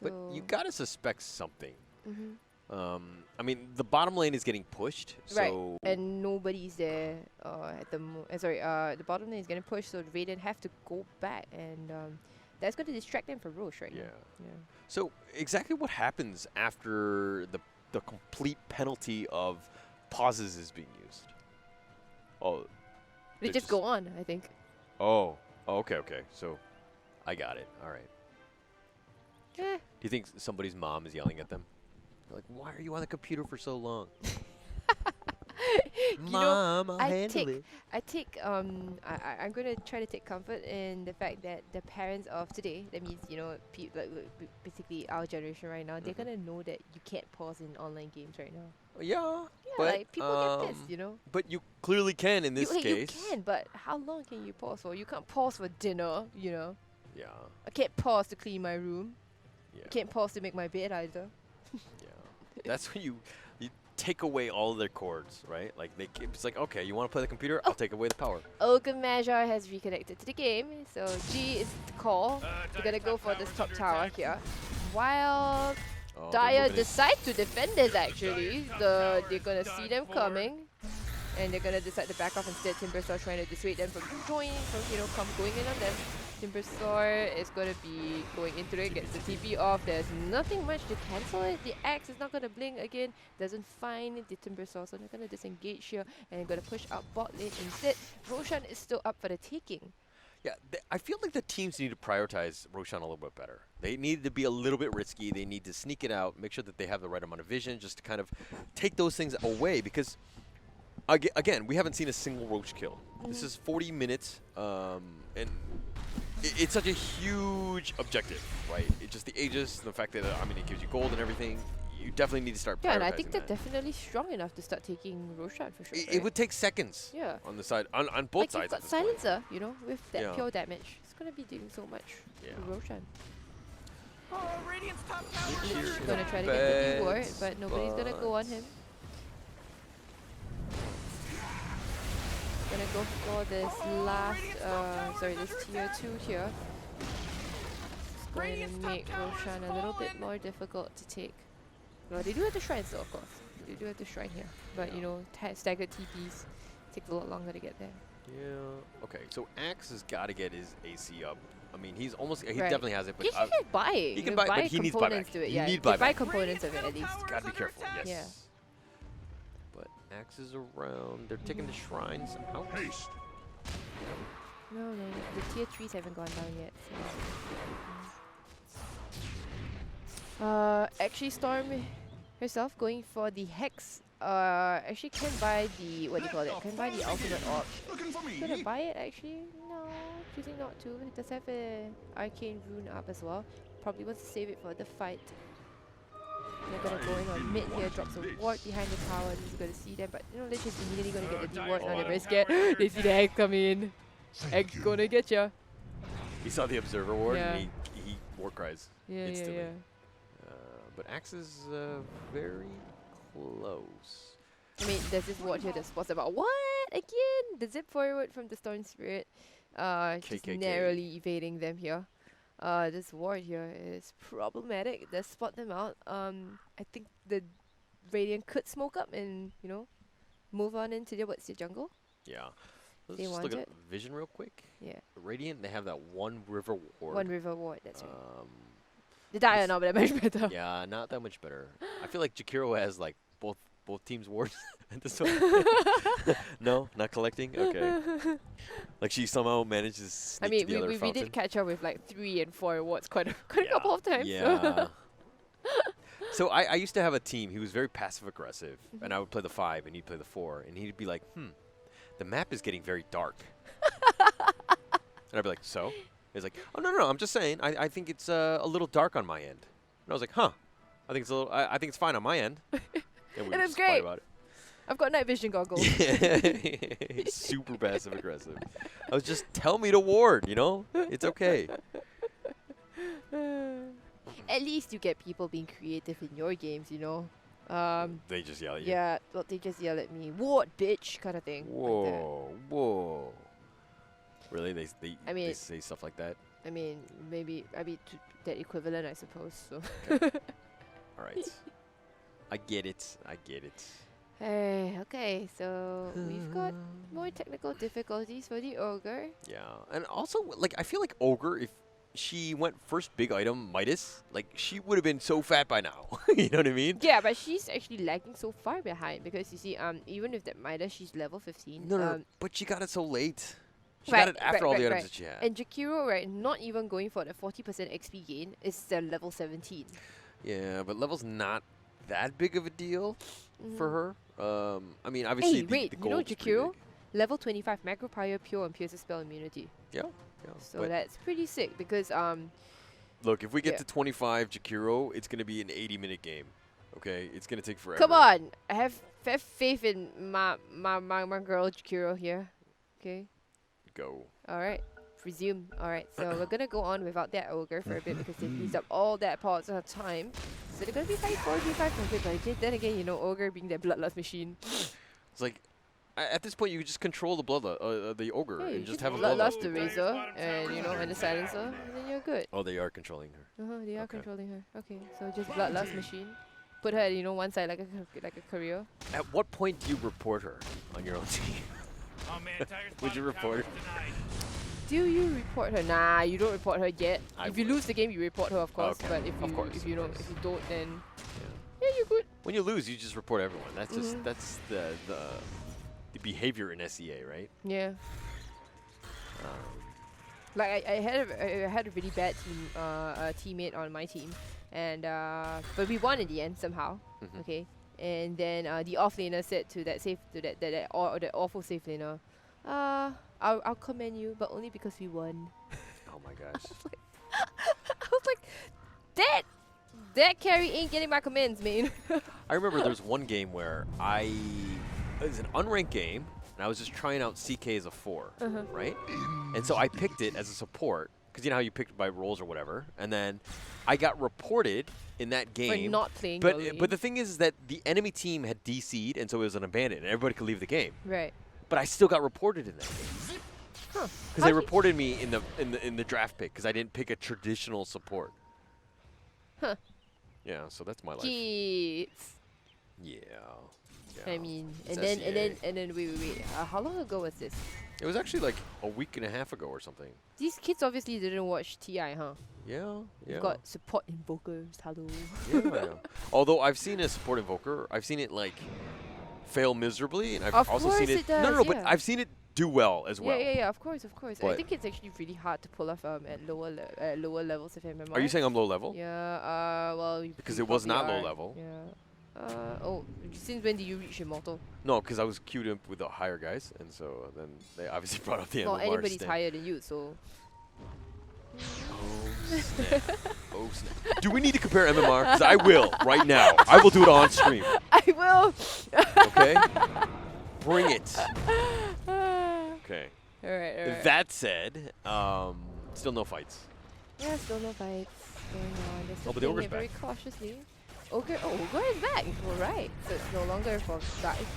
Speaker 1: But you
Speaker 2: So-
Speaker 1: gotta suspect something.
Speaker 2: Mm-hmm.
Speaker 1: I mean, the bottom lane is getting pushed,
Speaker 2: Right,
Speaker 1: so
Speaker 2: and nobody's there at the the bottom lane is getting pushed, so the Radiant have to go back, and that's going to distract them from Roche right
Speaker 1: yeah.
Speaker 2: now. Yeah.
Speaker 1: So exactly what happens after the complete penalty of pauses is being used? Oh,
Speaker 2: They
Speaker 1: they're
Speaker 2: just go on, I think.
Speaker 1: Oh, okay. So I got it. All right.
Speaker 2: Eh,
Speaker 1: Do you think somebody's mom is yelling at them? Like, why are you on the computer for so long?
Speaker 2: You
Speaker 1: Mom,
Speaker 2: know,
Speaker 1: I'll handle it.
Speaker 2: I'm gonna try to take comfort in the fact that the parents of today, that means, you know, basically our generation right now, they're gonna know that you can't pause in online games right now.
Speaker 1: Yeah,
Speaker 2: Yeah,
Speaker 1: but
Speaker 2: like people get pissed, you know.
Speaker 1: but you clearly can in this
Speaker 2: you
Speaker 1: case.
Speaker 2: can, but how long can you pause for? You can't pause for dinner, you know.
Speaker 1: Yeah,
Speaker 2: I can't pause to clean my room.
Speaker 1: yeah,
Speaker 2: I can't pause to make my bed either.
Speaker 1: yeah. That's when you take away all of their cords, right? Like it's like, okay, you want to play the computer? I'll take away the power.
Speaker 2: Ogre Major has reconnected to the game, so G is the call. They're gonna go for this top tower here. While Dire decide to defend this actually, they're gonna see them coming, and they're gonna decide to back off instead. Timbersaw trying to dissuade them from going in on them. Timbersaw is gonna be going into it, gets the TP off. There's nothing much to cancel it. The axe is not gonna blink again. Doesn't find the Timbersaw, so they're gonna disengage here and gonna push out bot lane instead. Roshan is still up for the taking.
Speaker 1: Yeah, I feel like the teams need to prioritize Roshan a little bit better. They need to be a little bit risky. They need to sneak it out, make sure that they have the right amount of vision, just to kind of take those things away. Because, again, we haven't seen a single Roach kill. This is 40 minutes, and it's such a huge objective, right? It's just the Aegis, the fact that, I mean, it gives you gold and everything. You definitely need to start prioritizing.
Speaker 2: Yeah, and I think they're definitely strong enough to start taking Roshan for sure.
Speaker 1: It would take seconds.
Speaker 2: Yeah.
Speaker 1: On the side, on both sides.
Speaker 2: You've got Silencer, you know, with that pure damage. It's gonna be doing so much to Roshan.
Speaker 3: Oh, Radiant's top tower.
Speaker 2: He's gonna try to get the reward, but nobody's gonna go on him. Gonna go for this last, this tier 2 here. It's going to make Roshan a little bit more difficult to take. Well, they do have the shrines though, of course. They do have the shrine here. But, you know, staggered TPs takes a lot longer to get there.
Speaker 1: Yeah. Okay, so Axe has got to get his AC up. I mean, he's almost, he definitely has it, but...
Speaker 2: He can buy it.
Speaker 1: He can buy it, but he needs buyback.
Speaker 2: To it.
Speaker 1: You need
Speaker 2: buyback.
Speaker 1: buy
Speaker 2: components of it at least.
Speaker 1: Gotta be careful, yes.
Speaker 2: Yeah.
Speaker 1: But Axe is around. They're taking the shrines out.
Speaker 4: Haste.
Speaker 2: No, the tier 3s haven't gone down yet. So. Actually, Storm herself going for the Hex. Actually can buy the, what do you call it? Can buy the ultimate orb. Gonna buy it actually? No, choosing not to. It does have an arcane rune up as well. Probably wants to save it for the fight. They're gonna go in on mid here, drops a ward behind the tower. He's gonna see them, but you know, Lich is immediately gonna get the D-ward. Now they're very scared. They see the egg come in. Egg's gonna get ya.
Speaker 1: He saw the observer ward and he war cries instantly.
Speaker 2: Yeah.
Speaker 1: But Axe is very close.
Speaker 2: I mean, there's this ward here that spots about what again? The zip forward from the Storm Spirit, just narrowly evading them here. This ward here is problematic. They spot them out. I think the Radiant could smoke up and, you know, move on into their jungle.
Speaker 1: Yeah. Let's
Speaker 2: They
Speaker 1: just
Speaker 2: want
Speaker 1: look at
Speaker 2: it.
Speaker 1: vision real quick.
Speaker 2: Yeah.
Speaker 1: Radiant, they have that one river ward.
Speaker 2: One river ward, that's right. The
Speaker 1: this-
Speaker 2: Dire not that much better.
Speaker 1: Yeah, not that much better. I feel like Jakiro has like both teams' wards at this point. No, not collecting. Okay. Like she somehow manages to sneak
Speaker 2: I mean,
Speaker 1: to the other
Speaker 2: we
Speaker 1: fountain.
Speaker 2: did catch up with like 3 and 4 wards quite a couple of times.
Speaker 1: Yeah. So I used to have a team. He was very passive aggressive, and I would play the 5, and he'd play the 4, and he'd be like, the map is getting very dark. And I'd be like, so? He's like, oh no, I'm just saying. I think it's a little dark on my end. And I was like, huh? I think it's a little. I think it's fine on my end. And we
Speaker 2: And
Speaker 1: would
Speaker 2: it's
Speaker 1: just fight
Speaker 2: great.
Speaker 1: about it.
Speaker 2: I've got night vision goggles.
Speaker 1: Super passive aggressive. I was just tell me to ward. You know, it's okay.
Speaker 2: At least you get people being creative in your games, you know.
Speaker 1: They just yell at you.
Speaker 2: Yeah, well, they just yell at me, "Ward, bitch," kind of thing.
Speaker 1: Whoa. Really? They
Speaker 2: mean,
Speaker 1: say stuff like that?
Speaker 2: I mean, maybe that equivalent, I suppose. So.
Speaker 1: All right. I get it.
Speaker 2: Okay, so we've got more technical difficulties for the Ogre.
Speaker 1: Yeah, and also, like, I feel like Ogre, if she went first big item, Midas, like, she would have been so fat by now. You know what I mean?
Speaker 2: Yeah, but she's actually lagging so far behind because you see, even with that Midas, she's level 15.
Speaker 1: No, but she got it so late. She got it after all the items that she had.
Speaker 2: And Jakiro, right, not even going for the 40% XP gain, is the level 17.
Speaker 1: Yeah, but level's not that big of a deal. for her. I mean, obviously,
Speaker 2: Hey, wait,
Speaker 1: the
Speaker 2: you know
Speaker 1: gold is pretty
Speaker 2: Jakiro?
Speaker 1: big.
Speaker 2: Level 25 macro pyre pure and pierces spell immunity.
Speaker 1: Yeah.
Speaker 2: So
Speaker 1: but
Speaker 2: that's pretty sick because
Speaker 1: look, if we get
Speaker 2: yeah.
Speaker 1: to 25 Jakiro, it's going to be an 80-minute game. Okay, it's going to take forever.
Speaker 2: come on, I have faith in my girl Jakiro here. Okay.
Speaker 1: Go.
Speaker 2: All right. Resume. All right. So we're gonna go on without that ogre for a bit because they've used up all that pots of time. So they're gonna be fighting 4v5 for a bit. But then again, you know, ogre being that bloodlust machine.
Speaker 1: It's like, at this point, you just control the the ogre,
Speaker 2: Hey,
Speaker 1: and
Speaker 2: you
Speaker 1: just
Speaker 2: can
Speaker 1: have a
Speaker 2: bloodlust
Speaker 1: bloodlust.
Speaker 2: the razor and you know and the silencer, and then you're good.
Speaker 1: Oh, they are controlling her.
Speaker 2: They are
Speaker 1: Okay.
Speaker 2: controlling her. Okay. So just bloodlust machine. Put her, you know, one side like a career.
Speaker 1: At what point do you report her on your own team?
Speaker 3: Oh man, Tiger's
Speaker 1: Would you
Speaker 3: bottom tower
Speaker 1: report
Speaker 3: is denied.
Speaker 2: Do you report her? Nah, you don't report her yet.
Speaker 1: I
Speaker 2: If you
Speaker 1: would.
Speaker 2: lose the game, you report her, of course.
Speaker 1: Okay.
Speaker 2: But if you
Speaker 1: Of course,
Speaker 2: if you
Speaker 1: of
Speaker 2: don't
Speaker 1: course.
Speaker 2: if you don't, then
Speaker 1: Yeah.
Speaker 2: yeah, you're good.
Speaker 1: When you lose, you just report everyone. That's just
Speaker 2: Mhm.
Speaker 1: that's the behavior in SEA, right?
Speaker 2: Yeah. Like I had a really bad teammate on my team, and but we won in the end somehow.
Speaker 1: Mhm.
Speaker 2: Okay, and then the offlaner said to that that awful safe laner, I'll commend you, but only because we won.
Speaker 1: Oh my gosh.
Speaker 2: I was like, that carry ain't getting my commends, man.
Speaker 1: I remember there was one game where it was an unranked game, and I was just trying out CK as a 4, right? And so I picked it as a support, because you know how you pick by roles or whatever, and then I got reported in that game.
Speaker 2: For not playing
Speaker 1: but
Speaker 2: early.
Speaker 1: but the thing is that the enemy team had DC'd, and so it was an abandoned, and everybody could leave the game.
Speaker 2: Right.
Speaker 1: But I still got reported in that game.
Speaker 2: Huh.
Speaker 1: Because they reported me in the draft pick, because I didn't pick a traditional support.
Speaker 2: Huh.
Speaker 1: Yeah, so that's my life.
Speaker 2: Kids.
Speaker 1: Yeah.
Speaker 2: I mean,
Speaker 1: It's
Speaker 2: and
Speaker 1: SEA.
Speaker 2: then wait. How long ago was this?
Speaker 1: It was actually like a week and a half ago or something.
Speaker 2: These kids obviously didn't watch TI, huh?
Speaker 1: Yeah.
Speaker 2: You've got support invokers. Hello.
Speaker 1: Yeah. Although I've seen a support invoker, I've seen it like fail miserably, and I've
Speaker 2: Of
Speaker 1: also
Speaker 2: course
Speaker 1: seen
Speaker 2: it does,
Speaker 1: no, but
Speaker 2: yeah.
Speaker 1: I've seen it do well as well.
Speaker 2: Yeah. Of course. I
Speaker 1: But-
Speaker 2: think it's actually really hard to pull off at lower levels of MMR.
Speaker 1: Are you saying I'm low level?
Speaker 2: Yeah. Well.
Speaker 1: Because
Speaker 2: you
Speaker 1: it was
Speaker 2: probably
Speaker 1: not low
Speaker 2: are.
Speaker 1: level.
Speaker 2: Yeah. Oh. Since when did you reach immortal?
Speaker 1: No, because I was queued up with the higher guys, and so then they obviously brought up the
Speaker 2: Well,
Speaker 1: MMR
Speaker 2: anybody's
Speaker 1: stat.
Speaker 2: higher than you, so.
Speaker 1: Oh snap! Oh snap! Do we need to compare MMR? Because I will right now. I will do it on stream.
Speaker 2: I will.
Speaker 1: Okay. Bring it. Okay.
Speaker 2: All right.
Speaker 1: That said, still no fights.
Speaker 2: Yeah, still no fights going on. They're still
Speaker 1: but the
Speaker 2: playing
Speaker 1: ogre's
Speaker 2: it very
Speaker 1: back.
Speaker 2: cautiously. Ogre is back. All right. So it's no longer for dive.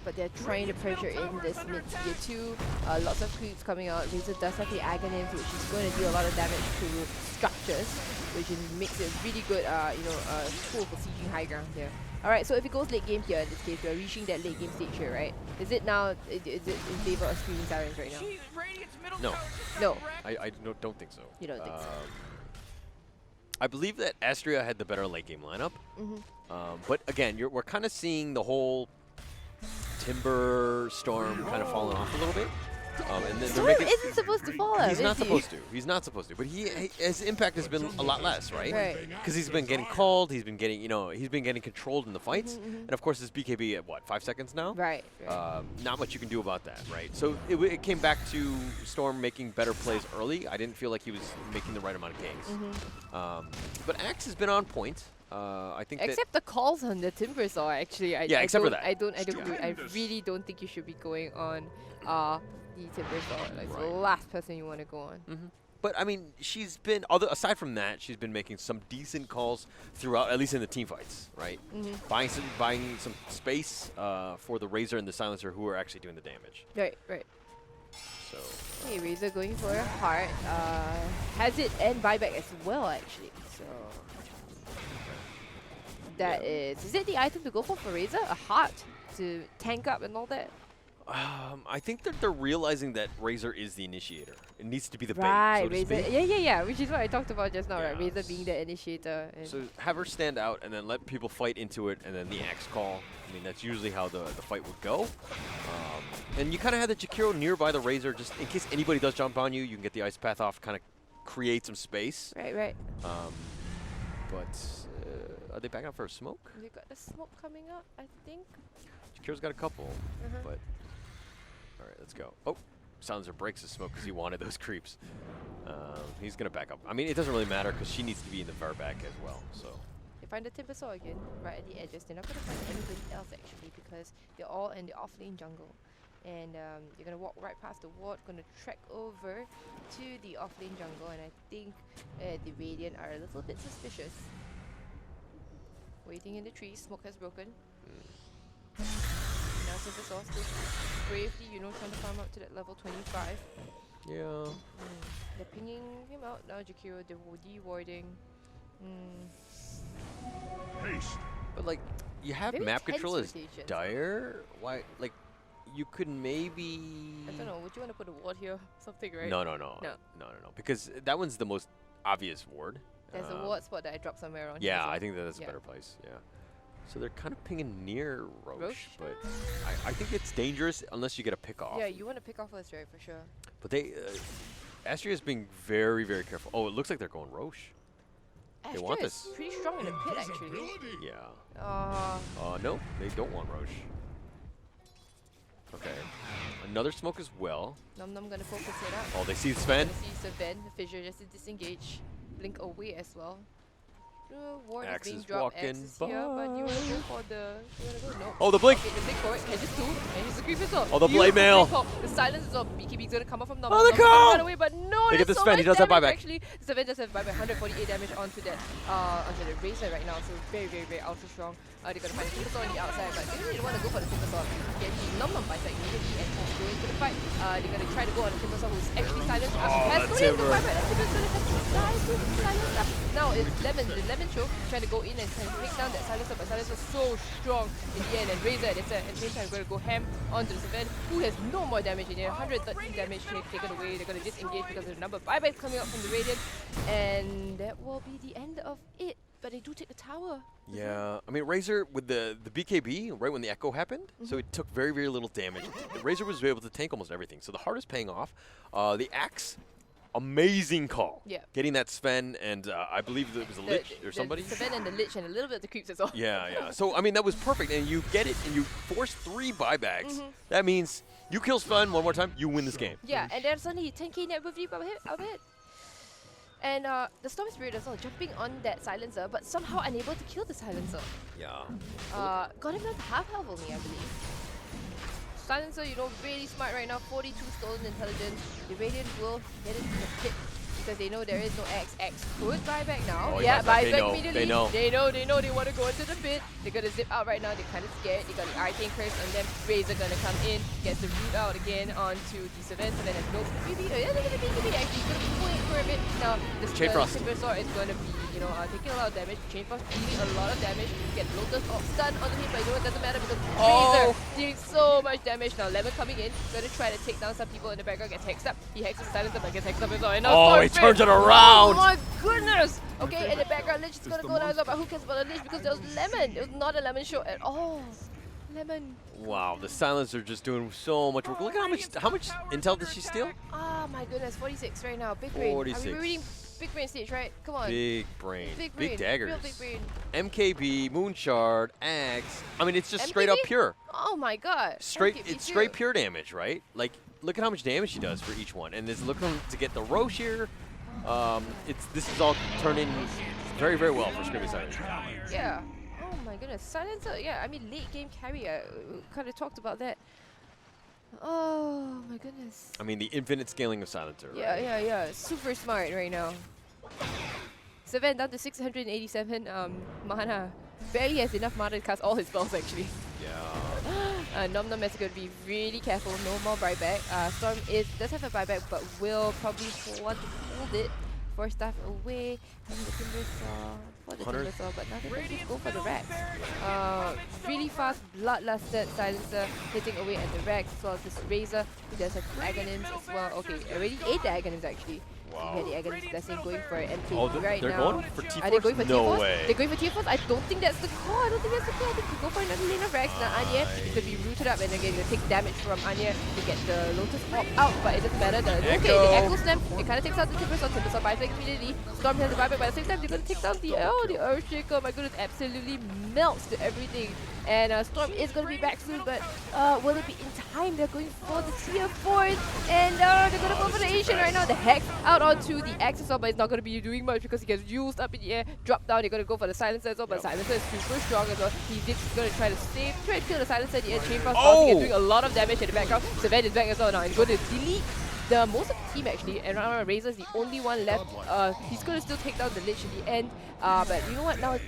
Speaker 2: But they're trying to pressure in this mid tier 2. Lots of creeps coming out. Razor does have the Aghanim's, which is going to deal a lot of damage to structures, which makes it really good, tool for sieging high ground here. Alright, so if it goes late game here, in this case, we're reaching that late game stage here, right? Is it now, is it in favor of Screaming Sirens right now?
Speaker 1: No.
Speaker 2: No.
Speaker 1: I don't think so.
Speaker 2: You don't think so?
Speaker 1: I believe that Astrea had the better late game lineup.
Speaker 2: Mm-hmm.
Speaker 1: But again, we're kind of seeing the whole Timber Storm kind of falling off a little bit. And then they're
Speaker 2: Storm
Speaker 1: making,
Speaker 2: isn't supposed to fall out,
Speaker 1: he's not
Speaker 2: is he?
Speaker 1: supposed to. He's not supposed to. But his impact has been a lot less, right?
Speaker 2: Right.
Speaker 1: Because he's been getting called. He's been getting, he's been getting controlled in the fights. And of course, his BKB at what, 5 seconds now?
Speaker 2: Right.
Speaker 1: Not much you can do about that, right? So it came back to Storm making better plays early. I didn't feel like he was making the right amount of ganks. But Axe has been on point. I think
Speaker 2: Except the calls on the Timber Saw, actually.
Speaker 1: Except for that.
Speaker 2: I really don't think you should be going on the Timber Saw. Like, the last person you want to go on.
Speaker 1: But I mean, she's been aside from that, she's been making some decent calls throughout, at least in the team fights, right? Buying some space for the Razor and the Silencer, who are actually doing the damage.
Speaker 2: Right.
Speaker 1: So.
Speaker 2: Hey, Razor going for a heart. Has it and buyback as well, actually. So that is it the item to go for Razor? A heart to tank up and all that?
Speaker 1: I think that they're realizing that Razor is the initiator. It needs to be the bait,
Speaker 2: Right,
Speaker 1: so to
Speaker 2: Razor.
Speaker 1: speak.
Speaker 2: Yeah, which is what I talked about just now, right? Razor
Speaker 1: Yes.
Speaker 2: being the initiator. And
Speaker 1: So have her stand out and then let people fight into it, and then the axe call. I mean, that's usually how the fight would go. And you kind of have the Jakiro nearby the Razor, just in case anybody does jump on you, you can get the ice path off, kind of create some space.
Speaker 2: Right.
Speaker 1: But Are they backing up for a smoke?
Speaker 2: They got the smoke coming up, I think.
Speaker 1: Jakiro's got a couple, but all right, let's go. Oh, Silencer breaks the smoke because he wanted those creeps. He's gonna back up. I mean, it doesn't really matter because she needs to be in the far back as well. So
Speaker 2: They find the Timber Saw again, right at the edges. They're not gonna find anybody else actually because they're all in the off-lane jungle. And you're gonna walk right past the ward, gonna trek over to the off-lane jungle, and I think the Radiant are a little bit suspicious. Waiting in the trees, smoke has broken. Now Timber Saw still bravely, you know, trying to farm up to that level 25.
Speaker 1: yeah.
Speaker 2: They're pinging him out now, Jakiro, they're de-warding.
Speaker 4: Haste.
Speaker 1: But like, you have
Speaker 2: Very
Speaker 1: map
Speaker 2: tense
Speaker 1: control as
Speaker 2: rotations.
Speaker 1: dire. Why? Like, you could maybe.
Speaker 2: I don't know, would you want to put a ward here? Something, right?
Speaker 1: No. Because that one's the most obvious ward.
Speaker 2: There's a ward spot that I dropped somewhere around
Speaker 1: Yeah,
Speaker 2: here.
Speaker 1: I think that's a better place. Yeah. So they're kind of pinging near Roche,
Speaker 2: Roche?
Speaker 1: but I think it's dangerous unless you get a pick off.
Speaker 2: Yeah, you want to pick off first, right? For sure.
Speaker 1: But they, Astrea is being very, very careful. Oh, it looks like they're going Roche. They want
Speaker 2: Astra is
Speaker 1: this.
Speaker 2: pretty strong in the pit, actually.
Speaker 1: Yeah. No, they don't want Roche. Okay. Another smoke as well.
Speaker 2: Num gonna focus it up.
Speaker 1: Oh, they see Sven.
Speaker 2: Gonna see Sven, the fissure just to disengage. Blink away as well. Ward
Speaker 1: Axe
Speaker 2: is being
Speaker 1: is
Speaker 2: dropped.
Speaker 1: walking
Speaker 2: Axe is here, but you wanna go for the. You wanna go? No.
Speaker 1: Oh, the blink!
Speaker 2: Okay, the blink for it. Catches two. And he's the creep as well.
Speaker 1: Oh, the blade mail.
Speaker 2: The silence is on. BKB's gonna come up from Nom.
Speaker 1: Oh, the
Speaker 2: Nom's gonna
Speaker 1: call!
Speaker 2: run away, but no,
Speaker 1: They get
Speaker 2: there's
Speaker 1: the
Speaker 2: so
Speaker 1: Sven, he
Speaker 2: much
Speaker 1: does have
Speaker 2: damage,
Speaker 1: buyback.
Speaker 2: Actually, Sven does have buyback. 148 damage onto that, onto the Razor right now. So very, very, very ultra strong. They're gonna find Timber Saw on the outside, but they really want to go for the Timber Saw. Get the Nom buys back immediately and he's going to the fight. They're gonna try to go on the Timber Saw, who's actually silenced. Has
Speaker 1: the
Speaker 2: no need to
Speaker 1: Timber.
Speaker 2: buyback. The Timber's gonna have to die to silence. Now it's Lemon, the Lemon Show, trying to go in and take down that silencer, but silencer so strong in the end, and Razor at the same time going to go ham onto the Sven, who has no more damage in here. 113 damage taken away. They're going to disengage because of the number of buybacks coming out from the Radiant, and that will be the end of it. But they do take the tower.
Speaker 1: Yeah, I mean, Razor with the BKB, right when the echo happened, so it took very, very little damage. Razor was able to tank almost everything, so the heart is paying off. The Axe, amazing call.
Speaker 2: Yeah.
Speaker 1: Getting that Sven, and I believe it was a Lich or somebody.
Speaker 2: The Sven and the Lich and a little bit of the creeps as well.
Speaker 1: Yeah. So, I mean, that was perfect, and you get it, and you force 3 buybacks. That means you kill Sven one more time, you win this game.
Speaker 2: Yeah, and then suddenly 10k net worth out of it. And the Storm Spirit as well, jumping on that silencer, but somehow unable to kill the silencer.
Speaker 1: Yeah.
Speaker 2: Got him down to half health only, I believe. Silencer, you know, really smart right now. 42 stolen intelligence. The Radiant will get into the pit because they know there is no X. X could buy back now.
Speaker 1: Oh,
Speaker 2: Yeah, buy
Speaker 1: they
Speaker 2: back
Speaker 1: know,
Speaker 2: immediately.
Speaker 1: they know.
Speaker 2: They know they want to go into the pit. They're gonna zip out right now. They're kind of scared. They got the Arcane Curse on them. Razor gonna come in, gets the root out again onto the Sven. Sven has no BB. Yeah, they're gonna BB actually. He's gonna wait for a bit. Now the
Speaker 1: Chain Frost.
Speaker 2: Timber Saw is gonna be, you know, taking a lot of damage. Chain Frost dealing a lot of damage. Get Lotus stun onto him, but you know it doesn't matter because Razor dealing so much damage. Now Lemon coming in, gonna try to take down some people in the background. Gets hexed up. He hexes Silencer, but gets hexed up as well. And now
Speaker 1: He turns it around.
Speaker 2: Oh my goodness! Okay, in the background, Lich is gonna go down as well, but who cares about the Lich because there was Lemon. It was not a Lemon show at all. Lemon.
Speaker 1: Wow, the Silencer just doing so much work. Look at how much intel did she steal?
Speaker 2: Oh my goodness, 46 right now. Big brain.
Speaker 1: 46.
Speaker 2: Are we reading big brain stage, right? Come on.
Speaker 1: Big brain. Big daggers.
Speaker 2: Real big brain.
Speaker 1: MKB, Moonshard, Axe. I mean, it's just straight up
Speaker 2: MKB?
Speaker 1: pure.
Speaker 2: Oh my god.
Speaker 1: It's
Speaker 2: MKB
Speaker 1: straight
Speaker 2: too.
Speaker 1: pure damage, right? Like, look at how much damage she does for each one. And this looking to get the Roche here. This is all turning very, very well for Scribbly Silence.
Speaker 2: Yeah. Oh my goodness. Silencer, yeah, I mean late game carry, kind of talked about that. Oh my goodness.
Speaker 1: I mean, the infinite scaling of Silencer. Right?
Speaker 2: Yeah. Super smart right now. Sven down to 687 mana. Barely has enough mana to cast all his spells actually.
Speaker 1: Yeah.
Speaker 2: Nom is going to be really careful. No more buyback. Storm does have a buyback, but will probably want to hold it. Force staff away. And the Timber Saw for the Timber Saw, but now they're going to go for the Rex. Really fast, bloodlusted silencer hitting away at the Rex as well as this Razor, who does have Aghanim's as well. Okay, already 8 Aghanim's actually. Here the Aghanim Blessing going for MKB
Speaker 1: Oh,
Speaker 2: right
Speaker 1: they're
Speaker 2: now.
Speaker 1: going for T-Force?
Speaker 2: Are they going for
Speaker 1: No
Speaker 2: T-Force?
Speaker 1: way.
Speaker 2: They're going for T-Force? I don't think that's the call. I don't think that's the call. I think you go for another lane of Rex. Now Anya could be rooted up and again you take damage from Anya to get the Lotus Pop out, but it doesn't matter. Okay, the Echo Slam, it kind of takes out the Timbersaw. Timbersaw buyback immediately. Storm has the buyback, but at the same time they're going to take down the Earthshaker. My goodness, absolutely melts to everything. And Storm is going to be back soon, but will it be in time? They're going for the tier 4s, and they're going to go for the Asian right now. The Hex out onto the Accessor, but it's not going to be doing much because he gets used up in the air, drop down. They're going to go for the Silencer as well, but Silencer is super strong as well. He's going to try to kill the Silencer in the air. Chain Frost is doing a lot of damage in the background. Savannah is back as well now. He's going to delete the most of the team actually, and Razor is the only one left. He's going to still take down the Lich in the end, but you know what now?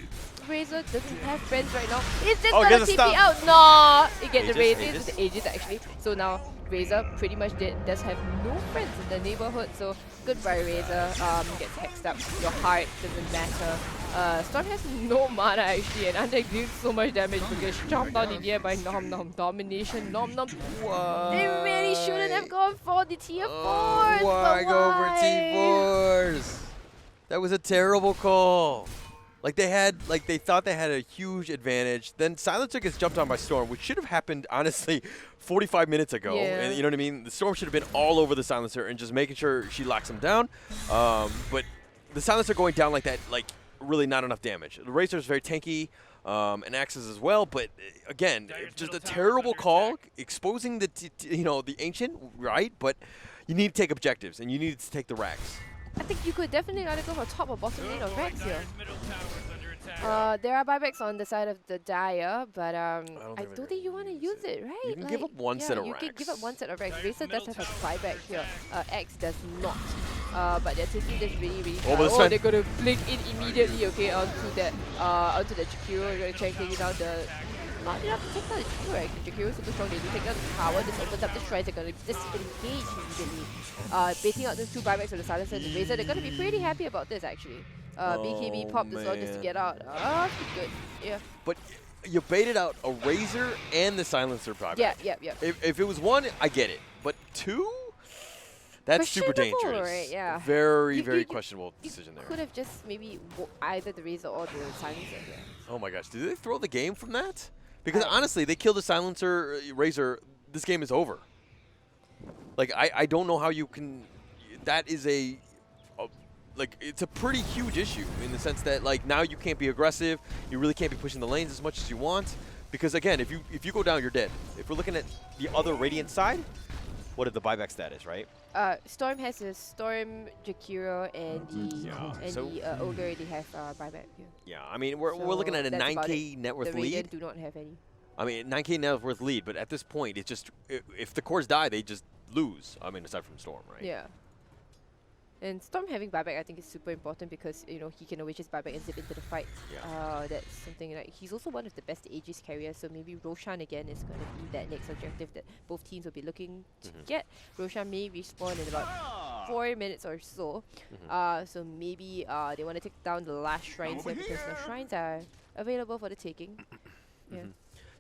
Speaker 2: Razor doesn't have friends right now. It's just gonna TP out. No, it gets the Razor with the Aegis actually. So now Razor pretty much does have no friends in the neighborhood. So goodbye Razor. Gets hexed up. Your heart doesn't matter. Storm has no mana actually, and Under deals so much damage because chomped down in the air by Nom Nom. Domination. Nom Nom.
Speaker 1: What?
Speaker 2: They really shouldn't have gone for the tier 4s.
Speaker 1: Why go for T4s? That was a terrible call. Like they thought they had a huge advantage. Then Silencer gets jumped on by Storm, which should have happened honestly 45 minutes ago.
Speaker 2: Yeah.
Speaker 1: And you know what I mean? The Storm should have been all over the Silencer and just making sure she locks him down. But the Silencer going down like that, like really not enough damage. The Razor is very tanky, and Axes as well. But again, just a terrible call, exposing the the Ancient, right? But you need to take objectives and you need to take the racks.
Speaker 2: I think you could definitely either go for top or bottom lane of Rex here. There are buybacks on the side of the Dire, but I don't think you want to use it, right?
Speaker 1: You can give up one set of
Speaker 2: you
Speaker 1: racks.
Speaker 2: can give up one set of Rex. Razor does have a buyback here. X does not. But they're taking this really fast. They're going to blink in immediately, okay, onto the Jakiro. They're going to try and take it down the... Not enough to take down the Jakiro, actually. Jakiro is super strong. They do take down the tower. This opens up the shrines. They're going to disengage immediately. Baiting out those two buybacks of the Silencer and the Razor. They're going to be pretty happy about this, actually. BKB popped as well just to get out. Good. Yeah.
Speaker 1: But you baited out a Razor and the Silencer buyback.
Speaker 2: Yeah.
Speaker 1: If it was one, I get it. But two? That's super dangerous.
Speaker 2: Right? Yeah.
Speaker 1: Very questionable decision there.
Speaker 2: Could have just maybe either the Razor or the Silencer here.
Speaker 1: Oh my gosh, did they throw the game from that? Because honestly, they killed the Silencer Razor. This game is over. Like I don't know how you can. That is like it's a pretty huge issue in the sense that like now you can't be aggressive. You really can't be pushing the lanes as much as you want. Because again, if you go down, you're dead. If we're looking at the other Radiant side, what are the buyback status, right?
Speaker 2: Storm has a Storm, Jakiro, and the Ogre already have buyback here.
Speaker 1: Yeah, I mean we're looking at a 9K net worth
Speaker 2: the
Speaker 1: lead.
Speaker 2: Radiant do not have any.
Speaker 1: I mean 9K net worth lead, but at this point, it's just if the cores die, they just lose. I mean aside from Storm, right?
Speaker 2: Yeah. And Storm having buyback, I think, is super important because he can always just buyback and zip into the fight.
Speaker 1: Yeah.
Speaker 2: That's something like he's also one of the best Aegis carriers, so maybe Roshan again is going to be that next objective that both teams will be looking to get. Roshan may respawn in about 4 minutes or so, so maybe they want to take down the last shrines here because the shrines are available for the taking. Yeah.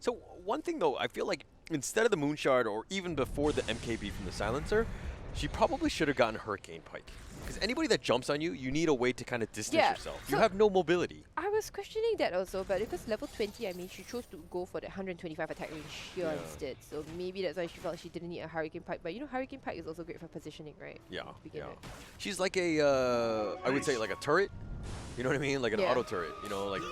Speaker 1: So one thing though, I feel like instead of the Moonshard or even before the MKB from the Silencer, she probably should have gotten Hurricane Pike. Because anybody that jumps on you, you need a way to kind of distance yourself. You have no mobility.
Speaker 2: I was questioning that also, but because level 20, I mean, she chose to go for the 125 attack range here instead. So maybe that's why she felt she didn't need a Hurricane Pike. But Hurricane Pike is also great for positioning, right?
Speaker 1: Yeah. She's like a, I would say like a turret. You know what I mean? Like an auto turret. You know, like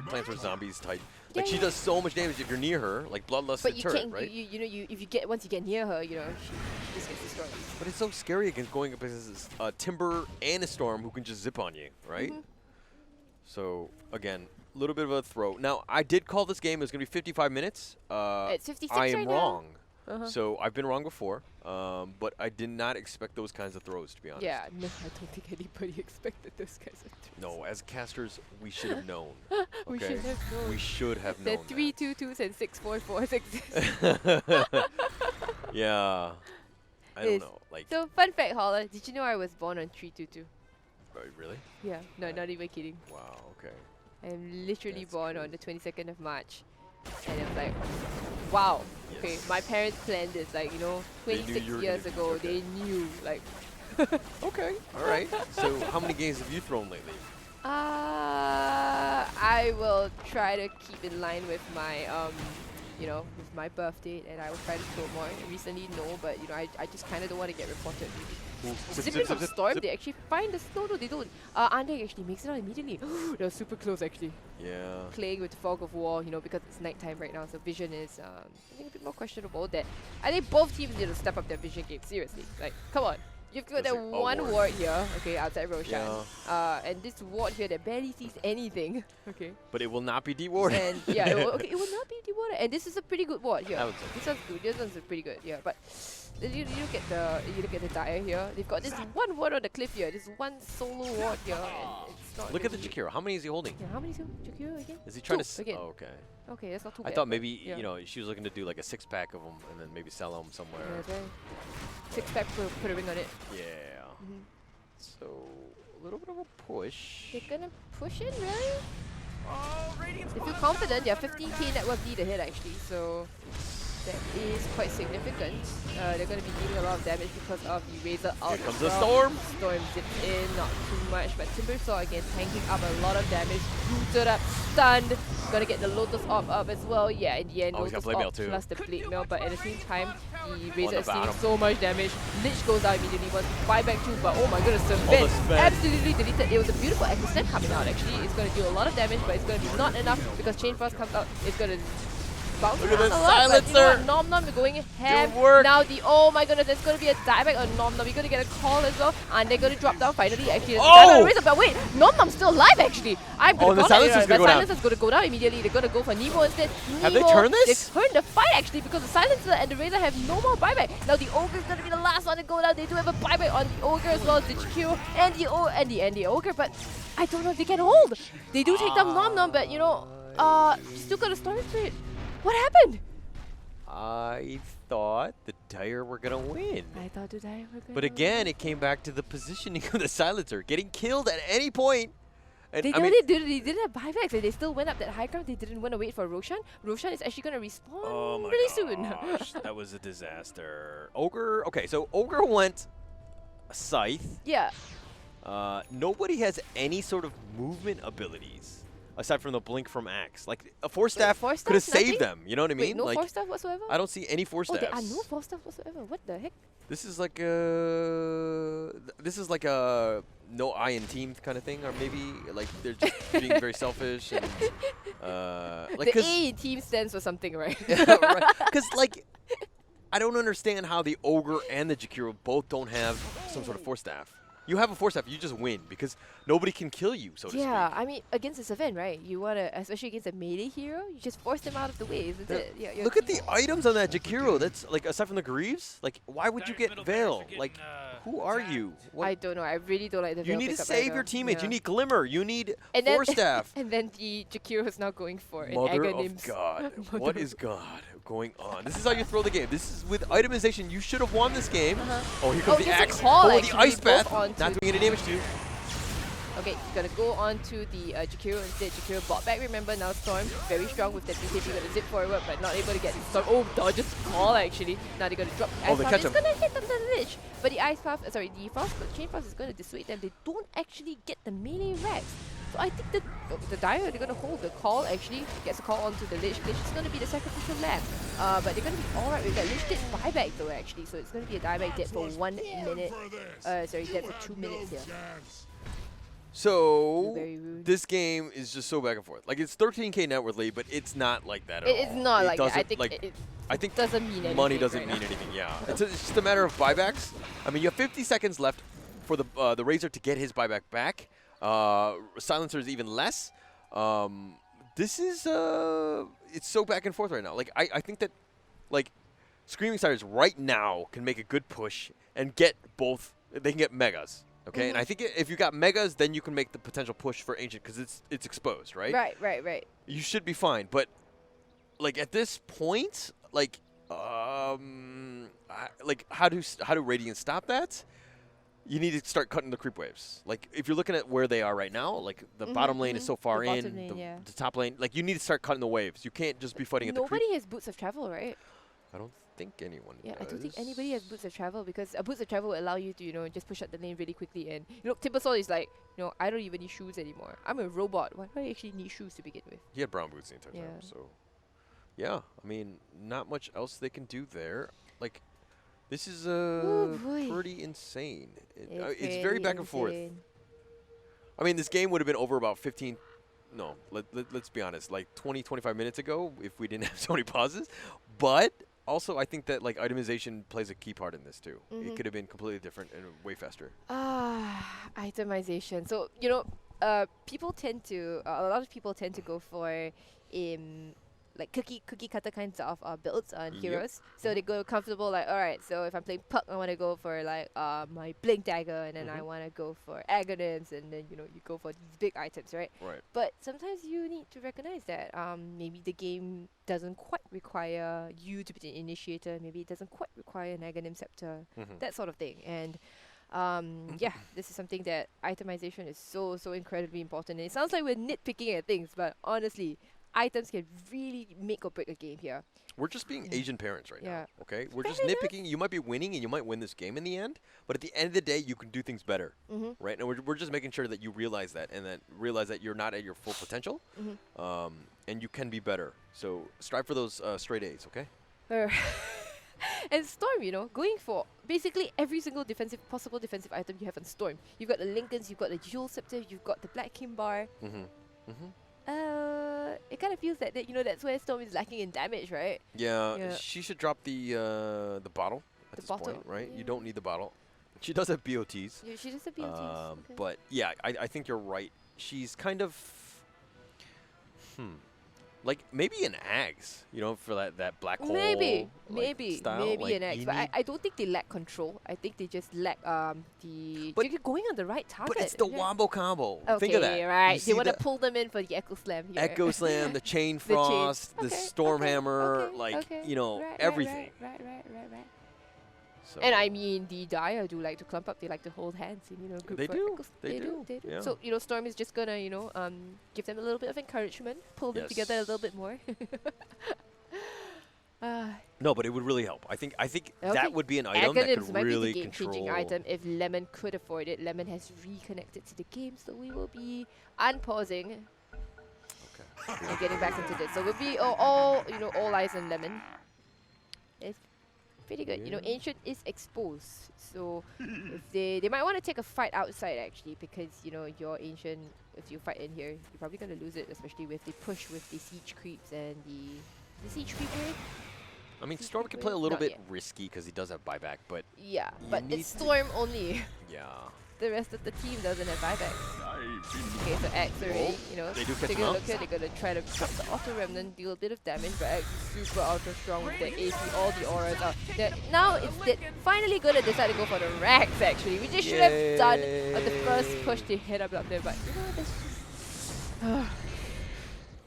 Speaker 1: Plants vs Zombies type. Like she does so much damage if you're near her, like Bloodlust turret, right?
Speaker 2: Once you get near her, she just gets destroyed.
Speaker 1: But it's so scary against going up against Timber and a Storm who can just zip on you, right? So again, a little bit of a throw. Now I did call this game. It was gonna be 55 minutes.
Speaker 2: It's 56
Speaker 1: I am
Speaker 2: right
Speaker 1: wrong.
Speaker 2: now.
Speaker 1: So I've been wrong before, but I did not expect those kinds of throws, to be honest.
Speaker 2: Yeah, no, I don't think anybody expected those kinds of throws.
Speaker 1: No, as casters, we should have known.
Speaker 2: We should have known.
Speaker 1: We should have known.
Speaker 2: The 3-2-2s and 6-4-4s exist.
Speaker 1: Yeah. I don't know. Like.
Speaker 2: So, fun fact, Holler, did you know I was born on 3-2-2?
Speaker 1: Really?
Speaker 2: Yeah, no, not even kidding.
Speaker 1: Wow, okay.
Speaker 2: I'm literally born on the 22nd of March. And it's like, wow. Okay, my parents planned this, like, 26 years ago. They knew, like,
Speaker 1: Okay, all right. So how many games have you thrown lately?
Speaker 2: I will try to keep in line with my with my birth date, and I will try to throw more. Recently, no, but I just kind of don't want to get reported. Simply from Storm, they actually find the snow. No, they don't. Ande actually makes it out immediately. They're super close actually.
Speaker 1: Yeah.
Speaker 2: Playing with the fog of war, because it's nighttime right now, so vision is I think a bit more questionable. That I think both teams need to step up their vision game. Seriously, like come on. You've got that one ward here, okay, outside Roshan. Yeah. And this ward here that barely sees anything. Okay.
Speaker 1: But it will not be dewarded.
Speaker 2: And yeah, it will not be dewarded. And this is a pretty good ward here. This one's good. This one's pretty good. Yeah, but you look at the Dire here. They've got this one ward on the cliff here. This one solo ward here. And it's not
Speaker 1: look at the Jakiro. How many is he holding?
Speaker 2: Yeah, how many is Jakiro again?
Speaker 1: Is he trying
Speaker 2: to? Again.
Speaker 1: Oh, okay.
Speaker 2: Okay, that's not too bad.
Speaker 1: I thought maybe she was looking to do like a 6-pack of them and then maybe sell them somewhere.
Speaker 2: Yeah, 6-pack, put a ring on it.
Speaker 1: Yeah. So a little bit of a push.
Speaker 2: They're gonna push in, really? They feel confident. They're 15k network lead ahead actually, so that is quite significant. They're gonna be dealing a lot of damage because of the Razor out.
Speaker 1: Here comes the Storm.
Speaker 2: Storm zips in, not too much, but Timbersaw again tanking up a lot of damage. Rooted up, stunned. Gonna get the Lotus Orb up as well. Yeah, in the end, Lotus Orb plus the Blade Mail, but at the same time, the Razor is seeing so much damage. Lich goes out immediately, wants to buy back too, but oh my goodness, the Vent absolutely deleted. It was a beautiful Echo Snap coming out actually. It's gonna do a lot of damage, but it's gonna be not enough because Chain Frost comes out. It's gonna bounce around a lot, but you know what? Nom Nom is going ham. Now oh my goodness, there's going to be a dieback on Nom Nom. You're going to get a call as well, and they're going to drop down finally. Actually, but wait, Nom Nom's still alive actually. I'm going to call it. The Silencer's going to go down immediately. They're going to go for Nemo instead.
Speaker 1: Have they turned this?
Speaker 2: They've turned the fight actually because the Silencer and the Razor have no more buyback. Now the Ogre's going to be the last one to go down. They do have a buyback on the Ogre as well as the HQ and the Ogre, but I don't know if they can hold. They do take down Nom Nom, but still got a Storm Spirit. What happened?
Speaker 1: I thought the Dire were going to win.
Speaker 2: I thought the Dire were going to win.
Speaker 1: But again, it came back to the positioning of the Silencer. Getting killed at any point. And
Speaker 2: they didn't have buybacks and they still went up that high ground. They didn't want to wait for Roshan. Roshan is actually going to respawn really soon.
Speaker 1: That was a disaster. Ogre, okay, so Ogre went Scythe.
Speaker 2: Yeah.
Speaker 1: Nobody has any sort of movement abilities. Aside from the blink from Axe. Like, a Force Staff could have saved them, you know what I mean?
Speaker 2: Wait, no Force Staff whatsoever?
Speaker 1: I don't see any Force Staffs.
Speaker 2: There are no Force Staff whatsoever. What the heck?
Speaker 1: This is like a no eye in team kind of thing, or maybe like they're just being very selfish and like
Speaker 2: the A in team stands for something, right?
Speaker 1: Because like I don't understand how the Ogre and the Jakiro both don't have some sort of Force Staff. You have a Force Staff, you just win because nobody can kill you, so to speak.
Speaker 2: Yeah, I mean, against this event, right? You want to, especially against a melee hero, you just force them out of the way, isn't it? Yeah,
Speaker 1: look at the items on that Jakiro. That's like, aside from the Greaves, like, why would you get Veil? Like, who are you? What?
Speaker 2: I don't know. I really don't like the Veil.
Speaker 1: You need to save your teammates. Yeah. You need Glimmer. You need Force Staff.
Speaker 2: And then the Jakiro is now going for an
Speaker 1: Mother of God. What is God going on? This is how you throw the game. This is with itemization. You should have won this game. Oh, here comes the Axe. The Ice Bath. Not doing any damage to you.
Speaker 2: Okay, he's gonna go on to the Jakiro instead. Jakiro bought back, remember, now Storm, very strong with that BKB, gonna zip forward, but not able to get Storm. Oh, dodges call actually. Now they're gonna drop the Ice Path. It's gonna hit them the Lich. But the Ice Path, sorry, the Chain Frost is gonna dissuade them. They don't actually get the melee racks. So I think the Dire, they're gonna hold the call actually, gets a call onto the Lich. Lich is gonna be the sacrificial lamb. But they're gonna be alright with that. Lich did buyback though actually, so it's gonna be a dieback dead for 1 minute. Sorry, dead for 2 minutes here.
Speaker 1: So, this game is just so back and forth. Like, it's 13k net worth lead, but it's not like that at all.
Speaker 2: It's not like that. I think doesn't mean anything.
Speaker 1: Money doesn't mean anything, yeah. It's just a matter of buybacks. I mean, you have 50 seconds left for the Razor to get his buyback back. Silencer is even less. This is, it's so back and forth right now. Like, I think that, like, Screaming Sires right now can make a good push and get both, they can get Megas. Okay, and I think if you got Megas, then you can make the potential push for Ancient because it's exposed, right?
Speaker 2: Right.
Speaker 1: You should be fine, but like at this point, like how do Radiant stop that? You need to start cutting the creep waves. Like if you're looking at where they are right now, like the bottom lane is so far in, the top lane, like you need to start cutting the waves. You can't just be fighting at the creep.
Speaker 2: Nobody has Boots of Travel, right?
Speaker 1: I don't think anyone
Speaker 2: Yeah,
Speaker 1: does.
Speaker 2: I don't think anybody has boots of travel because boots of travel will allow you to, just push up the lane really quickly. And Timbersaw is like, I don't even need shoes anymore. I'm a robot. Why do I actually need shoes to begin with?
Speaker 1: He had brown boots the entire time, so yeah. I mean, not much else they can do there. Like, this is pretty insane. It's very back and forth. I mean, this game would have been over about 15. No, let's be honest, like 20, 25 minutes ago if we didn't have so many pauses. But also, I think that like itemization plays a key part in this too. It could have been completely different and way faster.
Speaker 2: Itemization. So people tend to a lot of people tend to go for like cookie cutter kinds of builds on heroes. So they go comfortable like, alright, so if I'm playing Puck, I want to go for like my Blink Dagger, and then I want to go for Aghanims, and then you go for these big items, right?
Speaker 1: Right.
Speaker 2: But sometimes you need to recognize that maybe the game doesn't quite require you to be the initiator. Maybe it doesn't quite require an Aghanim Scepter, that sort of thing. And yeah, this is something that itemization is so incredibly important. And it sounds like we're nitpicking at things, but honestly, items can really make or break a game here.
Speaker 1: We're just being Asian parents right now, okay? We're
Speaker 2: Fair
Speaker 1: just nitpicking. You might be winning and you might win this game in the end, but at the end of the day, you can do things better, right? And we're just making sure that you realize that and that realize that you're not at your full potential, and you can be better. So strive for those straight A's, okay?
Speaker 2: And Storm, going for basically every single possible defensive item you have on Storm. You've got the Lincolns, you've got the Jewel Scepter, you've got the Black Kimbar. It kind of feels that that's where Storm is lacking in damage, right?
Speaker 1: Yeah. She should drop the bottle at this point, right? Yeah. You don't need the bottle. She does have BOTs.
Speaker 2: Yeah, she does have BOTs. Okay.
Speaker 1: But yeah, I think you're right. She's kind of like maybe an Ags, for that black hole.
Speaker 2: Maybe
Speaker 1: style.
Speaker 2: An Ags. But I don't think they lack control. I think they just lack they're going on the right target.
Speaker 1: But it's the wombo combo.
Speaker 2: Okay,
Speaker 1: think of that.
Speaker 2: Right. They want to pull them in for the Echo Slam here.
Speaker 1: Echo Slam, the Chain Frost, the Storm Hammer, everything.
Speaker 2: Right.
Speaker 1: So
Speaker 2: And I mean, the Dire do like to clump up. They like to hold hands and group
Speaker 1: They
Speaker 2: for
Speaker 1: do.
Speaker 2: Echoes.
Speaker 1: They do. Yeah.
Speaker 2: So Storm is just gonna give them a little bit of encouragement, pull them together a little bit more.
Speaker 1: No, but it would really help. I think that would be an item that could really
Speaker 2: be the
Speaker 1: control.
Speaker 2: game-changing item if Lemon could afford it. Lemon has reconnected to the game, so we will be unpausing. Okay. And getting back into this, so we'll be all eyes on Lemon. It's pretty good. Ancient is exposed, so if they might want to take a fight outside actually, because your Ancient, if you fight in here, you're probably gonna lose it, especially with the push with the siege creeps and the siege creeper.
Speaker 1: I mean, Storm can play a little bit risky because he does have buyback, but
Speaker 2: yeah, but it's Storm only.
Speaker 1: Yeah.
Speaker 2: The rest of the team doesn't have buyback. Okay, so Axe already,
Speaker 1: they do catch
Speaker 2: taking a look here. They're gonna try to drop the Auto Remnant, deal a bit of damage, but Axe is super ultra strong with the AC, all the auras are. Now it's finally gonna decide to go for the Rax actually. We just should have done the first push to hit up there, but that's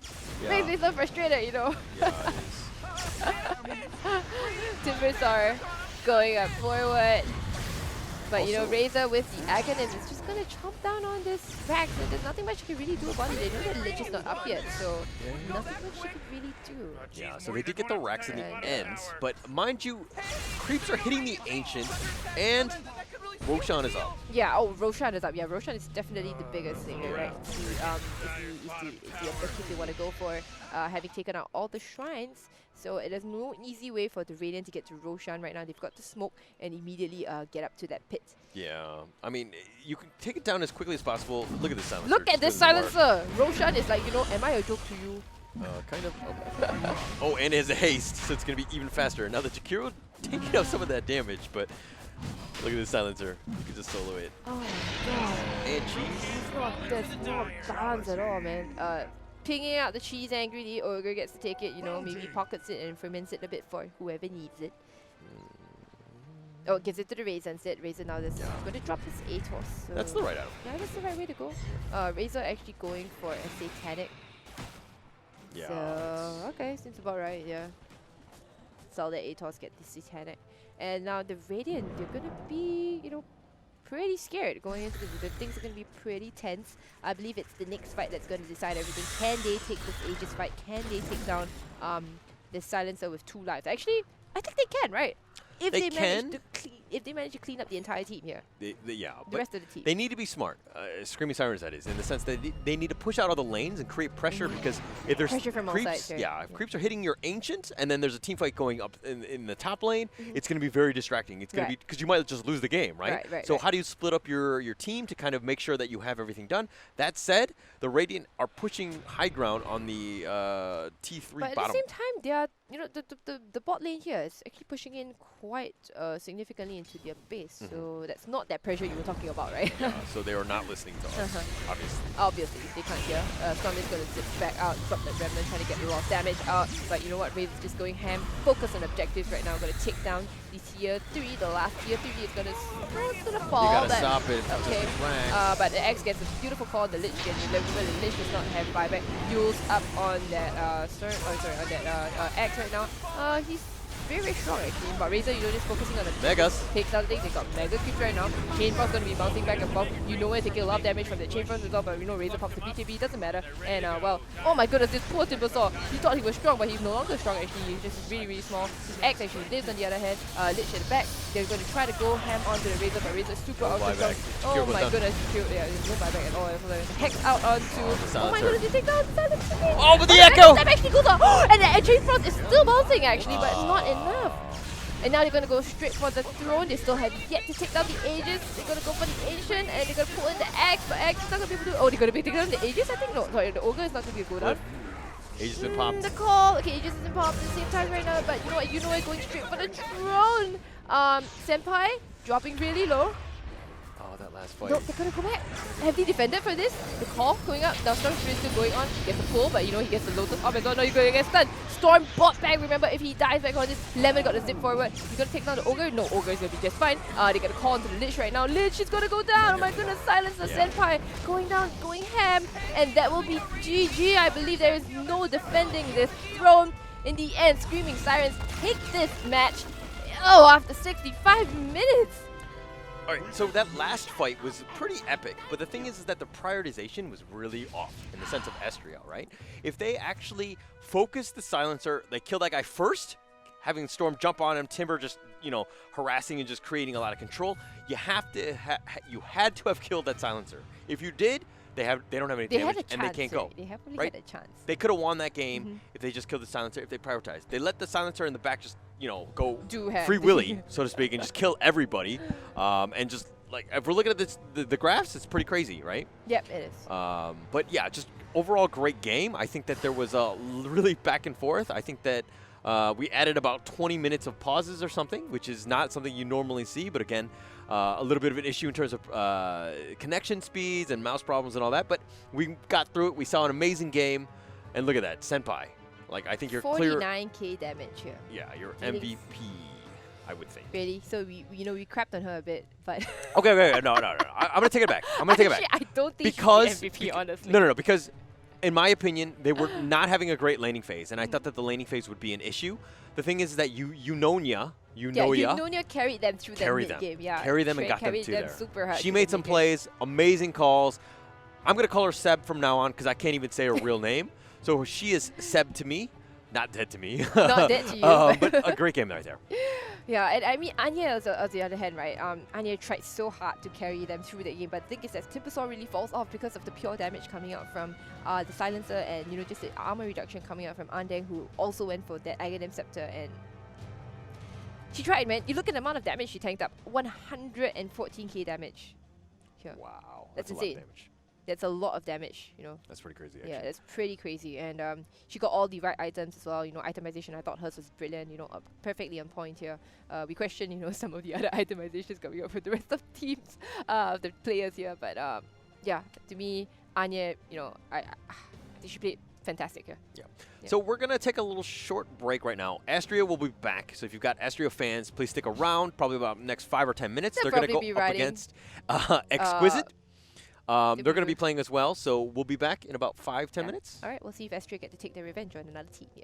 Speaker 2: just makes me so frustrated,
Speaker 1: Yeah, it is.
Speaker 2: Timbersaw going up forward. But Razor with the Aghanim is just gonna chomp down on this Rax, and there's nothing much you can really do about it. They know that Lich is not up yet, so nothing much you can really do.
Speaker 1: Yeah, so they did get the Rax in the end, but mind you, creeps are hitting the Ancient, and Roshan is up.
Speaker 2: Yeah, Roshan is up. Yeah, Roshan is definitely the biggest thing here, right? It's the objective they want to go for, having taken out all the shrines. So there's no easy way for the Radiant to get to Roshan right now. They've got to smoke and immediately get up to that pit.
Speaker 1: Yeah, I mean, you can take it down as quickly as possible. Look at this silencer.
Speaker 2: Look at this silencer! Roshan is like, am I a joke to you?
Speaker 1: Kind of. Oh, and it has a haste, so it's going to be even faster. Now the Jakiro taking out some of that damage, but look at this silencer. You can just solo it.
Speaker 2: Oh my god.
Speaker 1: And cheese.
Speaker 2: There's no balance at all, man. Pinging out the cheese angrily, Ogre gets to take it, maybe pockets it and ferments it a bit for whoever needs it. Oh, gives it to the Razor instead. Razor now is going to drop his Atos. So
Speaker 1: that's the right item.
Speaker 2: Yeah, that's the right way to go. Razor actually going for a Satanic.
Speaker 1: Yeah.
Speaker 2: So, okay, seems about right, yeah. Sell the Atos, get the Satanic. And now the Radiant, they're going to be, pretty scared going into this. The things are going to be pretty tense. I believe it's the next fight that's going to decide everything. Can they take this Aegis fight? Can they take down this Silencer with 2 lives? Actually, I think they can, right? If
Speaker 1: They
Speaker 2: manage to clean up the entire team here,
Speaker 1: Yeah,
Speaker 2: the rest of the team.
Speaker 1: they need to be smart. Screaming Sirens, that is, in the sense that they need to push out all the lanes and create pressure because if there's
Speaker 2: Pressure from all
Speaker 1: creeps,
Speaker 2: sides, right?
Speaker 1: if creeps are hitting your Ancient and then there's a team fight going up in the top lane, it's going to be very distracting. It's going to be because you might just lose the game, right? So how do you split up your team to kind of make sure that you have everything done? That said, the Radiant are pushing high ground on the T3
Speaker 2: But at
Speaker 1: bottom.
Speaker 2: the same time, they are, the bot lane here is actually pushing in quite significantly into their base. So that's not that pressure you were talking about, right?
Speaker 1: So they are not listening to us, obviously.
Speaker 2: Obviously, they can't hear. Storm is going to zip back out, drop that Remnant, trying to get the raw damage out. But you know what? Raze is just going ham. Focus on objectives right now. Going to take down the tier 3. The last tier 3 is going to fall.
Speaker 1: You gotta
Speaker 2: but
Speaker 1: stop it.
Speaker 2: Okay. But the X gets a beautiful call. The Lich gets delivered. The Lich does not have buyback. Yule's up on that on that X right now. He's very strong actually, but Razor, just focusing on the
Speaker 1: Megas.
Speaker 2: takes out things. They got Mega Creeps right now. Chainfrost's going to be bouncing back and forth. You know where to kill a lot of damage from the Chainfrost as well, but Razor pops the BKB, doesn't matter. And well, oh my goodness, this poor Timbersaw. He thought he was strong, but he's no longer strong actually. He's just really, really small. His X actually lives on the other hand. Lich at the back. They're going to try to go ham onto the Razor, but Razor's super ultra strong. Oh my goodness, there's no buyback at all. Hex out onto. Oh my goodness, you take down Silence again.
Speaker 1: Oh, but the Echo!
Speaker 2: That actually goes out. And the Chainfrost is still bouncing actually, but not enough. And now they're going to go straight for the throne. They still have yet to take down the Aegis. They're going to go for the Ancient and they're going to pull in the Axe. But Axe is not going to be able to. Oh, they're going to be taking down the Aegis, I think? No, sorry, the Ogre is not going to be a go down.
Speaker 1: Aegis been popped.
Speaker 2: The call. Okay, Aegis isn't popped at the same time right now. But you know what? Going straight for the throne. Senpai dropping really low.
Speaker 1: Oh, that last fight.
Speaker 2: No, they're going to go back. Have they defended for this? The call going up. Now Storm's still going on. He gets the pull, but he gets the Lotus. Oh my god, no, you're going to get stunned. Storm bot back. Remember, if he dies back on this, Lemon got the zip forward. He's going to take down the Ogre. No, Ogre is going to be just fine. They got a call onto the Lich right now. Lich is going to go down. Oh my goodness, silence the Senpai. Going down, going ham. And that will be GG. I believe there is no defending this throne. In the end, Screaming Sirens take this match. Oh, after 65 minutes.
Speaker 1: Alright, so that last fight was pretty epic, but the thing is that the prioritization was really off in the sense of Astrea, right? If they actually focused the Silencer, they killed that guy first, having Storm jump on him, Timber just, harassing and just creating a lot of control, you have to you had to have killed that Silencer. If you did, they don't have any damage and they can't go.
Speaker 2: They have really
Speaker 1: right?
Speaker 2: had a chance.
Speaker 1: They could have won that game if they just killed the Silencer, if they prioritized. They let the Silencer in the back just go free willy, so to speak, and just kill everybody. And just like if we're looking at this, the graphs, it's pretty crazy, right?
Speaker 2: Yep, it is.
Speaker 1: But yeah, just overall great game. I think that there was a really back and forth. I think that we added about 20 minutes of pauses or something, which is not something you normally see. But again, a little bit of an issue in terms of connection speeds and mouse problems and all that. But we got through it. We saw an amazing game. And look at that, Senpai. Like, I think you're
Speaker 2: 49k damage here.
Speaker 1: Yeah, you're MVP, I would think.
Speaker 2: Really? So we crapped on her a bit, but
Speaker 1: Okay, no. I'm gonna take it back.
Speaker 2: I don't think she's MVP, honestly.
Speaker 1: No, because in my opinion, they were not having a great laning phase, and I thought that the laning phase would be an issue. The thing is that Unonia
Speaker 2: carried them through the mid-game. Yeah,
Speaker 1: carry them and got them to
Speaker 2: them
Speaker 1: there.
Speaker 2: super hard.
Speaker 1: She made some plays, amazing calls. I'm gonna call her Seb from now on because I can't even say her real name. So she is Seb to me, not dead to me.
Speaker 2: Not dead to you.
Speaker 1: But a great game right there.
Speaker 2: Yeah, and I mean, Anya on the other hand, right? Anya tried so hard to carry them through the game, but the thing is that Timbersaw really falls off because of the pure damage coming out from the Silencer and, just the armor reduction coming out from Andeng, who also went for that Aghanim Scepter. And she tried, man. You look at the amount of damage she tanked up. 114k damage. Here.
Speaker 1: Wow.
Speaker 2: That's
Speaker 1: insane.
Speaker 2: A lot of damage. That's a lot of damage,
Speaker 1: That's pretty crazy, actually.
Speaker 2: Yeah, that's pretty crazy. And she got all the right items as well. Itemization, I thought hers was brilliant, perfectly on point here. We question, some of the other itemizations coming up for the rest of teams, the players here. But yeah, to me, Anya, I think she played fantastic here.
Speaker 1: Yeah. So we're going to take a little short break right now. Astrea will be back. So if you've got Astrea fans, please stick around. Probably about the next 5 or 10 minutes. They're going to go up against Exquisite. They're going to be playing as well, so we'll be back in about 5-10 minutes.
Speaker 2: All right, we'll see if Astrea get to take their revenge on another team here.